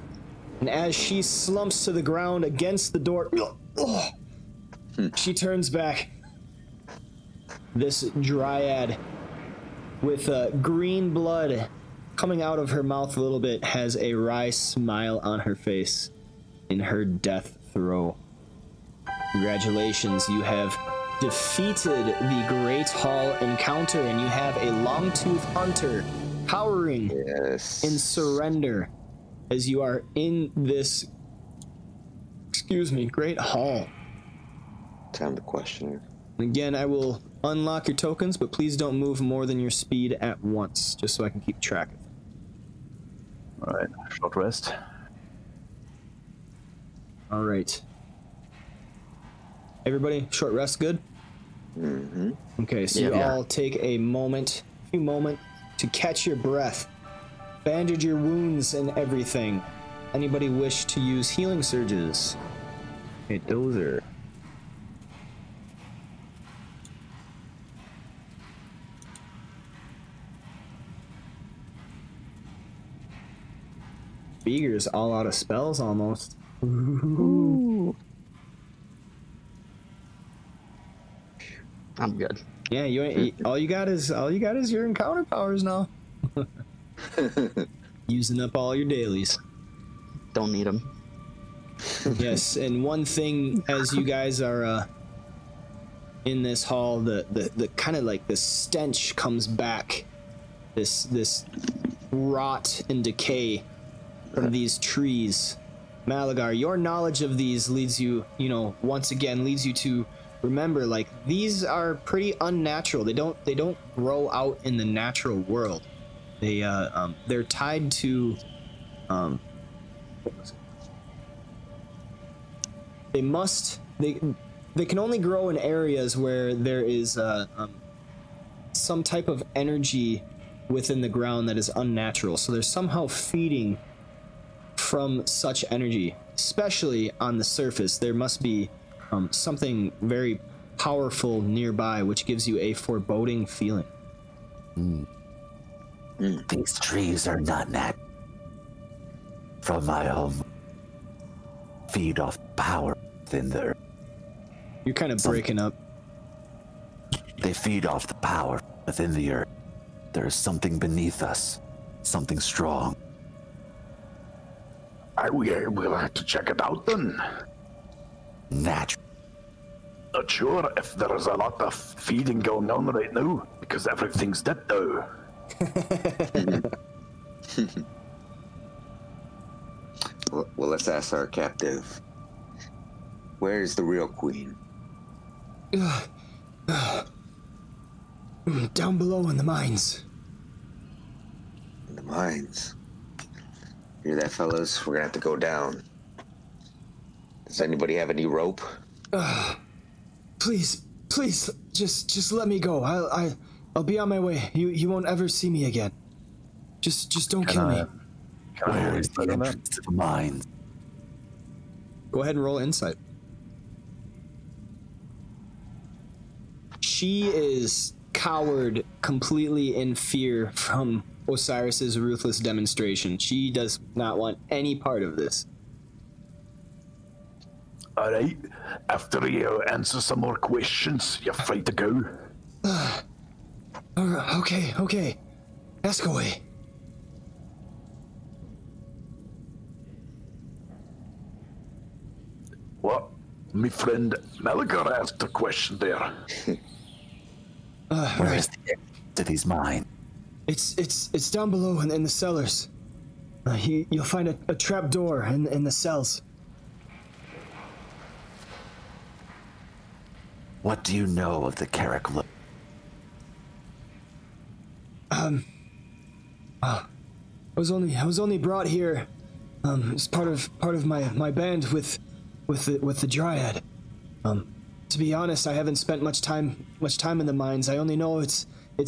And as she slumps to the ground against the door, she turns back. This dryad with green blood coming out of her mouth a little bit has a wry smile on her face in her death throw. Congratulations, you have defeated the Great Hall encounter, and you have a long-toothed hunter cowering Yes. in surrender as you are in this, Great Hall. Time to question her. Again, I will unlock your tokens, but please don't move more than your speed at once, just so I can keep track of them. All right, short rest. All right. Everybody, short rest, good? Mm-hmm. Okay, so you all take a few moments to catch your breath, bandage your wounds and everything. Anybody wish to use healing surges? Okay, Dozer. Beager's all out of spells almost. Ooh. I'm good. Yeah, you ain't, all you got is your encounter powers now. Using up all your dailies. Don't need them. Yes, and one thing as you guys are in this hall, the kind of like the stench comes back. This rot and decay from these trees. Malagar, your knowledge of these leads you, once again leads you to remember, like, these are pretty unnatural. They don't grow out in the natural world. They're tied to they can only grow in areas where there is some type of energy within the ground that is unnatural. So they're somehow feeding from such energy, especially on the surface. There must be something very powerful nearby, which gives you a foreboding feeling. These trees are not natural. From my home, feed off power within the earth. You're kind of breaking up. They feed off the power within the earth. There is something beneath us, something strong. We'll have to check it out then. Natural. Not sure if there is a lot of feeding going on right now, because everything's dead now. Well, let's ask our captive. Where is the real queen? Down below in the mines. In the mines. Hear that, fellas? We're gonna have to go down. Does anybody have any rope? Please, just let me go. I'll be on my way. You won't ever see me again. Just don't kill me. Where is the entrance to the mines? Go ahead and roll insight. She is cowered completely in fear from Osiris's ruthless demonstration. She does not want any part of this. Alright, after you answer some more questions, you're free to go. Okay. Ask away. What? My friend Malagar asked a question there. Where is the entrance to these mines? It's down below in the cellars. You'll find a trap door in the cells. What do you know of the Karak look? I was only brought here as part of my band with the Dryad. To be honest, I haven't spent much time in the mines. I only know it's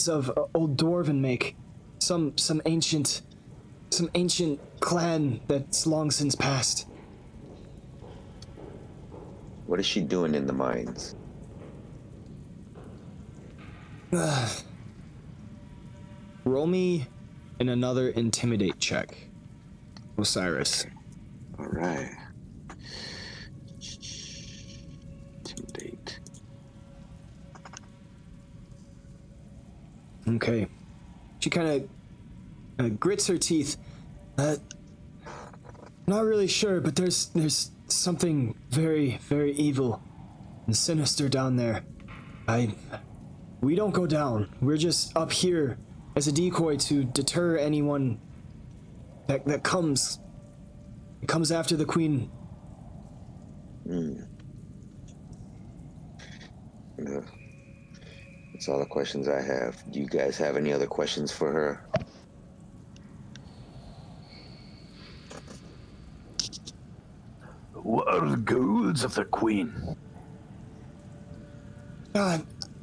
of old dwarven make, some ancient clan that's long since passed. What is she doing in the mines? Roll me in another intimidate check, Osiris. All right. Intimidate. Okay. She kind of grits her teeth. Not really sure, but there's something very, very evil and sinister down there. We don't go down. We're just up here as a decoy to deter anyone that comes after the queen. No. That's all the questions I have. Do you guys have any other questions for her? What are the goals of the queen?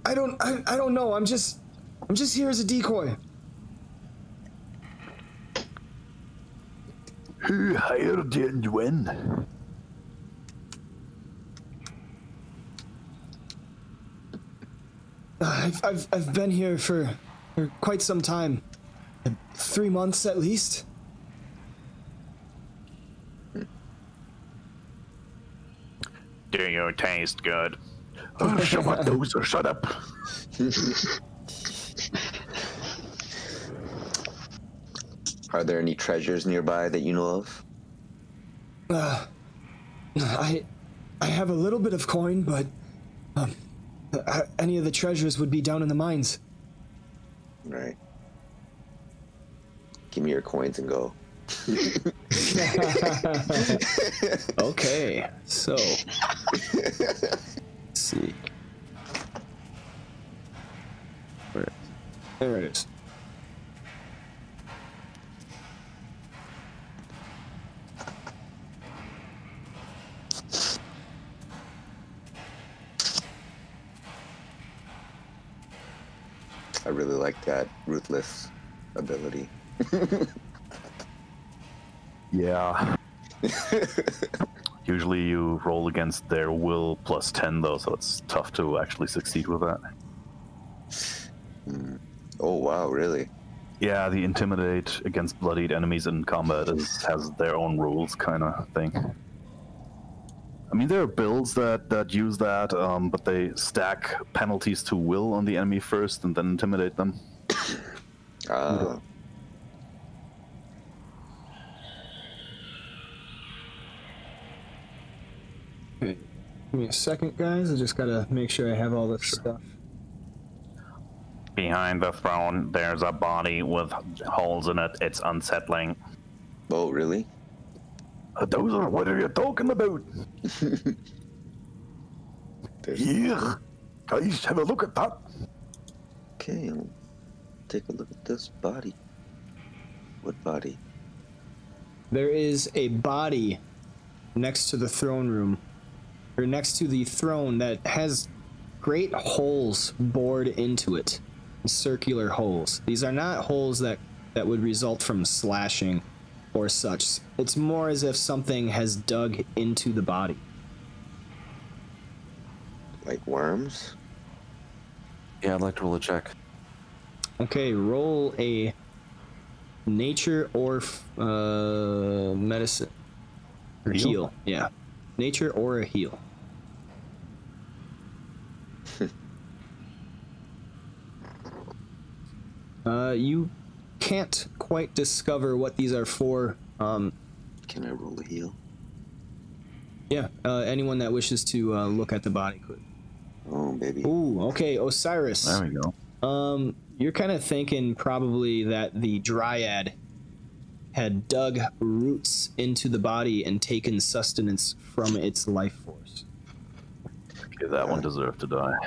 I don't know. I'm just here as a decoy. Who hired you and when? I've been here for quite some time. 3 months at least. Do you taste good? Oh, shut up, dozer, shut up. Are there any treasures nearby that you know of? I have a little bit of coin, but any of the treasures would be down in the mines. Right. Give me your coins and go. Okay, so let's see. There it is. I really like that ruthless ability. Yeah. Usually you roll against their will plus 10 though, so it's tough to actually succeed with that. Oh wow, really? Yeah, the intimidate against bloodied enemies in combat has their own rules kind of thing. I mean, there are builds that use that, but they stack penalties to will on the enemy first and then intimidate them. Okay, give me a second, guys. I just gotta make sure I have all this stuff. Behind the throne, there's a body with holes in it. It's unsettling. Oh, really? Those are what are you talking about? Yeah, guys, have a look at that. Okay, I'll take a look at this body. What body? There is a body next to the throne room, or next to the throne, that has great holes bored into it. Circular holes. These are not holes that would result from slashing or such. It's more as if something has dug into the body. Like worms? Yeah, I'd like to roll a check. Okay, roll a nature or medicine. Or heal. Yeah. Nature or a heal. You can't quite discover what these are for. Can I roll a heal? Yeah, anyone that wishes to look at the body could. Oh, baby. Ooh, okay, Osiris. There we go. You're kind of thinking probably that the Dryad had dug roots into the body and taken sustenance from its life force. Okay, that one deserved to die.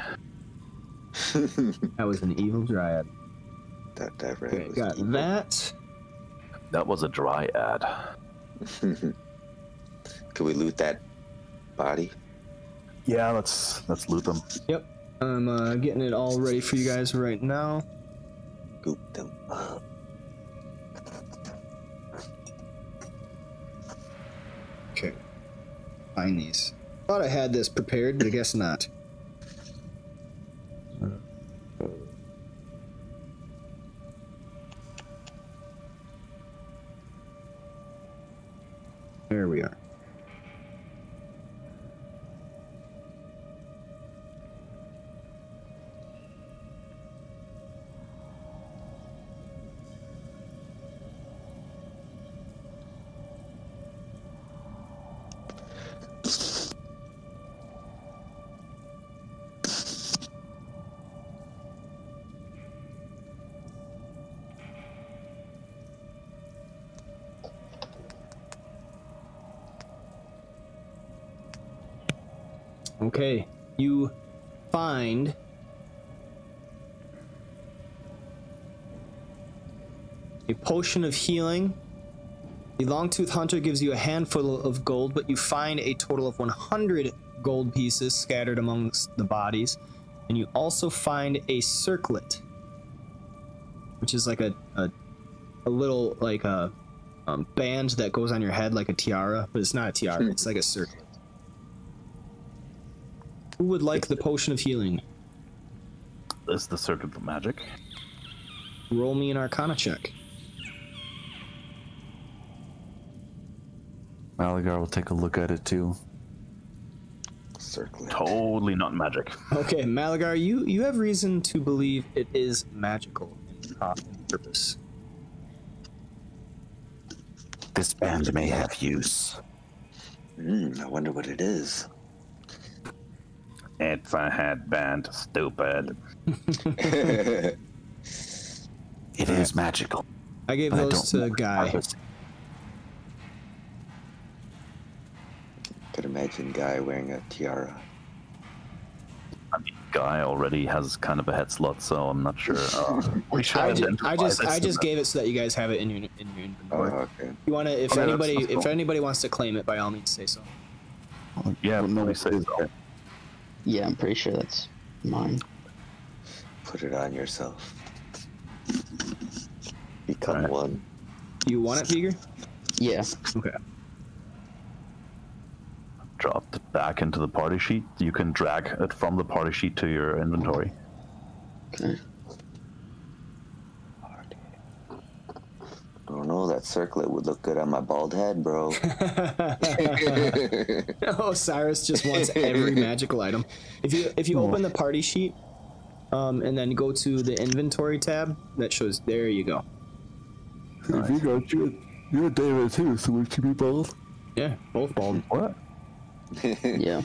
That was an evil Dryad. That red Okay, was got evil. that. That was a dryad. Can we loot that body? Yeah, let's loot them. Yep, I'm getting it all ready for you guys right now. Goop them up. Okay, find these. Thought I had this prepared, but I guess not. There we are. Okay, you find a potion of healing. The Longtooth Hunter gives you a handful of gold, but you find a total of 100 gold pieces scattered amongst the bodies. And you also find a circlet, which is like a little, like a band that goes on your head like a tiara, but it's not a tiara, it's like a circlet. Who would like the potion of healing? Is the circuit of magic? Roll me an Arcana check. Malagar will take a look at it too. Circlet. Totally not magic. Okay, Malagar, you have reason to believe it is magical in purpose. This band may have use. I wonder what it is. It's a headband, stupid. It is magical. I gave but I those don't to know Guy. harvest. Could imagine Guy wearing a tiara. I mean, Guy already has kind of a head slot, so I'm not sure. We should I identify just this. gave it so that you guys have it in your inventory. Okay. You want to, if Okay, anybody, that's cool. if anybody wants to claim it, by all means, say so. Yeah, No, please say so. Yeah, I'm pretty sure that's mine. Put it on yourself. Become Alright. one. You want it, Peter? Yeah. Okay. Dropped it back into the party sheet. You can drag it from the party sheet to your inventory. Okay. I don't know, that circlet would look good on my bald head, bro. Oh, Cyrus just wants every magical item. If you open the party sheet, and then go to the inventory tab, that shows. There you go. If you got you're David too, so we should be both. Yeah, both bald. What? Yeah.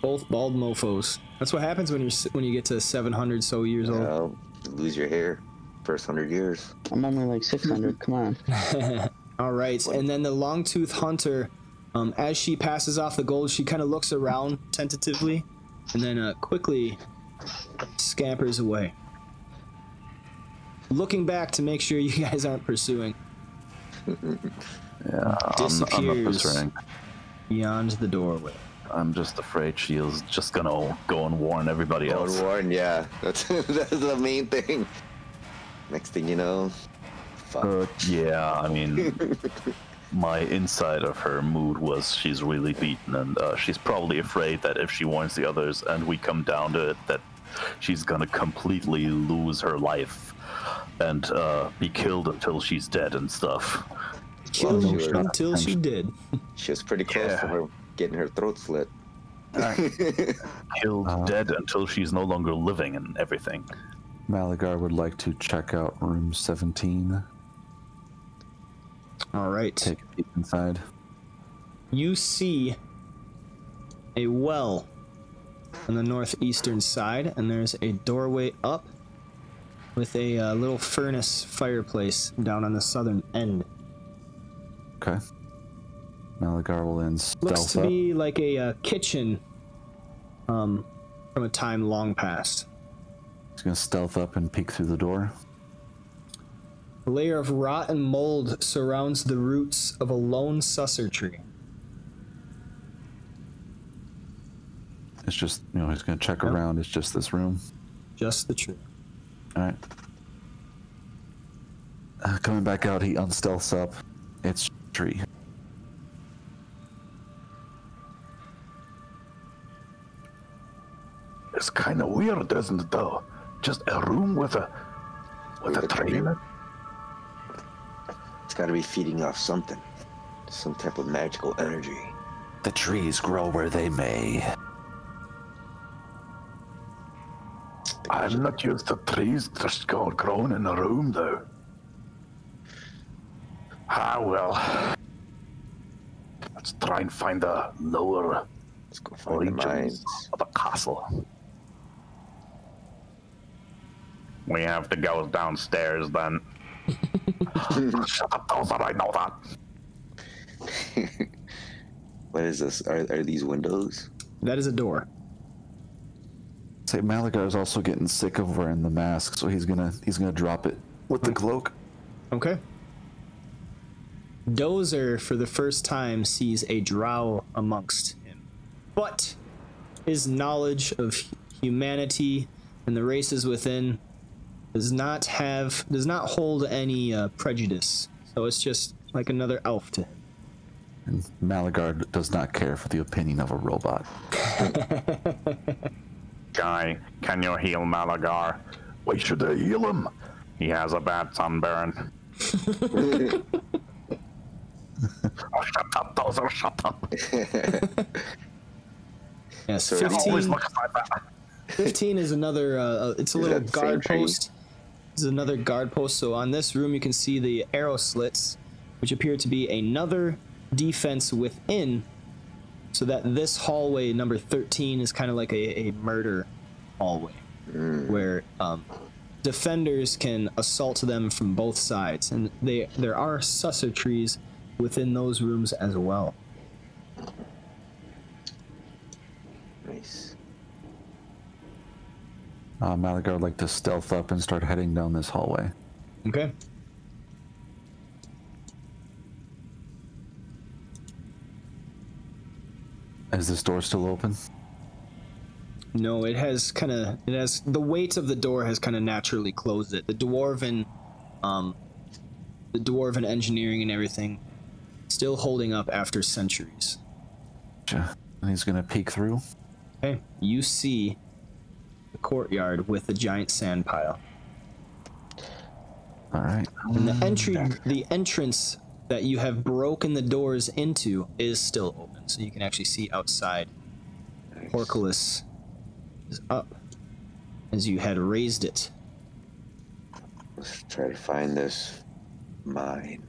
Both bald mofo's. That's what happens when you get to 700 so years old. You lose your hair first 100 years. I'm only like 600. Come on. All right, and then the long-tooth hunter, as she passes off the gold, she kind of looks around tentatively, and then quickly scampers away, looking back to make sure you guys aren't pursuing. Yeah, I'm not Disappears pursuing. beyond the doorway. I'm just afraid she is just gonna go and warn everybody else. Warren, yeah. That's the main thing. Next thing you know, fuck. Yeah, I mean, my insight of her mood was she's really beaten, and she's probably afraid that if she warns the others and we come down to it, that she's gonna completely lose her life and be killed until she's dead and stuff. Killed Well, sure. until she did. She was pretty close to her getting her throat slit. Killed dead until she's no longer living and everything. Malagar would like to check out room 17. All right. Take a peek inside. You see a well on the northeastern side, and there's a doorway up with a little furnace fireplace down on the southern end. Okay. Malagar will then Looks stealth to up. be like a kitchen from a time long past. He's gonna stealth up and peek through the door. A layer of rotten mold surrounds the roots of a lone susser tree. It's just, he's gonna check around. It's just this room. Just the tree. All right. Coming back out, he unstealths up. It's tree. It's kind of weird, isn't it, though? Just a room with a tree in it. It's got to be feeding off something. Some type of magical energy. The trees grow where they may. I'm not used to trees just growing in a room, though. Ah, well. Let's try and find the lower Let's go find the mines. of the castle. We have to go downstairs then. Shut up, Dozer, I know that. What is this? Are these windows? That is a door. Say Malagar is also getting sick of wearing the mask, so he's gonna drop it with the cloak. Okay. Dozer, for the first time, sees a drow amongst him, but his knowledge of humanity and the races within does not hold any prejudice. So it's just like another elf to him. And Malagar does not care for the opinion of a robot. Guy, can you heal Malagar? Why should I heal him? He has a bad sunburn. Oh, shut up, Dozer, shut up. Yes, So always 15, look like that. 15 is another, it's a Is little that the same guard tree? post. This is another guard post. So on this room, you can see the arrow slits, which appear to be another defense within so that this hallway number 13 is kind of like a murder hallway, where defenders can assault them from both sides, and there are susser trees within those rooms as well. Nice. Malagar would like to stealth up and start heading down this hallway. Okay. Is this door still open? No, it has the weight of the door has kind of naturally closed it. The dwarven engineering and everything still holding up after centuries. And he's gonna peek through. Okay, you see the courtyard with the giant sand pile. All right. And the entrance that you have broken the doors into is still open, so you can actually see outside. Nice. Porculus is up as you had raised it. Let's try to find this mine.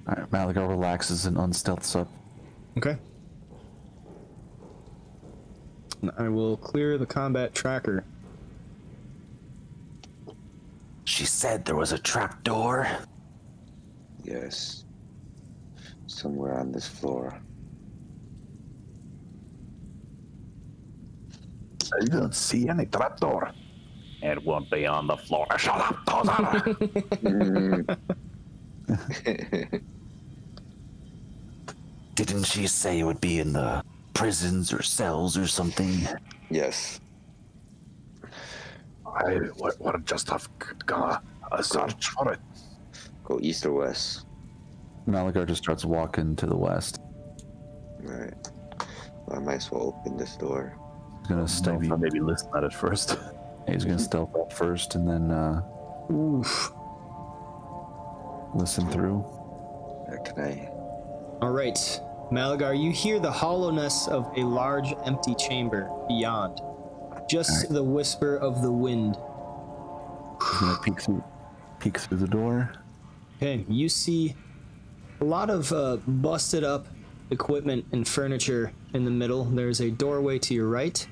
All right. Malagar relaxes and unstealths up. Okay. And I will clear the combat tracker. She said there was a trap door. Yes. Somewhere on this floor. I don't see any trapdoor. It won't be on the floor. Shut up, Tozana! Didn't she say it would be in the prisons or cells or something? Yes. We're just have gonna search for it. Go east or west. Malagar just starts walking to the west. Alright. Well, I might as well open this door. He's gonna maybe Maybe listen at it first. he's gonna stealth up first and then listen through. Where can I? All right, Malagar, you hear the hollowness of a large empty chamber beyond. Just the whisper of the wind. He's gonna peek through the door. Okay, you see a lot of busted up equipment and furniture in the middle. There's a doorway to your right,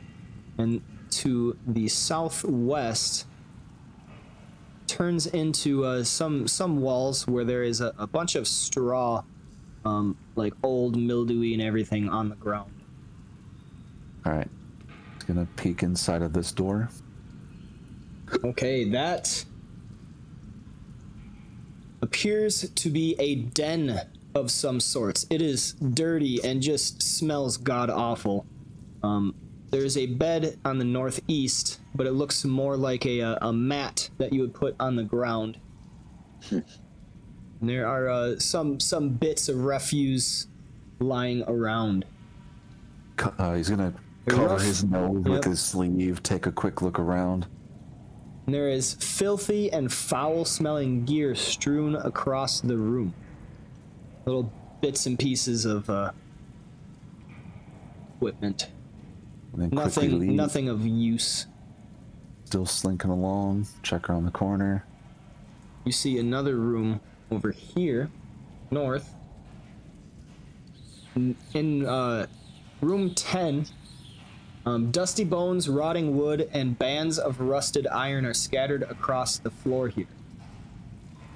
and to the southwest turns into some walls where there is a bunch of straw, like old, mildewy and everything on the ground. All right. He's gonna peek inside of this door. Okay, that appears to be a den of some sorts. It is dirty and just smells god-awful. There's a bed on the northeast, but it looks more like a mat that you would put on the ground. And there are some bits of refuse lying around. He's gonna cover his nose with his sleeve, take a quick look around. And there is filthy and foul-smelling gear strewn across the room. Little bits and pieces of equipment. And then quickly leave. Nothing of use. Still slinking along. Check around the corner. You see another room over here, north. In room 10, dusty bones, rotting wood, and bands of rusted iron are scattered across the floor here.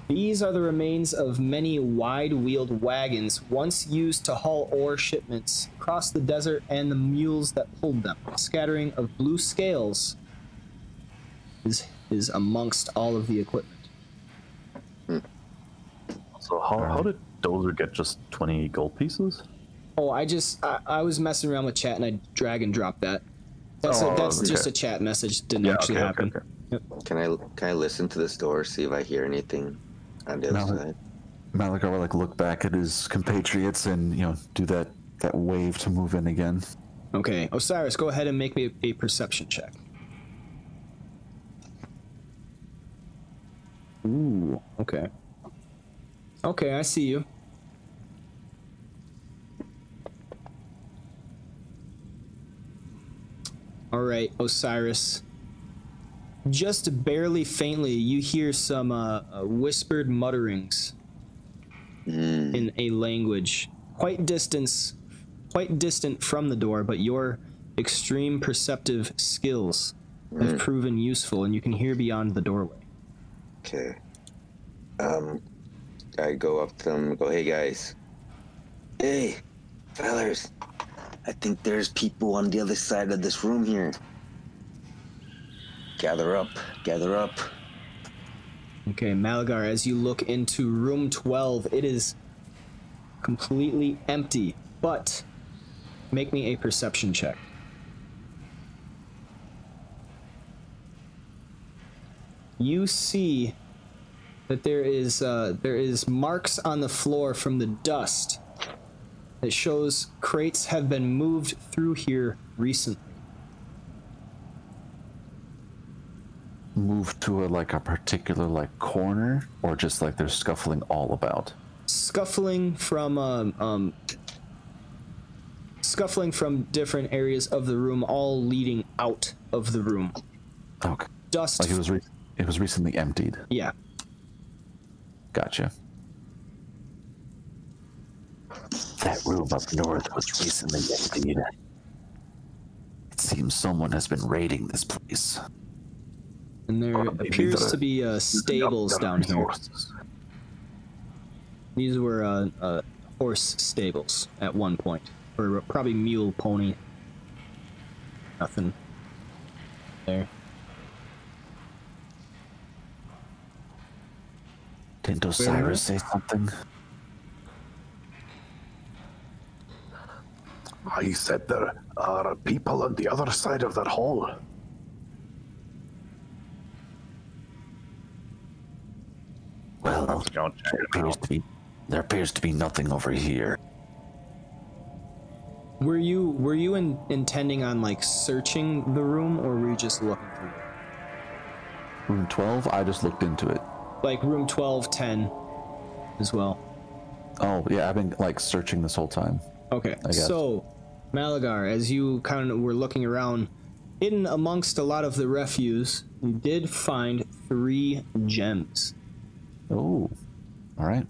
These are the remains of many wide-wheeled wagons once used to haul ore shipments across the desert and the mules that pulled them. A scattering of blue scales is amongst all of the equipment. So how did Dozer get just 20 gold pieces? Oh, I was messing around with chat and I drag and drop that. That's just a chat message. Didn't actually happen. Okay. Yep. Can I listen to this door, see if I hear anything on the other side? Malagar will look back at his compatriots and do that wave to move in again. Okay, Osiris, go ahead and make me a perception check. Ooh, okay. Okay, I see you. All right, Osiris. Just barely faintly, you hear some whispered mutterings in a language quite distant quite distant from the door, but your extreme perceptive skills have proven useful, and you can hear beyond the doorway. Okay. I go up to them and go, hey guys. Hey, fellas. I think there's people on the other side of this room here. Gather up, gather up. Okay, Malagar, as you look into room 12, it is completely empty, but make me a perception check. You see that there is marks on the floor from the dust that shows crates have been moved through here recently. Move to a particular corner, or just they're scuffling all about? Scuffling from different areas of the room, all leading out of the room. Okay. Dust. Like it was recently emptied. Yeah. Gotcha. That room up north was recently emptied. It seems someone has been raiding this place. And there appears to be stables down here. These were horse stables at one point. Or probably mule, pony. Nothing there. Didn't Osiris say something? He said there are people on the other side of that hall. Well, Go check it out. there appears to be nothing over here. Were you intending on searching the room, or were you just looking through it? Room 12, I just looked into it. Like room 12, 10 as well. Oh, yeah, I've been searching this whole time. Okay, I guess. so Malagar, as you kind of were looking around, hidden amongst a lot of the refuse, you did find 3 gems. Oh, all right.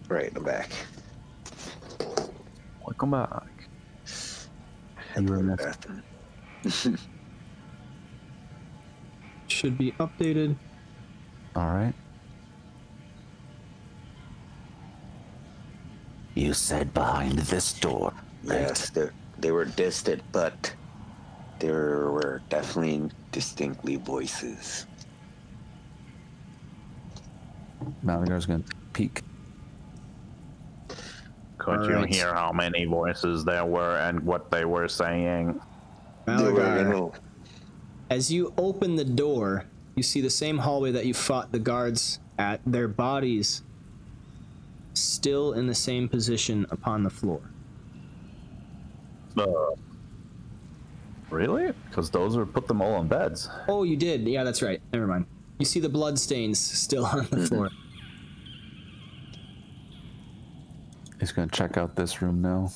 Right, I'm back. Welcome back. Head to the missing. bathroom. Should be updated. All right. You said behind this door. Right? Yes, they were distant, but there were definitely distinctly voices. Malagar's gonna peek. Could you Alright. hear how many voices there were and what they were saying? Malagar, as you open the door, you see the same hallway that you fought the guards at, their bodies still in the same position upon the floor. Really? Because those were put them all on beds. Oh, you did. Yeah, that's right. Never mind. You see the blood stains still on the floor. He's gonna check out this room now.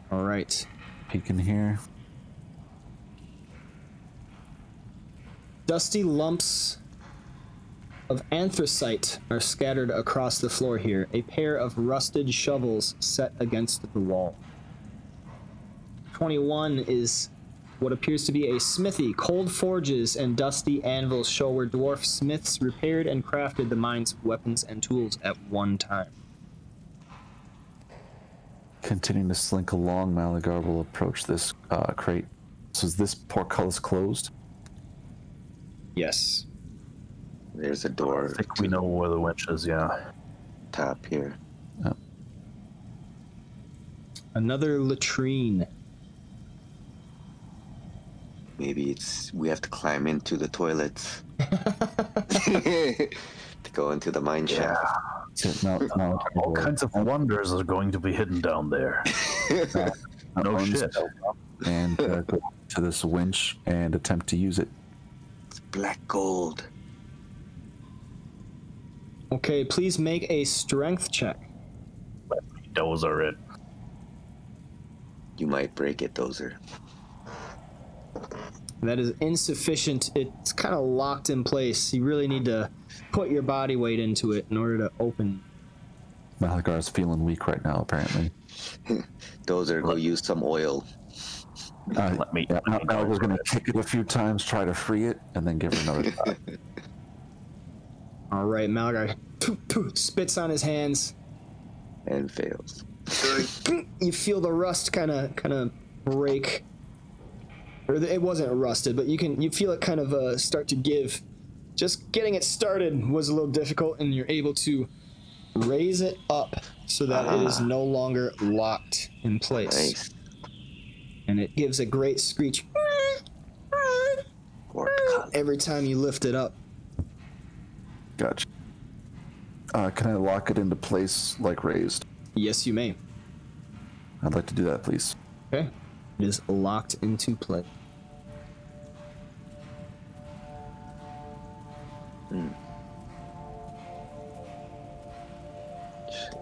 All right. Peek in here. Dusty lumps of anthracite are scattered across the floor here. A pair of rusted shovels set against the wall. 21 is what appears to be a smithy. Cold forges and dusty anvils show where dwarf smiths repaired and crafted the mine's weapons and tools at one time. Continuing to slink along, Malagar will approach this crate. So is this portcullis closed? Yes. There's a door I think we know where the witch is, yeah. top here. Another latrine. Maybe we have to climb into the toilets to go into the mine shaft. All kinds of wonders are going to be hidden down there. No shit. And go to this winch and attempt to use it. It's black gold. Okay, please make a strength check. Dozer it. You might break it, Dozer. That is insufficient. It's kind of locked in place. You really need to put your body weight into it in order to open. Malagar's feeling weak right now, apparently. Dozer, go use some oil. Let me. Malagar's going to kick it a few times, try to free it, and then give it another shot. All right, Malagar spits on his hands. And fails. You feel the rust kind of break. Or it wasn't rusted, but you feel it kind of start to give. Just getting it started was a little difficult, and you're able to raise it up so that it is no longer locked in place. Nice. And it gives a great screech every time you lift it up. Gotcha. Can I lock it into place like raised? Yes, you may. I'd like to do that, please. Okay. It is locked into place.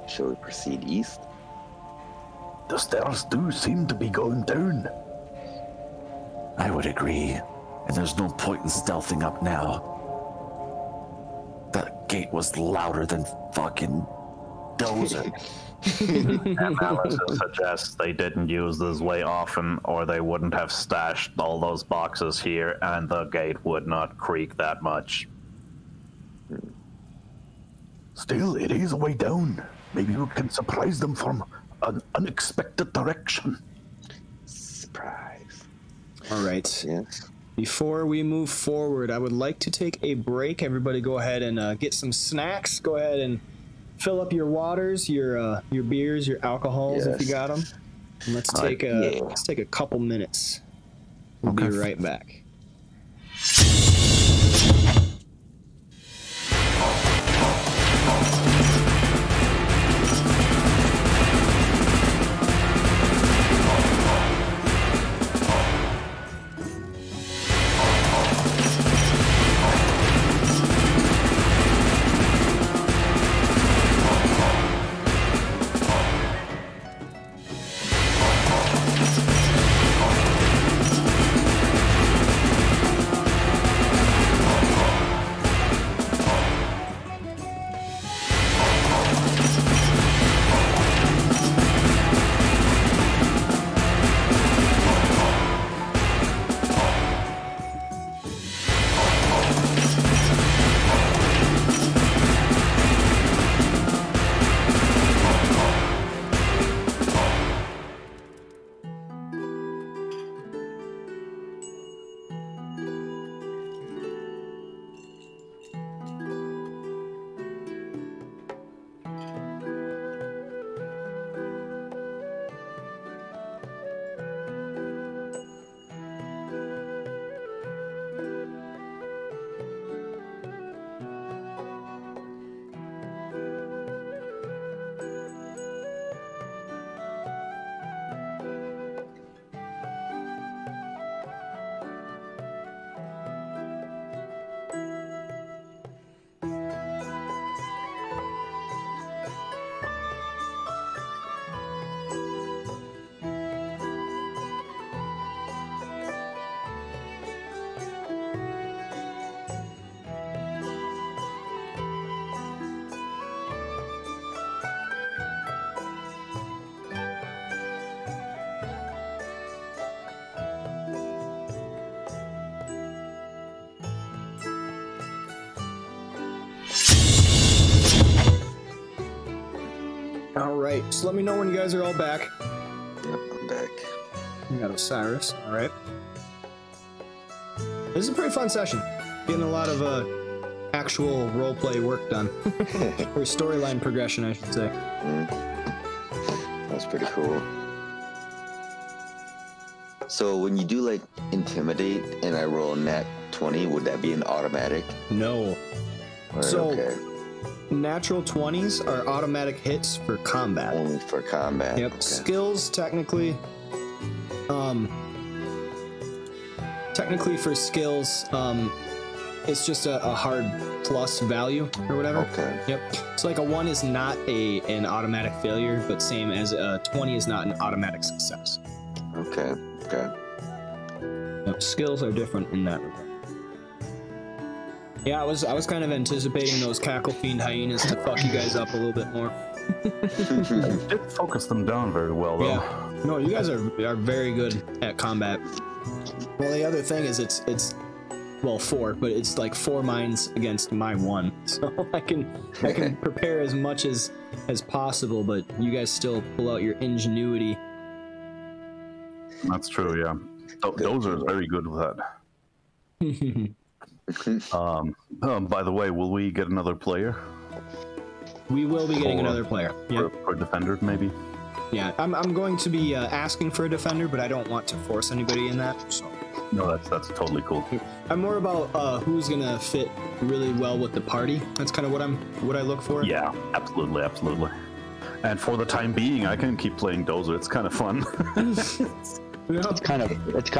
Shall we proceed east? The stairs do seem to be going down. I would agree. And there's no point in stealthing up now. That gate was louder than fucking Dozer. Analysis suggests they didn't use this way often, or they wouldn't have stashed all those boxes here, and the gate would not creak that much. Still, it is a way down. Maybe we can surprise them from an unexpected direction. Surprise. All right. Yes. Before we move forward, I would like to take a break. Everybody go ahead and get some snacks. Go ahead and fill up your waters, your beers, your alcohols if you got them. And let's take a couple minutes. We'll be right back. All right, so let me know when you guys are all back. Yep, I'm back. We got Osiris. All right. This is a pretty fun session. Getting a lot of actual roleplay work done. Or storyline progression, I should say. That's pretty cool. So when you do like intimidate and I roll nat 20, would that be an automatic? No. Or, So okay. natural 20s are automatic hits for combat. Only for combat. Yep. Okay. Skills technically for skills, it's just a hard plus value or whatever. Okay. Yep. So like a 1 is not an automatic failure, but same as a 20 is not an automatic success. Okay. Okay. Yep. Skills are different in that regard. Yeah, I was kind of anticipating those cackle fiend hyenas to fuck you guys up a little bit more. I did focus them down very well, though. Yeah. No, you guys are very good at combat. Well, the other thing is it's well 4, but it's like 4 mines against my 1, so I can prepare as much as possible, but you guys still pull out your ingenuity. That's true, yeah. Those are very good with that. By the way, will we get another player? We will be getting another player. Yep. For defender, maybe? Yeah, I'm going to be asking for a defender, but I don't want to force anybody in that, so. No, that's totally cool. I'm more about who's gonna fit really well with the party. That's kind of what I look for. Yeah, absolutely. And for the time being, I can keep playing Dozer. It's kind of fun. It's kind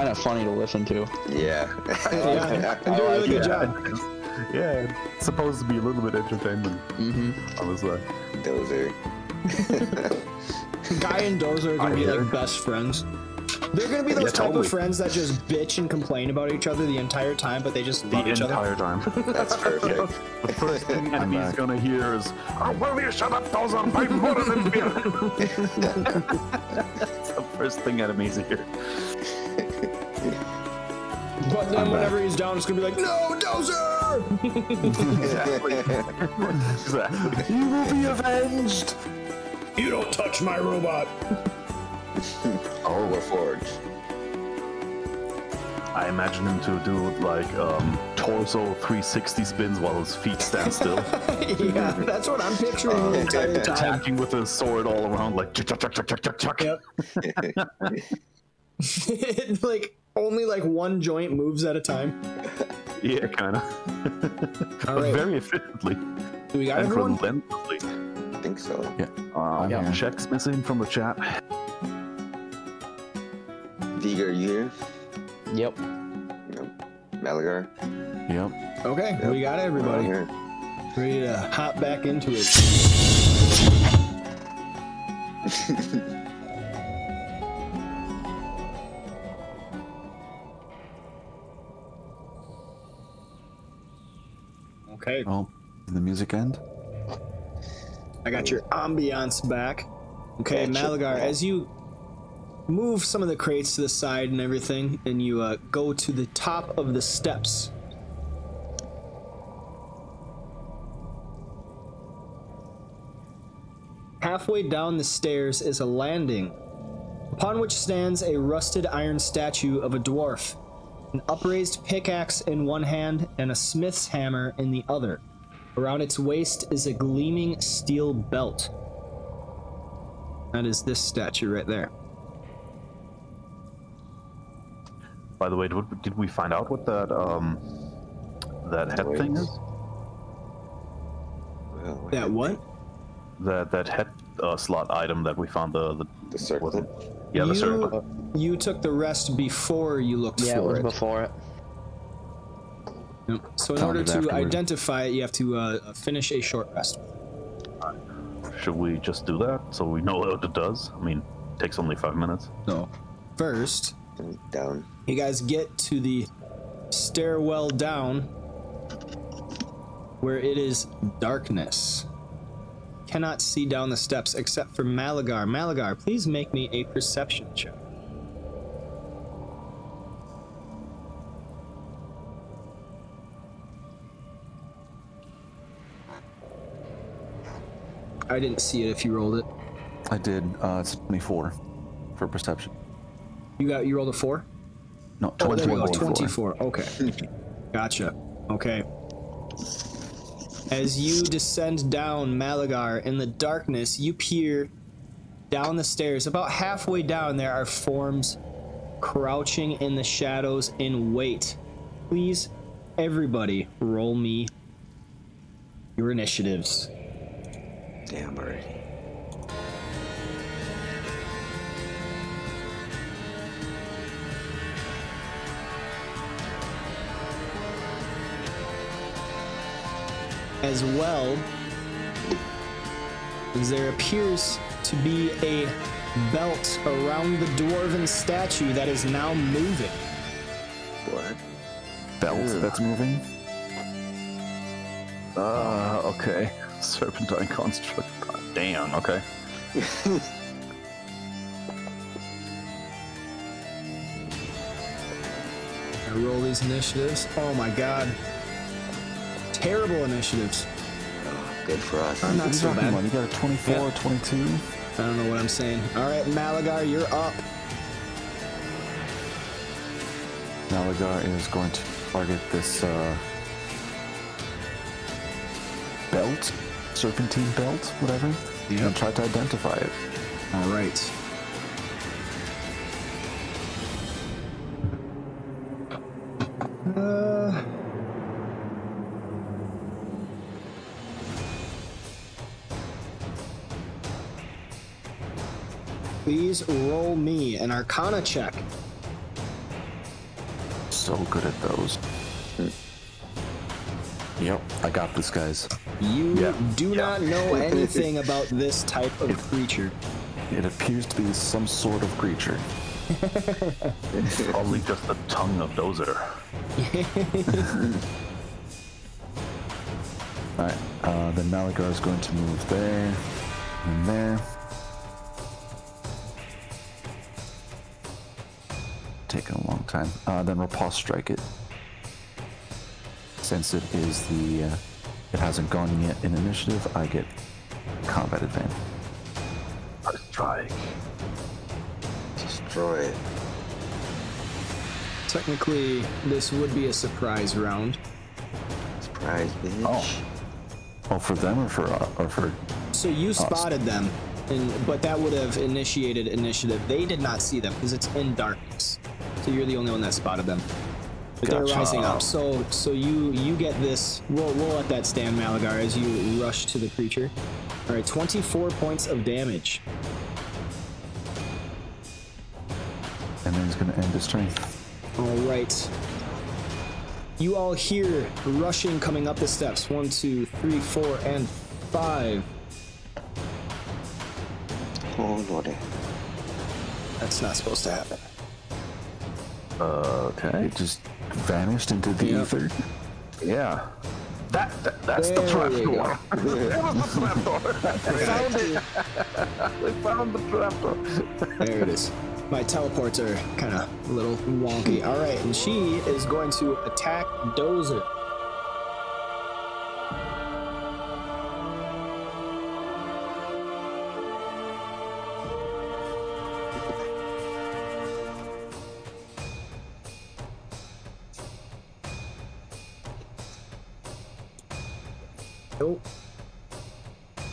of funny to listen to. Yeah. Yeah, I'm doing a really good job. Yeah, it's supposed to be a little bit entertainment. I was like, Dozer. Guy and Dozer are gonna be like best friends. They're gonna be those type of friends that just bitch and complain about each other the entire time, but they just love each other. The entire time. That's perfect. The first thing enemy's gonna hear is, "Oh, will you shut up, Dozer? Buy more than beer." That's the first thing enemies hear. But then whenever he's down, it's gonna be like, "No, Dozer!" Exactly. You will be avenged. You don't touch my robot. Oh, we're forged. I imagine him to do like torso 360 spins while his feet stand still. Yeah, that's what I'm picturing the entire time. Attacking with a sword all around, like chuck, chuck, chuck, chuck, chuck, chuck. Yep. Like only like one joint moves at a time. Yeah, kind of. But right. very efficiently. Do we got and everyone? relentlessly. I think so. Yeah. Yeah, checks missing from the chat. Viger, you here? Yep. Yep. Malagar? Yep. Okay, we got We're everybody. here. Ready to hop back into it. Okay, Oh, did the music end? I got your ambiance back. Okay, Gotcha. Malagar, as you move some of the crates to the side and everything, and you go to the top of the steps. Halfway down the stairs is a landing, upon which stands a rusted iron statue of a dwarf, an upraised pickaxe in one hand and a smith's hammer in the other. Around its waist is a gleaming steel belt. That is this statue right there. By the way, did we find out what that head Wait. thing is? Well, That what? That head slot item that we found the circle? was it? Yeah, the circle. You took the rest before you looked Yeah, it for was it. before it. Yep. So in Found order it to afterward. identify it, you have to finish a short rest. Should we just do that so we know what it does? I mean, it takes only 5 minutes. So first, Down. you guys get to the stairwell down where it is darkness. Cannot see down the steps except for Malagar. Malagar, please make me a perception check. I didn't see it if you rolled it. I did. It's 24 for perception. You rolled a 4? No, Oh, there we go. 24. 24. Okay. Gotcha. Okay. As you descend down, Malagar, in the darkness, you peer down the stairs. About halfway down, there are forms crouching in the shadows in wait. Please, everybody, roll me Your initiatives. Damn already. As well as there appears to be a belt around the dwarven statue that is now moving. What? Belt that's moving? Okay. Serpentine construct. Damn, okay. I roll these initiatives. Oh my god. Terrible initiatives. Oh, good for us. Not so bad. You got a 24, Yeah. 22? I don't know what I'm saying. Alright, Malagar, you're up. Malagar is going to target this belt, serpentine belt, whatever, and try to identify it. Alright. Please roll me an Arcana check. So good at those. Yep, I got this, guys. You do not know anything about this type of creature. It appears to be some sort of creature. It's probably just the tongue of Dozer. Alright, then Malagar is going to move there and there. Taking a long time. Then Riposte Strike it. Since it is it hasn't gone yet in initiative, I get combat advantage. First strike. Destroy it. Technically, this would be a surprise round. Surprise, bitch. Oh, for them or for? So you spotted them, but that would have initiated initiative. They did not see them because it's in darkness. So you're the only one that spotted them. But they're Gotcha. rising up. So you get this. We'll let that stand, Malagar, as you rush to the creature. All right, 24 points of damage. And then he's going to end his turn. All right. You all hear rushing coming up the steps. 1, 2, 3, 4, and 5. Oh, lordy. That's not supposed to happen. Okay. It just vanished into the Yep. ether. Yeah. That's There the trap you door. That was the trap door. We found it. We found the trap door. There it is. My teleports are kind of a little wonky. All right, and she is going to attack Dozer. Nope.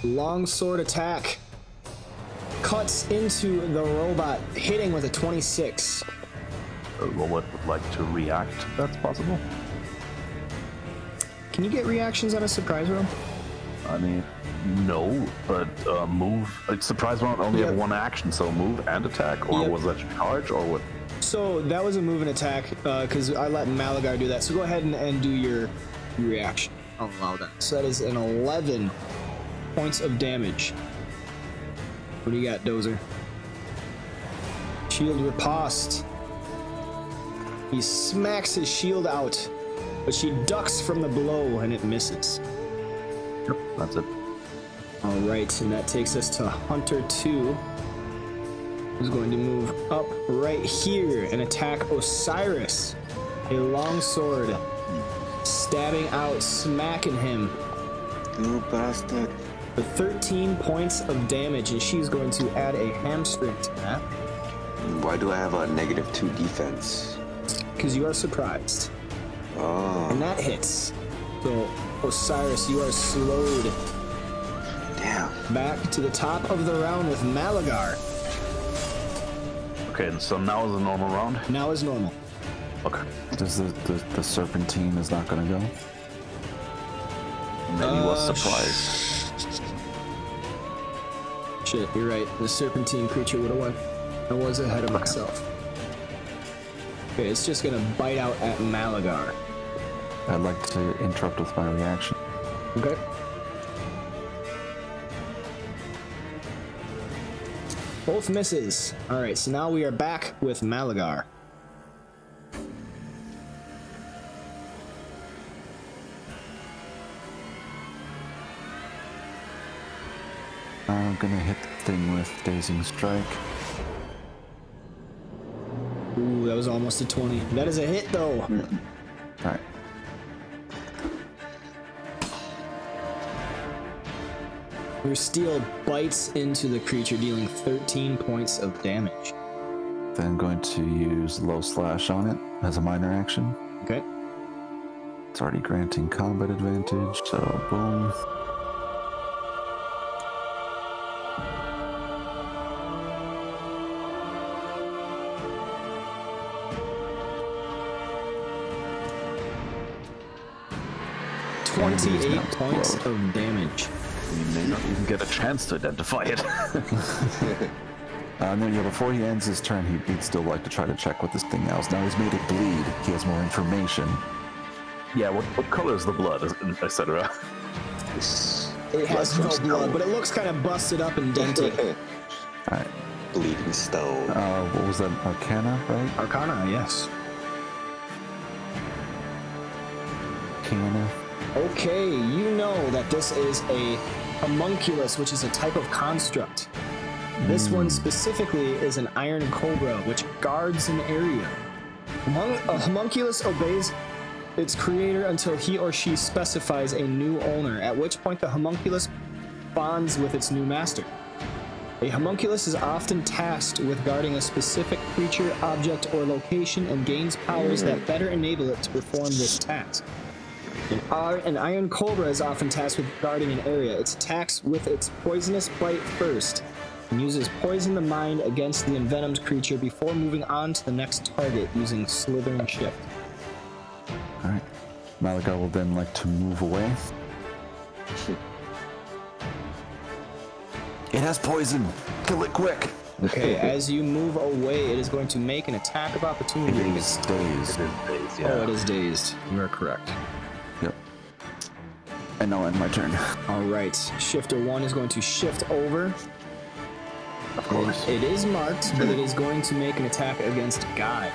Long sword attack. Cuts into the robot, hitting with a 26. Robot would like to react. That's possible. Can you get reactions on a surprise roll? I mean, no, but move. Surprise round only have one action, so move and attack, or Yep. was that charge, or what? So that was a move and attack, because I let Malagar do that. So go ahead and do your reaction. I'll allow that. So that is an 11 points of damage. What do you got, Dozer? Shield riposte. He smacks his shield out, but she ducks from the blow and it misses. Yep, that's it. All right, and that takes us to Hunter 2, who's going to move up right here and attack Osiris. A long sword, stabbing out, smacking him You bastard. for 13 points of damage, and she's going to add a hamstring to that, Why do I have a -2 defense? because you are surprised. Oh, And that hits. So, Osiris, you are slowed damn. back to the top of the round with Malagar. Okay, so now is a normal round. Now is normal. Okay. Does the serpentine is not going to go? Maybe he was surprised. Shit, you're right. The serpentine creature would have won. I was ahead of myself. Okay, it's just gonna bite out at Malagar. I'd like to interrupt with my reaction. Okay. Both misses. Alright, so now we are back with Malagar. I'm gonna hit the thing with Dazing Strike. Ooh, that was almost a 20. That is a hit, though. Alright. Your steel bites into the creature, dealing 13 points of damage. Then I'm going to use Low Slash on it as a minor action. Okay. It's already granting combat advantage, so boom. $28 points of damage. You may not even get a chance to identify it. No, yeah, before he ends his turn, he'd still like to try to check what this thing is. Now he's made it bleed. He has more information. Yeah, what color is the blood, etc.? It has no blood, but it looks kind of busted up and dented. Alright. Bleeding stone. What was that? Arcana, right? Arcana, yes. Arcana. Okay, you know that this is a homunculus, which is a type of construct. This one specifically is an iron cobra, which guards an area. A homunculus obeys its creator until he or she specifies a new owner, at which point the homunculus bonds with its new master. A homunculus is often tasked with guarding a specific creature, object, or location and gains powers that better enable it to perform this task. An iron cobra is often tasked with guarding an area. It attacks with its poisonous bite first and uses poison the mind against the envenomed creature before moving on to the next target using slithering shift. Alright. Malaga will then like to move away. It has poison! Kill it quick! Okay, as you move away, it is going to make an attack of opportunity. It is dazed. Oh, it is dazed. You are correct. Yep. And now end my turn. Alright, Shifter 1 is going to shift over. Of course. It is marked, but it is going to make an attack against Guy.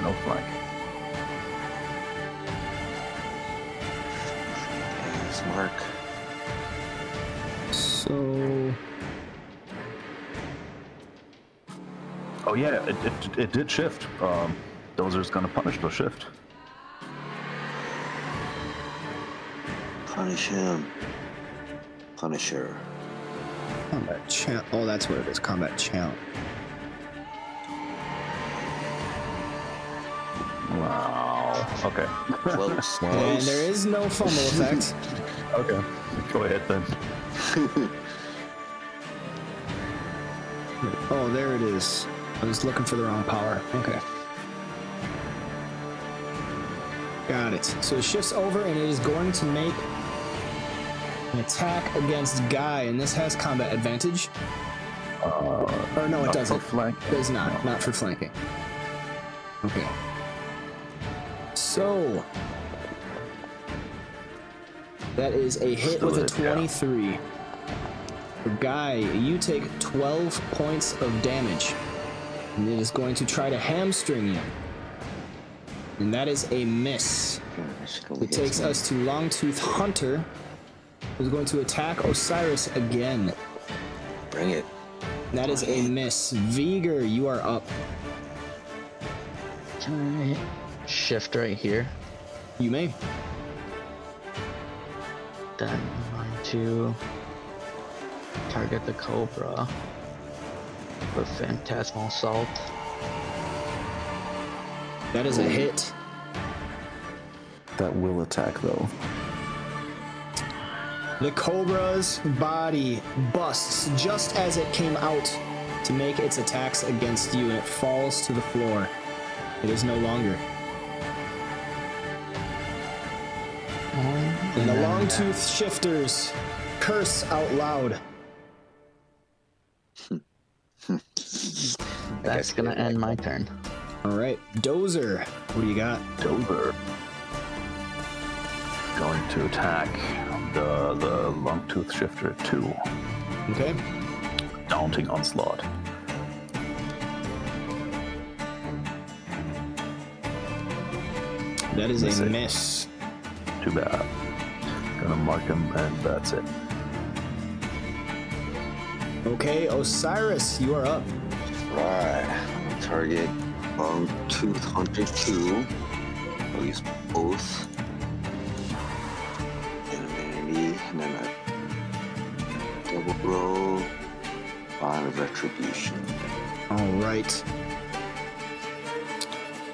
No flank. There's Mark. So... Oh yeah, it did shift. Dozer's gonna punish the shift. Punish him. Punisher. Combat challenge. Oh, that's what it is. Combat challenge. Wow. Okay. Close. And there is no fumble effect. Okay. Go ahead then. Oh, there it is. I was looking for the wrong power. Okay. Got it. So it shifts over and it is going to make an attack against Guy, and this has combat advantage. Or no, it doesn't. It does not. Not for flanking. Okay. So that is a hit with a 23. Guy, you take 12 points of damage. And it is going to try to hamstring you. And that is a miss. It takes us to Longtooth Hunter, who's going to attack Osiris again. Bring it. That is a miss. Viger, you are up. Can I shift right here? You may. Then I'm going to target the Cobra with Phantasmal Assault. That is a hit. That will attack though. The Cobra's body busts just as it came out to make its attacks against you, and it falls to the floor. It is no longer. And the long-tooth shifters curse out loud. That's gonna end my turn. All right, Dozer, what do you got? Dover. Going to attack the long-tooth shifter at 2. Okay. Daunting onslaught. That is a miss. Too bad. Gonna mark him, and that's it. Okay, Osiris, you are up. Right. Target Long-Tooth Hunter 2. I'll use both. And then a double roll on Retribution. All right.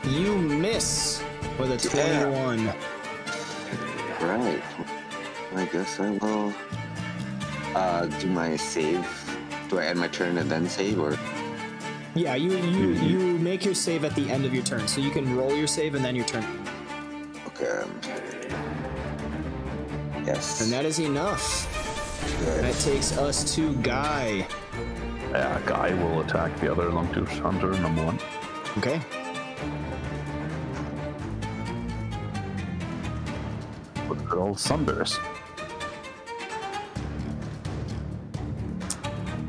You miss with a 21. Right. I guess I will do my save. Do I end my turn and then save, or? Yeah, you make your save at the end of your turn, so you can roll your save and then your turn. Okay. Yes. And that is enough. Good. That takes us to Guy. Yeah, Guy will attack the other long-tooth hunter, number 1. Okay. With good old Sunburst.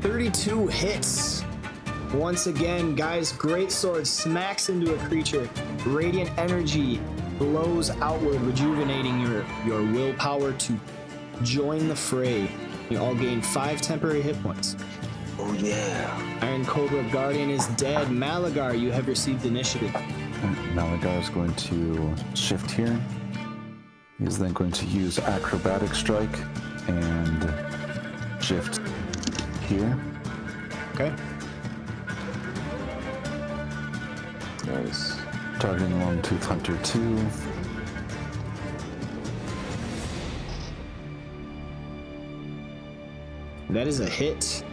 32 hits. Once again, Guy's greatsword smacks into a creature. Radiant energy blows outward, rejuvenating your willpower to join the fray. You all gain 5 temporary hit points. Oh yeah. Iron Cobra Guardian is dead. Malagar, you have received initiative. Malagar is going to shift here. He's then going to use Acrobatic Strike and shift here. Okay. Nice. Targeting Long-Tooth Hunter 2. That is a hit.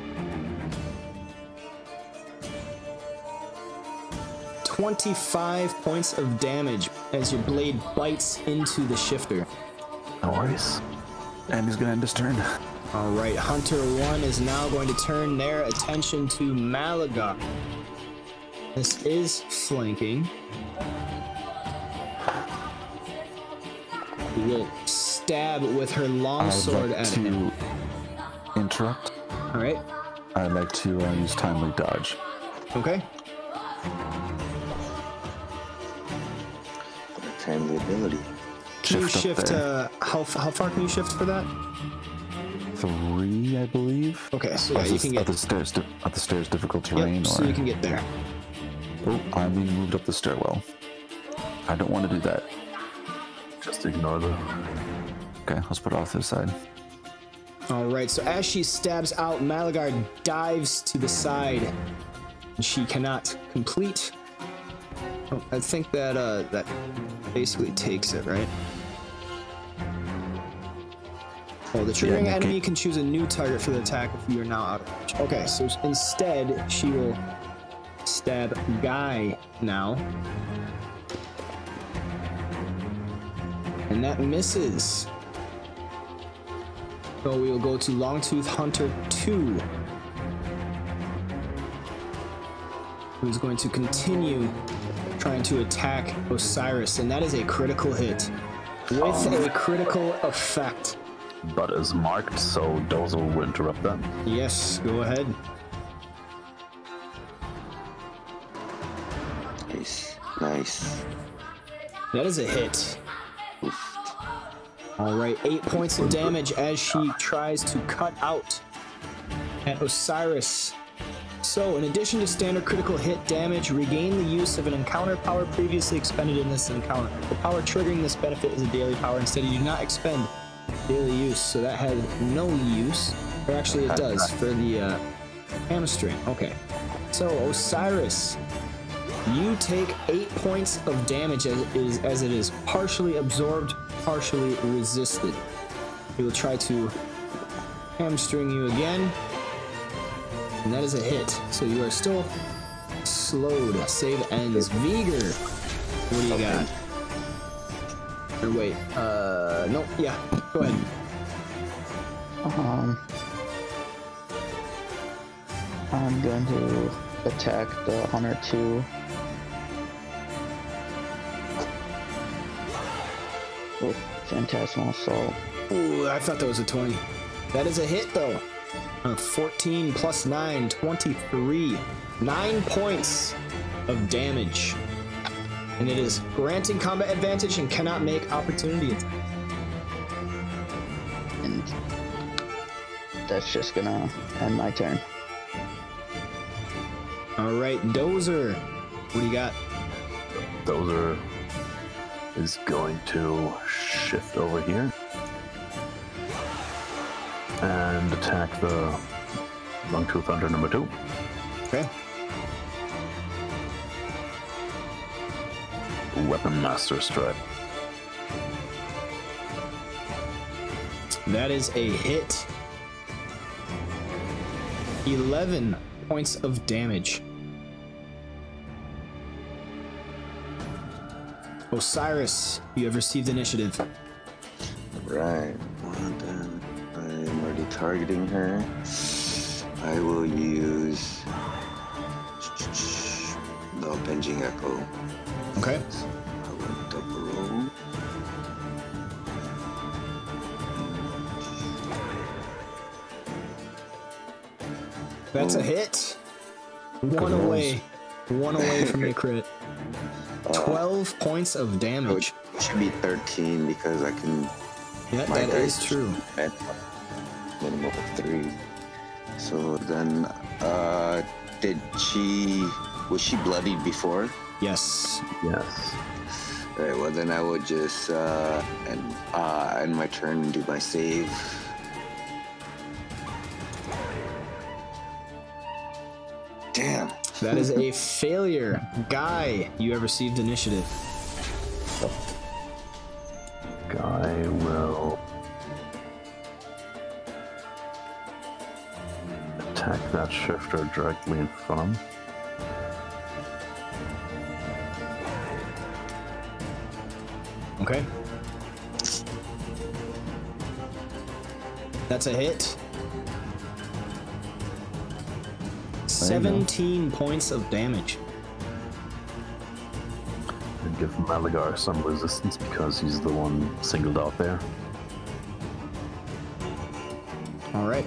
25 points of damage as your blade bites into the shifter. No worries. And he's going to end his turn. All right, Hunter 1 is now going to turn their attention to Malaga. This is flanking. He will stab with her longsword at him. Interrupt. All right. I'd like to use Timely Dodge. Okay. What a timely ability. Can you Shift up shift? How far can you shift for that? 3, I believe. Okay, so yeah, you can get up the stairs difficult terrain. Yep, so you can get there. Oh, I'm being moved up the stairwell. I don't want to do that. Just ignore them. Okay, let's put it off to the side. All right, so as she stabs out, Malagar dives to the side. She cannot complete. Oh, I think that that basically takes it, right? Oh, the triggering enemy can choose a new target for the attack if you are now out of reach. Okay, so instead, she will stab Guy now. And that misses. So we will go to Longtooth Hunter 2. Who's going to continue trying to attack Osiris, and that is a critical hit with a critical effect. But is marked, so Dozel will interrupt them. Yes, go ahead. Nice. That is a hit. All right, 8 points of damage as she tries to cut out at Osiris. So, in addition to standard critical hit damage, regain the use of an encounter power previously expended in this encounter. The power triggering this benefit is a daily power. Instead, you do not expend daily use, so that has no use. Or actually, it does for the hamstring. Okay. So, Osiris, you take 8 points of damage as it is partially absorbed, partially resisted. He will try to hamstring you again. And that is a hit. So you are still slowed. Save ends. Vigor, what do you got? Or wait, nope, yeah. Go ahead. I'm going to attack the Hunter 2. With Phantasmal Assault. Ooh, I thought that was a 20. That is a hit, though. 14 plus 9, 23. 9 points of damage. And it is granting combat advantage and cannot make opportunity attacks. And that's just gonna end my turn. Alright, Dozer. What do you got? Dozer is going to shift over here and attack the Longtooth Hunter number 2. Okay. Weapon Master Strike. That is a hit. 11 points of damage. Osiris, you have received initiative. Right. Well, then I'm already targeting her. I will use the Avenging Echo. Okay. I will double roll. That's a hit. One away from your crit. 12 points of damage. It should be 13 because I can. Yeah, my that dice is true. At minimum of 3. So then, was she bloodied before? Yes. Yes. Alright, well then I would just end my turn and do my save. Damn. That is a failure. Guy, you have received initiative. Guy will attack that shifter directly in front of him. Okay. That's a hit. 17 points of damage. And give Malagar some resistance because he's the one singled out there. Alright.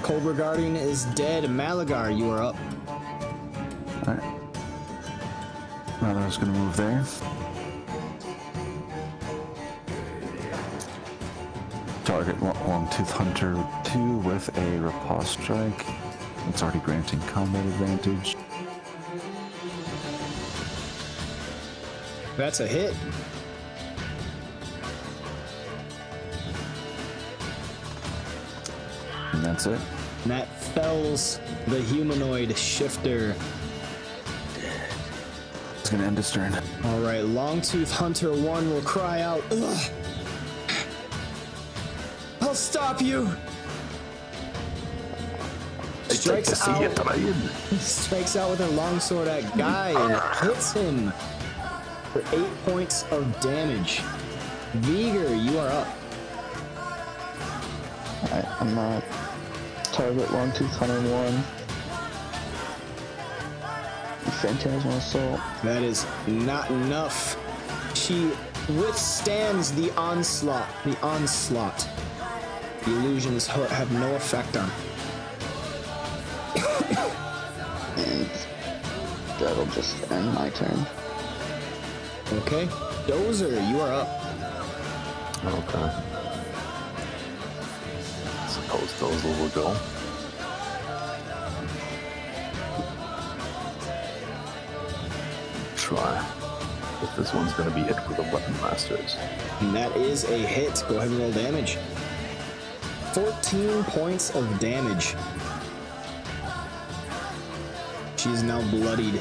Cobra Guardian is dead. Malagar, you are up. Alright. Malagar's gonna move there. Target Longtooth Hunter 2 with a Riposte Strike. It's already granting combat advantage. That's a hit. And that's it. And that fells the humanoid shifter. It's gonna end his turn. Alright, Longtooth Hunter 1 will cry out, "Ugh! I'll stop you!" Strikes out with a longsword at Guy and hits him for 8 points of damage. Viger, you are up. Alright, I'm not target Longtooth Hunter 1. Phantasmal Assault. That is not enough. She withstands the onslaught. The illusions have no effect on her. And that'll just end my turn. Okay. Dozer, you are up. Okay. Suppose Dozer will go. Try. If this one's gonna be hit with the Weapon Masters. And that is a hit. Go ahead and roll damage. 14 points of damage. She's now bloodied.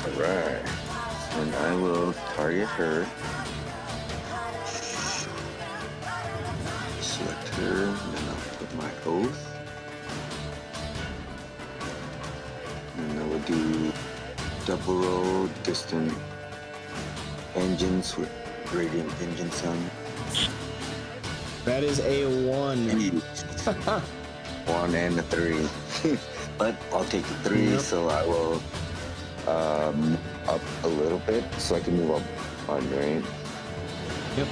Alright. And I will target her. Select her. overall distant engines with radiant engine sound. That is a 1. 1 and a 3. But I'll take the 3, Yep. so I will up a little bit so I can move up on, right? Yep.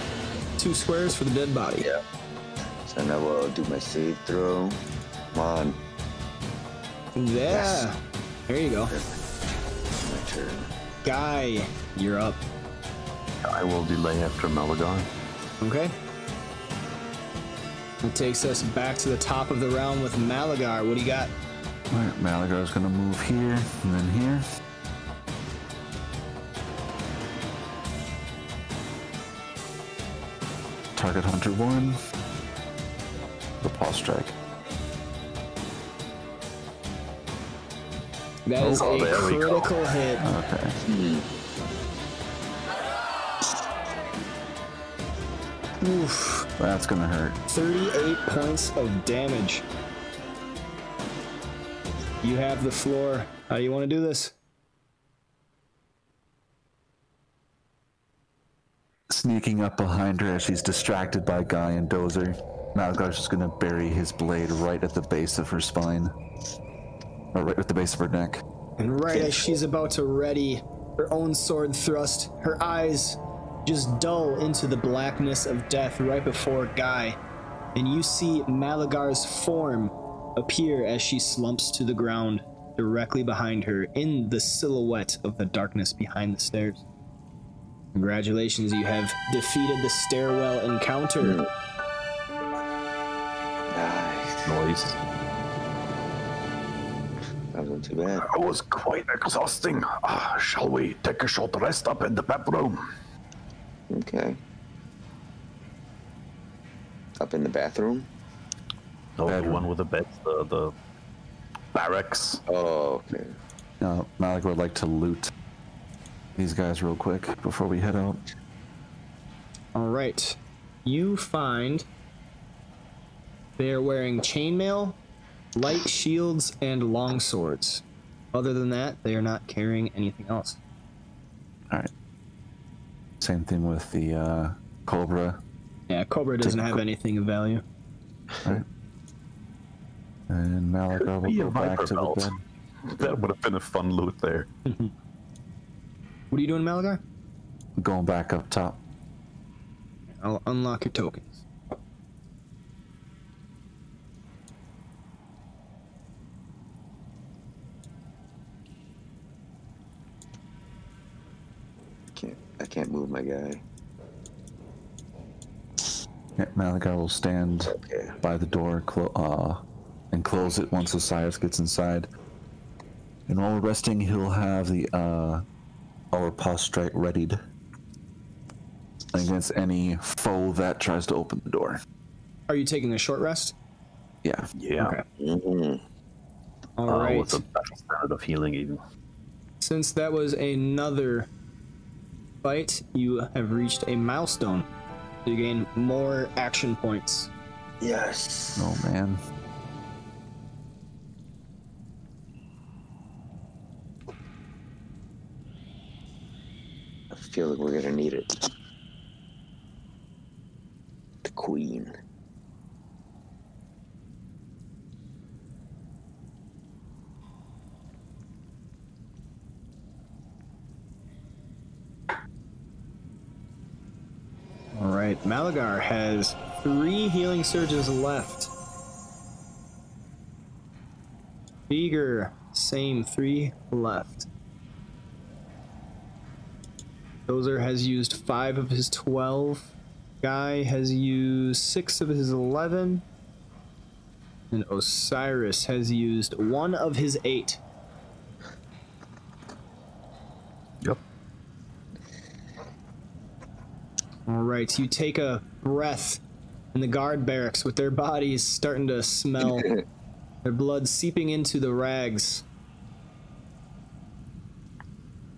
2 squares for the dead body. Yeah. So then I will do my save throw. Come on. Yeah. Yes. There you go. My turn. Guy, you're up. I will delay after Malagar. Okay. It takes us back to the top of the round with Malagar. What do you got? Alright, Malagar's gonna move here and then here. Target Hunter 1. The paw strike. That is a there we go. critical hit. Okay. Oof. That's gonna hurt. 38 points of damage. You have the floor. How do you want to do this? Sneaking up behind her as she's distracted by Guy and Dozer. Malagar's just gonna bury his blade right at the base of her spine. Or right at the base of her neck. And right as she's about to ready her own sword thrust, her eyes just dull into the blackness of death right before Guy. And you see Malagar's form appear as she slumps to the ground directly behind her in the silhouette of the darkness behind the stairs. Congratulations, you have defeated the stairwell encounter. Nice. Noise. That wasn't too bad. That was quite exhausting. Shall we take a short rest up in the bathroom? Okay. Up in the bathroom? No, the Bedroom. one with the beds, the barracks. Oh, okay. Now, Malagar would like to loot these guys real quick before we head out. All right. You find they're wearing chainmail, light shields, and long swords. Other than that, they are not carrying anything else. Alright. Same thing with the Cobra. Yeah, Cobra doesn't have anything of value. Right? And Malagar will Be a go back Viper to the belt. bed. That would have been a fun loot there. What are you doing, Malagar? Going back up top. I'll unlock your tokens. I can't move my guy. Yeah, Malagar will stand Okay. by the door and close it once Osiris gets inside. And while we're resting, he'll have the our paw strike readied against any foe that tries to open the door. Are you taking a short rest? Yeah. Yeah. Okay. Mm-hmm. All right. With a better standard of healing, even. Since that was another fight, you have reached a milestone. So you gain more action points. Yes. Oh man. I feel like we're gonna need it. The queen. All right. Malagar has 3 healing surges left. Beager, same, 3 left. Dozer has used 5 of his 12. Guy has used 6 of his 11. And Osiris has used 1 of his 8. Yep. All right, you take a breath in the guard barracks with their bodies starting to smell, their blood seeping into the rags.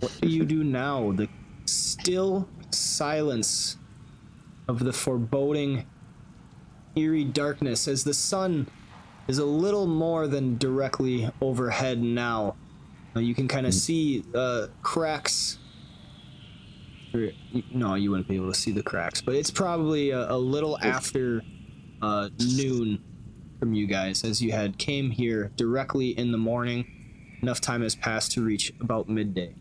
What do you do now? The still silence of the foreboding, eerie darkness as the sun is a little more than directly overhead now. You can kind of see cracks. No, you wouldn't be able to see the cracks, but it's probably a little after noon from you guys, as you had came here directly in the morning. Enough time has passed to reach about midday.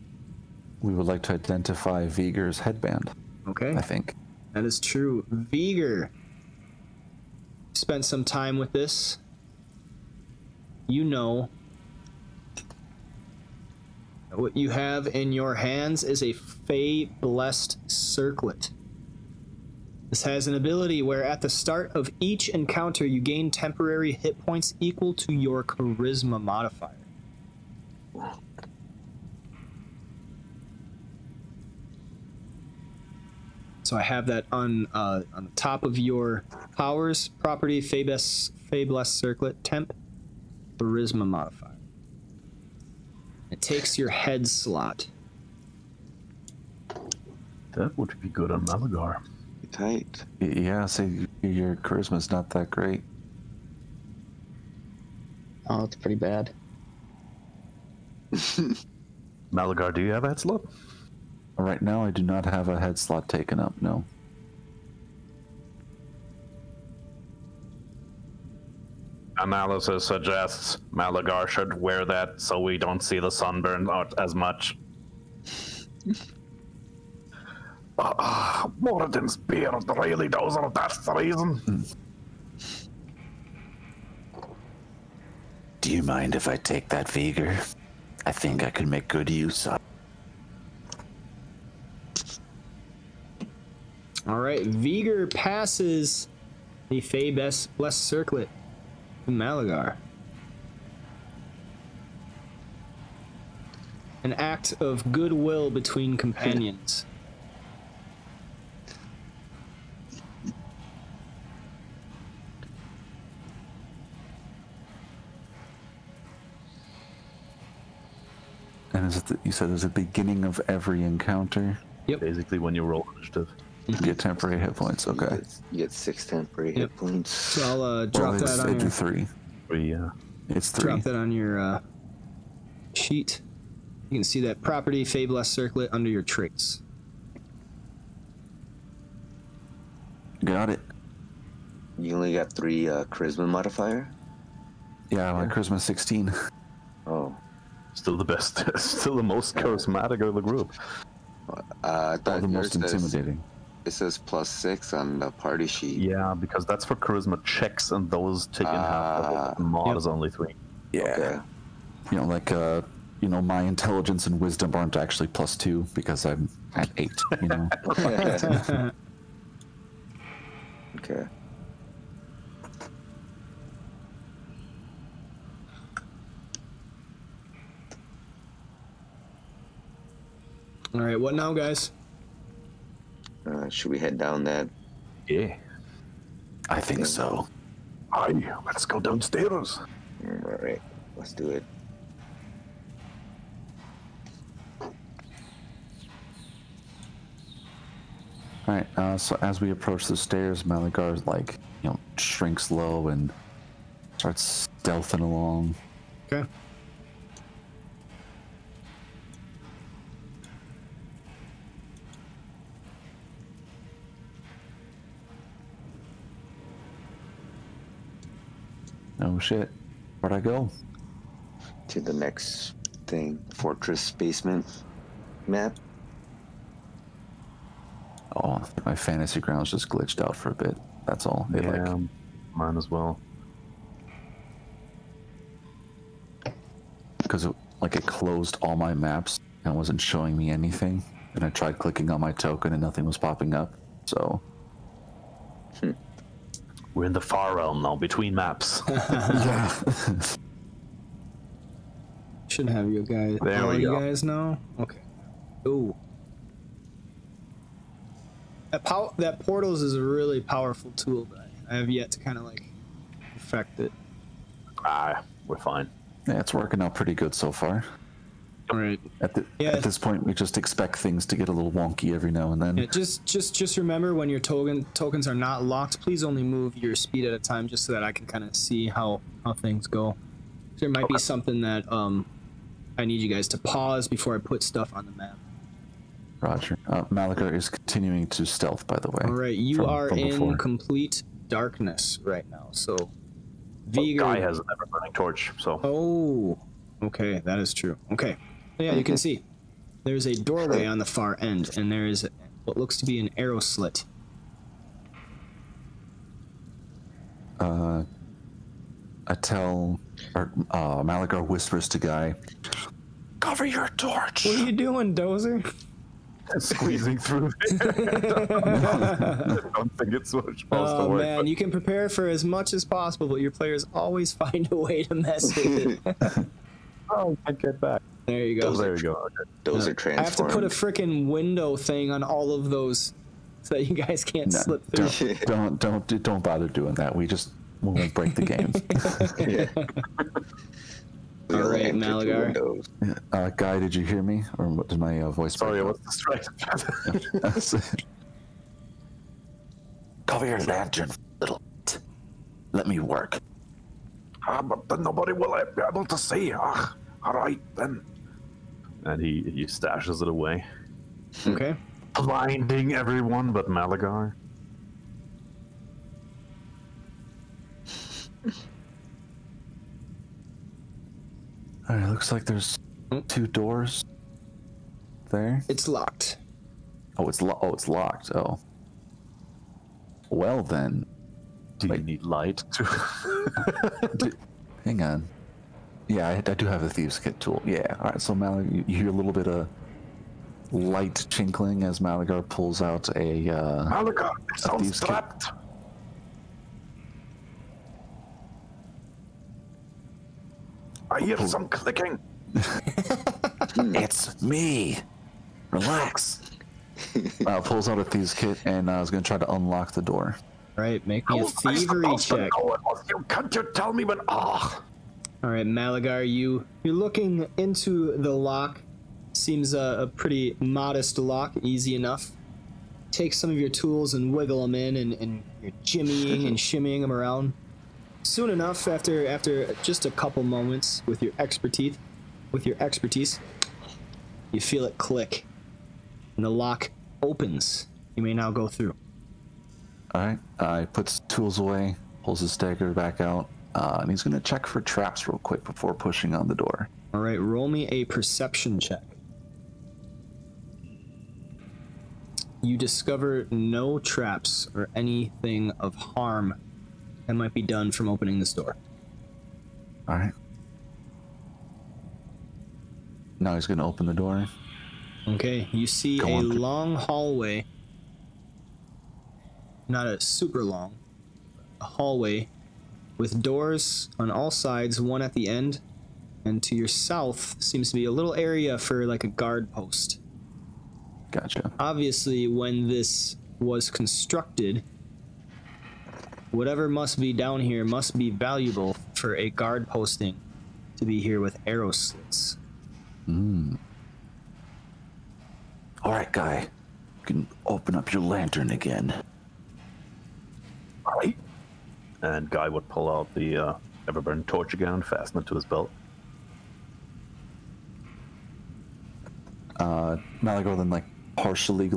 We would like to identify Viger's headband. Okay. I think. That is true. Viger spent some time with this. You know what you have in your hands is a Fey-blessed circlet. This has an ability where at the start of each encounter you gain temporary hit points equal to your charisma modifier. So I have that on the top of your powers property, Fey-blessed circlet, temp, charisma modifier. It takes your head slot. That would be good on Malagar. Tight. Yeah, say your charisma's not that great. Oh, it's pretty bad. Malagar, do you have a head slot? Right now, I do not have a head slot taken up, no. Analysis suggests Malagar should wear that so we don't see the sunburn out as much. Moradin's beard really does it, that's the reason. Do you mind if I take that, Viger? I think I could make good use of it. All right, Viger passes the Fey-blessed circlet to Malagar. An act of goodwill between companions. And is it you said there's a beginning of every encounter? Yep. Basically, when you roll initiative. You get temporary hit points, okay. You get 6 temporary hit points. So I'll drop Well, that on I do your, 3. Yeah. It's 3. drop that on your sheet. You can see that property Fey-blessed circlet under your traits. Got it. You only got 3 charisma modifier? Yeah, my charisma 16. Oh. Still the best. Still the most charismatic of the group. I thought The yours most intimidating. It says +6 on the party sheet. Yeah, because that's for charisma checks, and those take in half of it. Mod is only 3. Yeah. Okay. You know, like, you know, my intelligence and wisdom aren't actually +2 because I'm at 8, you know? Okay. All right, what now, guys? Should we head down that? Yeah. I think so. Aye, let's go downstairs. All right, let's do it. Alright, so as we approach the stairs, Malagar, like, you know, shrinks low and starts stealthing along. Okay. Oh shit. Where'd I go? To the next thing, fortress basement map. Oh, my fantasy grounds just glitched out for a bit. That's all. It, Yeah, like, mine as well. because it, like, it closed all my maps and wasn't showing me anything. And I tried clicking on my token and nothing was popping up. So, We're in the far realm now, between maps. yeah. Should have you guys. There all we you go. guys know. Okay. Ooh. That portals is a really powerful tool, but I have yet to kind of like perfect it. We're fine. Yeah, it's working out pretty good so far. All right. At Yeah. this point, we just expect things to get a little wonky every now and then. Yeah, just remember when your tokens are not locked, please only move your speed at a time, just so that I can kind of see how things go. There might be something that I need you guys to pause before I put stuff on the map. Roger. Malachar is continuing to stealth, by the way. All right, you are from in before. complete darkness right now. So, Well, Guy has an ever-burning torch, so... Oh, okay, that is true. Okay, yeah, you can see there's a doorway on the far end, and there is what looks to be an arrow slit. I tell, or Malachar whispers to Guy, "Cover your torch." What are you doing, Dozer? Squeezing through there. I don't think it's supposed to Oh work. man, you can prepare for as much as possible, but your players always find a way to mess with it. Oh, I get back. There you go. There you go. Okay. Those are I transformed. have to put a freaking window thing on all of those so that you guys can't No, slip through. don't bother doing that. We won't break the game. We All only right, enter through Malagar. windows. Guy, did you hear me, or what did my voice? Sorry, break what's the strike? Cover your lantern, little. Let me work. But then nobody will be able to see. All right, then. And he stashes it away, Okay. blinding everyone but Malagar. All right, looks like there's 2 doors there. It's locked. Oh, it's locked. Oh. Well then, Do you need light to... hang on. Yeah, I do have a thieves' kit tool. Yeah. All right. So you hear a little bit of light chinkling as Malagar pulls out a. Malaga, it thieves' sounds kit. trapped. I hear some clicking. It's me. Relax. Pulls out a thieves' kit and is going to try to unlock the door. Right, make me a How was I thievery supposed to check. know it was you? Can't you tell me when? Ah. All right, Malagar, you're looking into the lock. Seems a pretty modest lock, easy enough. Take some of your tools and wiggle them in, and you're jimmying and shimmying them around. Soon enough, after just a couple moments with your expertise, you feel it click, and the lock opens. You may now go through. All right. He puts tools away, pulls his dagger back out, and he's going to check for traps real quick before pushing on the door. All right, roll me a perception check. You discover no traps or anything of harm that might be done from opening this door. All right. Now he's going to open the door. Okay, you see Go a on through. long hallway. Not a super long, a hallway with doors on all sides, one at the end, and to your south seems to be a little area for like a guard post. Gotcha. Obviously, when this was constructed, whatever must be down here must be valuable for a guard posting to be here with arrow slits. All right, Guy. You can open up your lantern again. All right. And Guy would pull out the ever-burning torch again and fasten it to his belt. Malagar then partially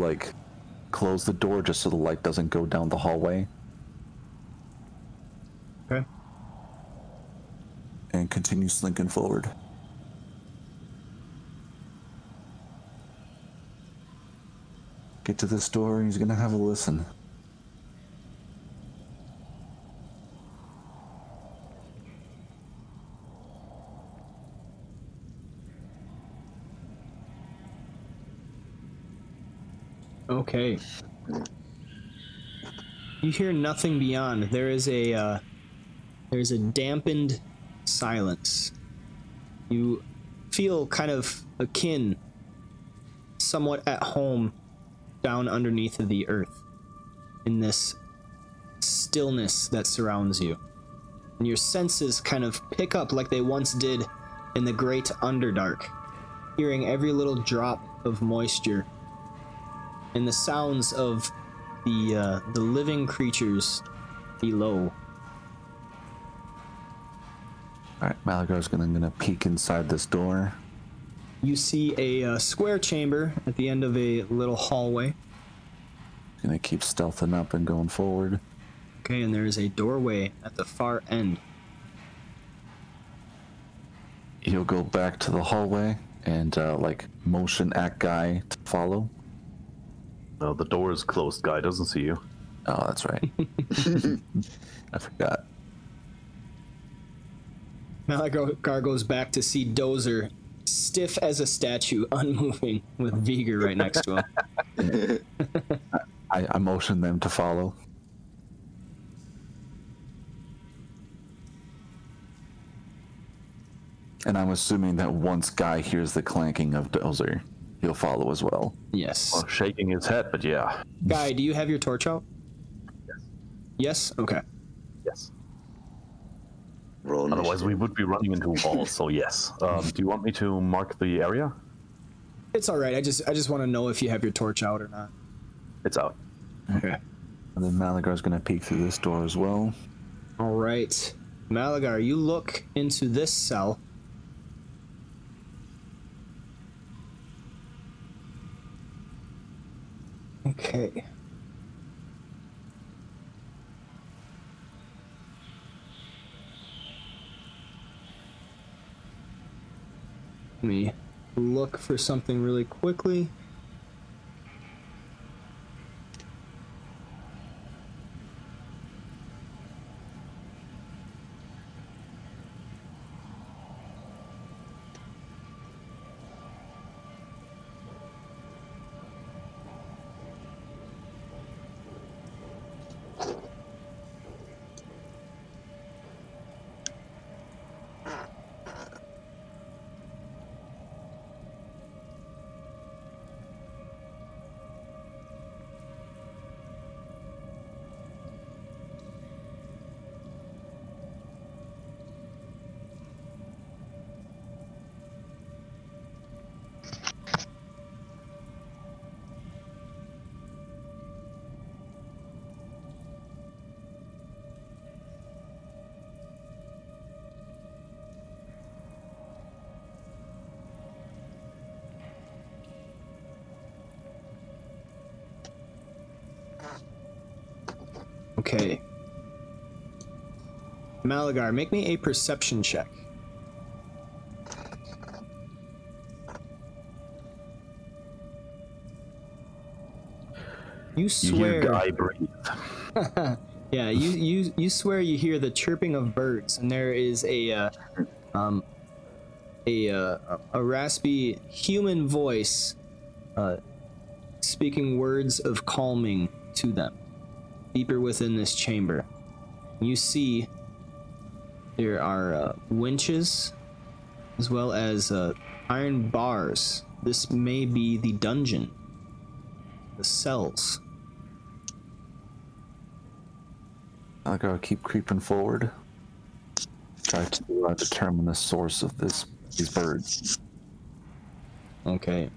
close the door just so the light doesn't go down the hallway, Okay. and continue slinking forward. Get to this door and he's gonna have a listen. Okay. You hear nothing beyond. There's a dampened silence. You feel kind of akin, somewhat at home, down underneath the earth, in this stillness that surrounds you. And your senses kind of pick up like they once did in the great Underdark, hearing every little drop of moisture and the sounds of the living creatures below. All right, Malagar's gonna peek inside this door. You see a square chamber at the end of a little hallway. Gonna keep stealthing up and going forward. Okay, and there is a doorway at the far end. You'll go back to the hallway and like motion at guy to follow. No, the door is closed. Guy doesn't see you. Oh, that's right. I forgot. Malagar goes back to see Dozer, stiff as a statue, unmoving, with Viger right next to him. I motion them to follow. And I'm assuming that once Guy hears the clanking of Dozer, he'll follow as well. Yes. Well, shaking his head, but yeah. Guy, do you have your torch out? Yes. Yes? Okay. Yes. Roll Otherwise, we initiative. would be running into walls. So yes. Do you want me to mark the area? It's alright, I just want to know if you have your torch out or not. It's out. Okay. And then Malagar's gonna peek through this door as well. Alright. Malagar, you look into this cell. Okay. Let me look for something really quickly. Okay. Malagar, make me a perception check. You You swear. hear Guy breathe. Yeah, you swear you hear the chirping of birds, and there is a raspy human voice speaking words of calming to them, deeper within this chamber. You see there are winches as well as iron bars. This may be the dungeon, the cells. Malagar will keep creeping forward. Try to determine the source of these birds. Okay.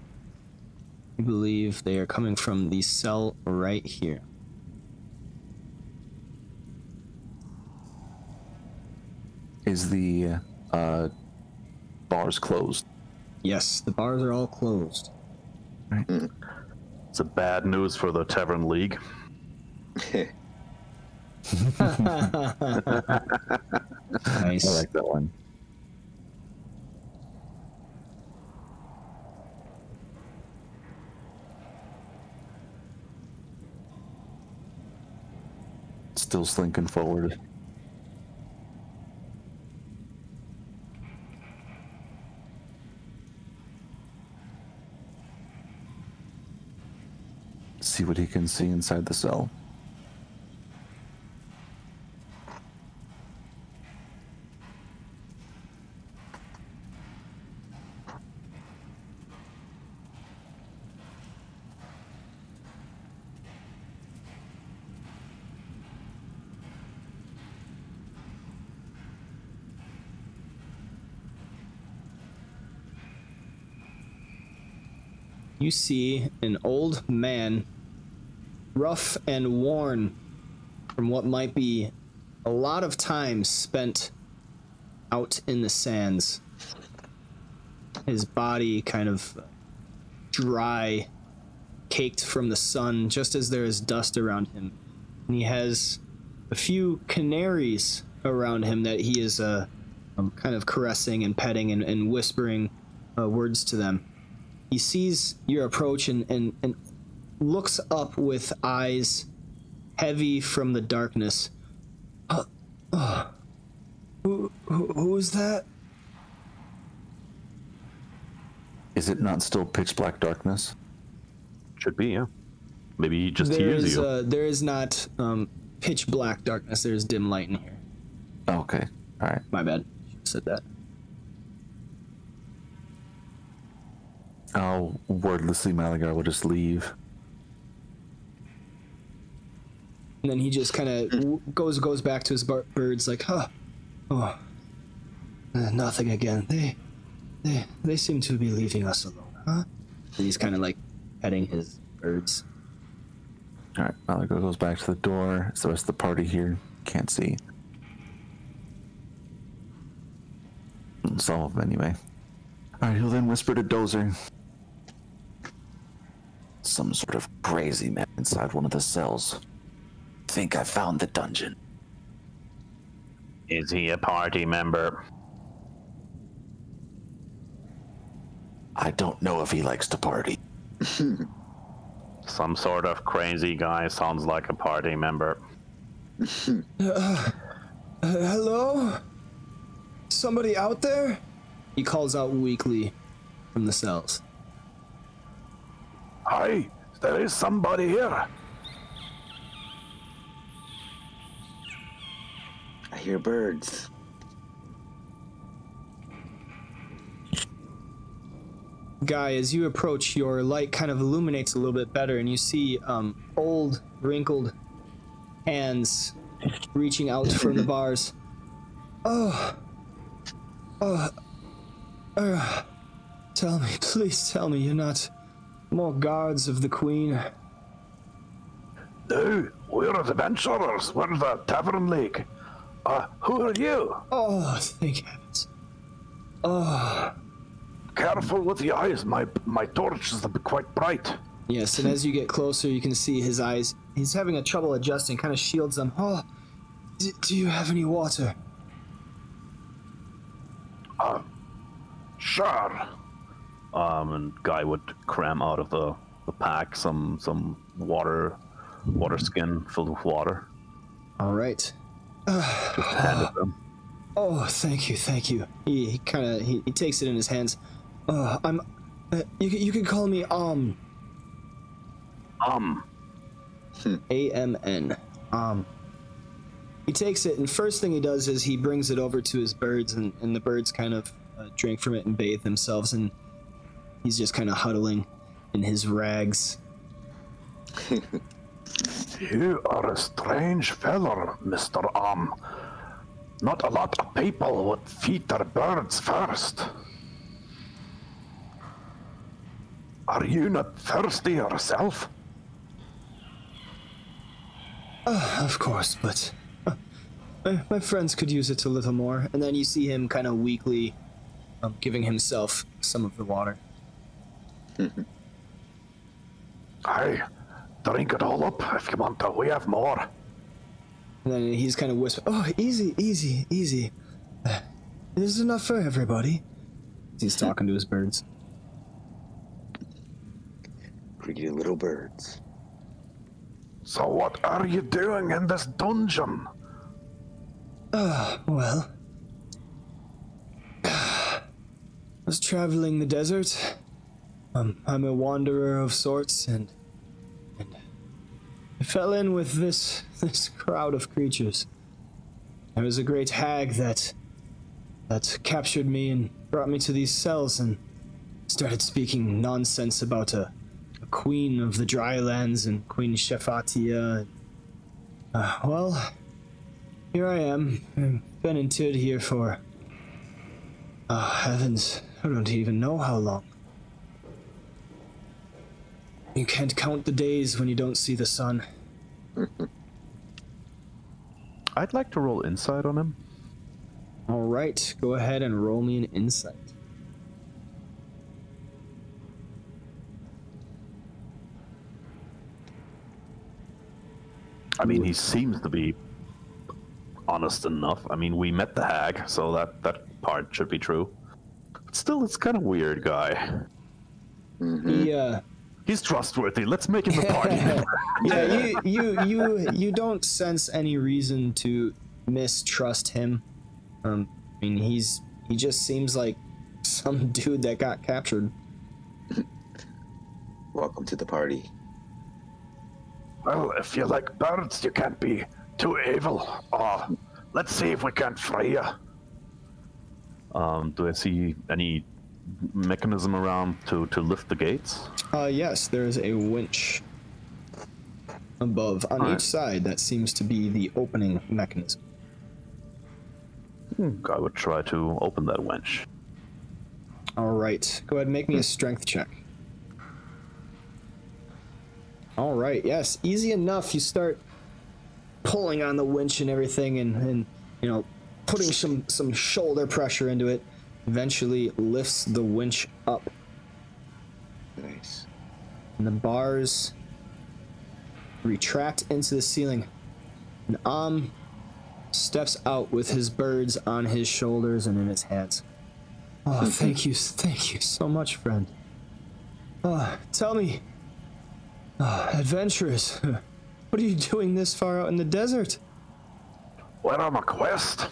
You believe they are coming from the cell right here. Is the bars closed? Yes, the bars are all closed. It's a bad news for the Tavern League. Nice. I like that one. Still slinking forward. See what he can see inside the cell. You see an old man, rough and worn from what might be a lot of time spent out in the sands. his body kind of dry, caked from the sun, just as there is dust around him. And he has a few canaries around him that he is kind of caressing and petting and whispering words to them. He sees your approach and looks up with eyes heavy from the darkness. Who is that? Is it not still pitch black darkness? Should be, yeah. Maybe he just hears you. There is not pitch black darkness. There is dim light in here. Okay, all right. My bad. Should've said that. Wordlessly, Malagar will just leave. And then he just kind of goes back to his birds, like, nothing again. They seem to be leaving us alone, huh? And he's kind of like petting his birds. All right, Malagar goes back to the door. It's the rest of the party here. Can't see. Some of them, anyway. All right, he'll then whisper to Dozer. Some sort of crazy man inside one of the cells. Think I found the dungeon. Is he a party member? I don't know if he likes to party. Some sort of crazy guy sounds like a party member. Hello? Somebody out there? He calls out weakly from the cells. Hi, there is somebody here. I hear birds. Guy, as you approach, your light kind of illuminates a little bit better, and you see old, wrinkled hands reaching out from the bars. Tell me, please tell me you're not more guards of the Queen. No, we're adventurers. We're the Tavern League. Who are you? Oh, thank heavens. Careful with the eyes. My torch is quite bright. Yes, and as you get closer, you can see his eyes. He's having a trouble adjusting, kind of shields them. Do you have any water? Sure. And Guy would cram out of the pack some water skin filled with water. All right. Just hand it to him. Oh, thank you. He takes it in his hands. You can call me A-M-N. He takes it, and first thing he does is he brings it over to his birds, and the birds kind of drink from it and bathe themselves, and he's just kind of huddling in his rags. You are a strange fellow, Mr. Not a lot of people would feed their birds first. Are you not thirsty yourself? Of course, but my friends could use it a little more. And then you see him kind of weakly giving himself some of the water. Aye, drink it all up if you want to. We have more. And then he's kind of whispering, "Oh, easy. There's enough for everybody." He's talking to his birds. Greedy little birds. So what are you doing in this dungeon? Well, I was traveling the desert. I'm a wanderer of sorts, and I fell in with this crowd of creatures. There was a great hag that captured me and brought me to these cells and started speaking nonsense about a queen of the drylands and Queen Shefatia. Well, here I am. I've been interred here for heavens, I don't even know how long. You can't count the days when you don't see the sun. I'd like to roll insight on him. All right, go ahead and roll me an insight. I mean, he seems to be honest enough. I mean, we met the hag, so that part should be true. But still, it's kind of weird guy. He's trustworthy. Let's make him a party member. Yeah, you don't sense any reason to mistrust him. I mean, he just seems like some dude that got captured. Welcome to the party. Well, if you like birds, you can't be too evil. Let's see if we can't fry you. Do I see any mechanism around to lift the gates? Yes, there's a winch above on each side that seems to be the opening mechanism. I would try to open that winch. All right, go ahead and make me a strength check. All right, yes, easy enough. You start pulling on the winch and everything, and you know, putting some shoulder pressure into it. Eventually lifts the winch up. Nice. And the bars retract into the ceiling. And steps out with his birds on his shoulders and in his hands. Oh, thank you so much, friend. Tell me, adventurers, what are you doing this far out in the desert? We're on a quest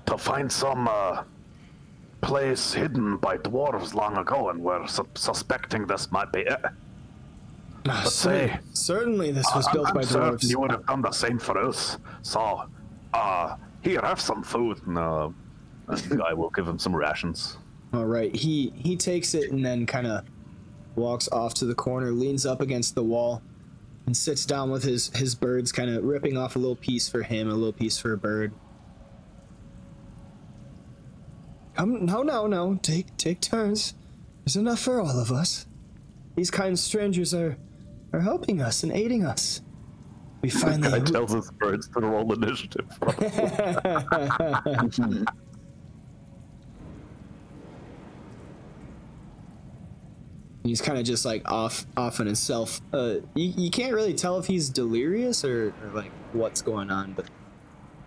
to find some place hidden by dwarves long ago, and we're suspecting this might be it. But Certainly this was built by I'm certain dwarves. you would have done the same for us. So, here, have some food. No, I will give him some rations. All right, he takes it and then kind of walks off to the corner, leans up against the wall, and sits down with his birds, kind of ripping off a little piece for him, a little piece for a bird. No. Take turns. There's enough for all of us. These kind strangers are helping us and aiding us. We finally. Guy tells his birds to roll initiative. He's kind of just like off on himself. You can't really tell if he's delirious or like what's going on, but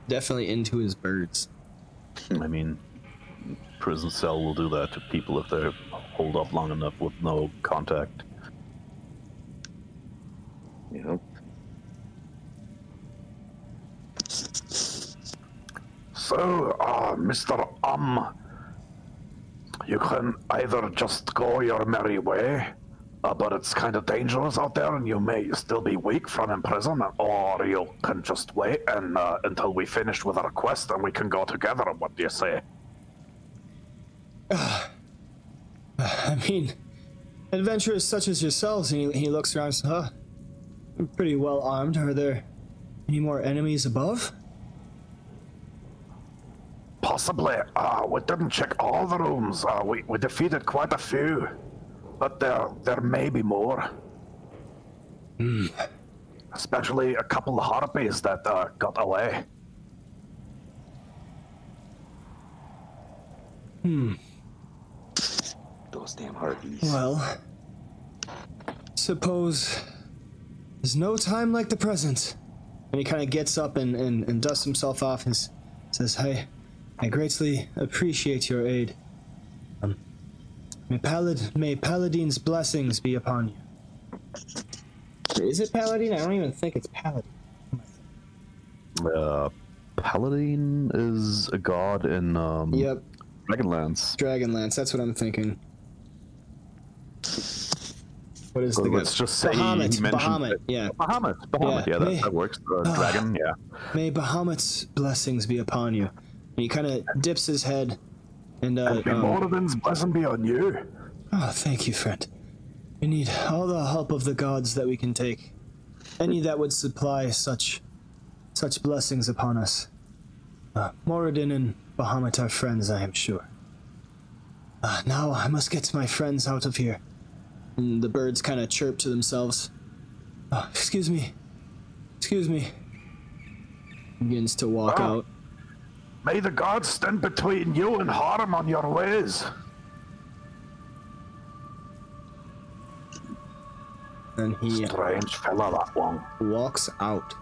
definitely into his birds. I mean, prison cell will do that to people if they're holed up long enough with no contact. Yep. So, Mr. You can either just go your merry way, but it's kind of dangerous out there and you may still be weak from imprisonment, or you can just wait and until we finish with our quest and we can go together. What do you say? I mean, adventurers such as yourselves, and he looks around and says, I'm pretty well armed. Are there any more enemies above? Possibly. We didn't check all the rooms. We defeated quite a few, but there may be more. Especially a couple of harpies that got away. Those damn harpies. Well, suppose there's no time like the present. And he kind of gets up and dusts himself off and says, "Hey, I greatly appreciate your aid. May Paladin's blessings be upon you." Is it Paladin? I don't even think it's Paladin. Paladin is a god in Yep, Dragonlance. Dragonlance. That's what I'm thinking. What is So the god? let's just say Bahamut. he mentioned Bahamut. it. Yeah. Bahamut. Yeah, Yeah, that works. Dragon. Yeah. May Bahamut's blessings be upon you. And he kind of dips his head and May Moradin's blessing be on you. oh, thank you, friend. We need all the help of the gods that we can take. Any that would supply such blessings upon us. Moradin and Bahamut are friends, I am sure. Now I must get my friends out of here. And the birds kind of chirp to themselves. Excuse me. Begins to walk out. May the gods stand between you and harm on your ways. And he Strange fella, that one. walks out.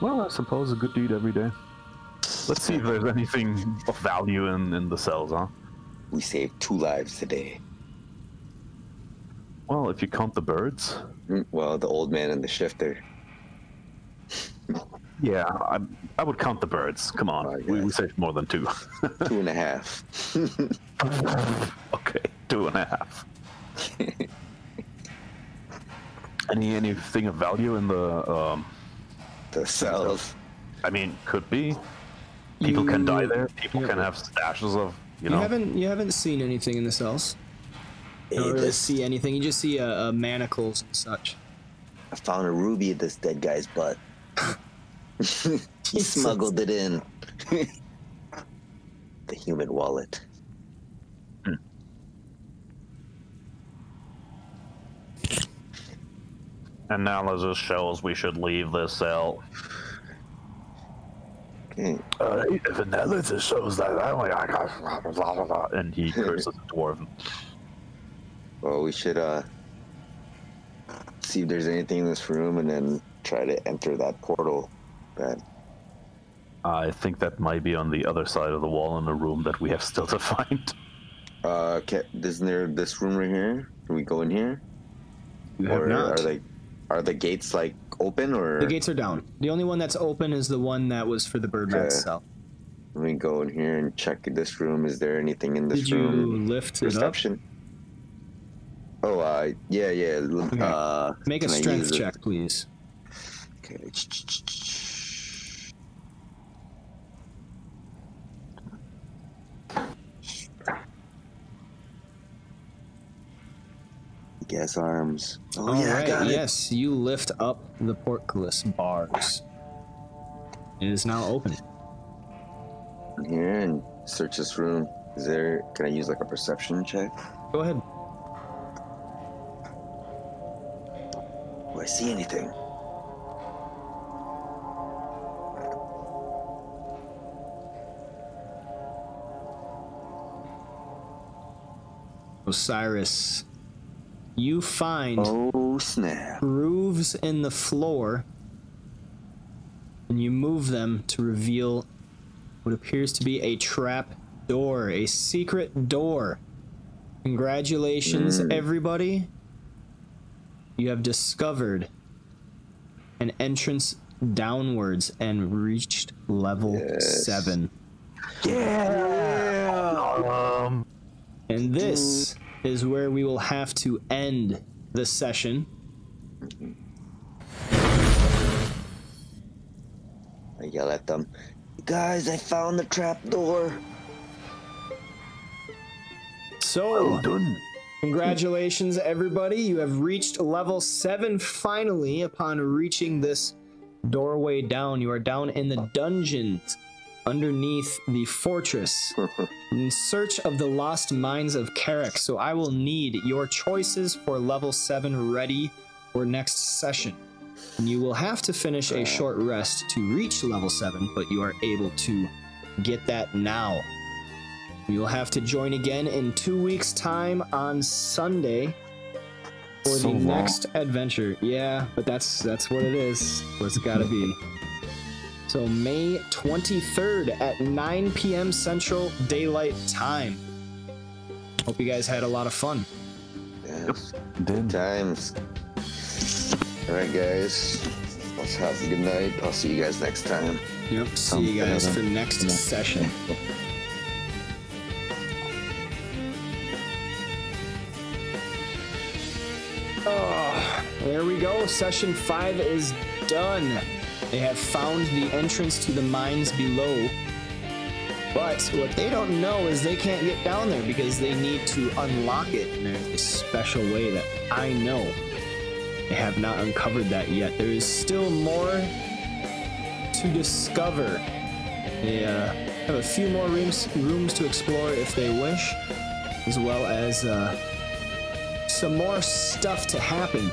Well, I suppose a good deed every day. Let's see if there's anything of value in the cells, huh? We saved 2 lives today. Well, if you count the birds. Well, the old man and the shifter. Yeah, I would count the birds. Come on, Oh, we yes. saved more than 2. 2.5. Okay, 2.5. Anything of value in the The cells. I mean, could be. People can die there. People can have stashes of, you know. You haven't seen anything in the cells. You don't really see anything. You just see manacles and such. I found a ruby at this dead guy's butt. He smuggled it in. The human wallet. Analysis shows we should leave this cell. Okay. If analysis shows that, And he curses the dwarven. Well, we should see if there's anything in this room and then try to enter that portal. But I think that might be on the other side of the wall in the room that we have still to find. isn't there this room right here? Can we go in here? You have Or not. are the gates like open or? The gates are down. The only one that's open is the one that was for the Birdman Okay. cell. Let me go in here and check this room. Is there anything in this Did you room? lift it up? Perception. Oh, yeah. Make a can I strength use it? check, please. Okay. Gas arms. Oh All yeah, I right, got it. yes, you lift up the portcullis bars. It is now open. In here and search this room. Can I use like a perception check? Go ahead. Do I see anything? Osiris, you find Oh snap. grooves in the floor, and you move them to reveal what appears to be a trap door, a secret door. Congratulations, everybody. You have discovered an entrance downwards and reached level 7. And this is where we will have to end the session. I yell at them. Guys, I found the trap door. So, congratulations, everybody. You have reached level 7 finally. Upon reaching this doorway down, you are down in the dungeons underneath the fortress in search of the lost mines of Karak. So I will need your choices for level 7 ready for next session. And you will have to finish a short rest to reach level 7, but you are able to get that now. You'll have to join again in 2 weeks' time on Sunday for the next adventure. Yeah, but that's what it is. What it's got to be. So May 23rd at 9 p.m. Central Daylight Time. Hope you guys had a lot of fun. Yes. Did. Times. Alright guys. Let's have a good night. I'll see you guys next time. Yep. See you guys for next session. Oh, there we go. Session 5 is done. They have found the entrance to the mines below. But what they don't know is they can't get down there because they need to unlock it. And there's a special way that I know. They have not uncovered that yet. There is still more to discover. They have a few more rooms to explore if they wish, as well as some more stuff to happen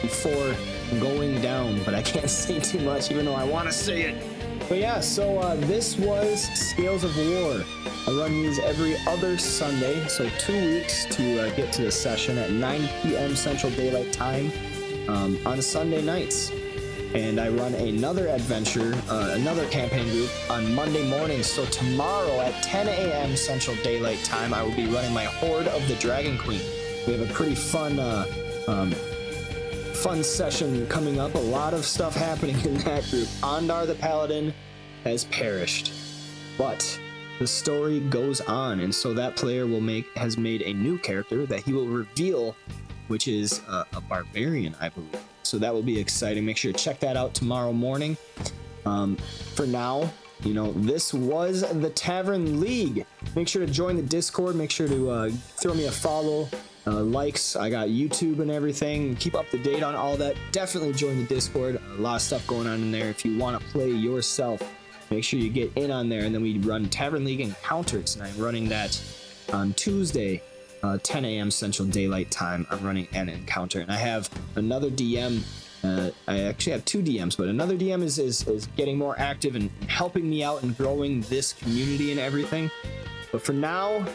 before going down, but I can't say too much even though I want to say it. But yeah, so this was Scales of War. I run these every other Sunday, so 2 weeks to get to the session at 9 p.m. Central Daylight Time on Sunday nights. and I run another adventure, another campaign group on Monday mornings. So tomorrow at 10 a.m. Central Daylight Time, I will be running my Horde of the Dragon Queen. We have a pretty fun session coming up. A lot of stuff happening in that group. Ondar the Paladin has perished, but the story goes on, and so that player has made a new character that he will reveal, which is a barbarian, I believe. So that will be exciting. Make sure to check that out tomorrow morning. For now, you know, this was the Tavern League. Make sure to join the Discord. Make sure to throw me a follow, likes. I got YouTube and everything. Keep up to date on all that. Definitely join the Discord. A lot of stuff going on in there. If you want to play yourself, make sure you get in on there. And then we run Tavern League Encounters, and I'm running that on Tuesday. 10 a.m. Central Daylight Time. I'm running an encounter, and I have another DM. I actually have 2 DMs, but another DM is getting more active and helping me out and growing this community and everything. But for now,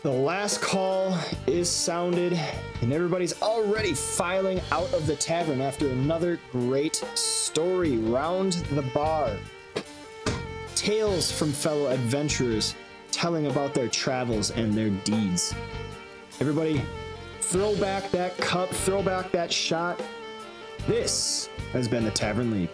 the last call is sounded, and everybody's already filing out of the tavern after another great story. Round the bar. Tales from fellow adventurers, telling about their travels and their deeds. Everybody, throw back that cup, throw back that shot. This has been the Tavern League.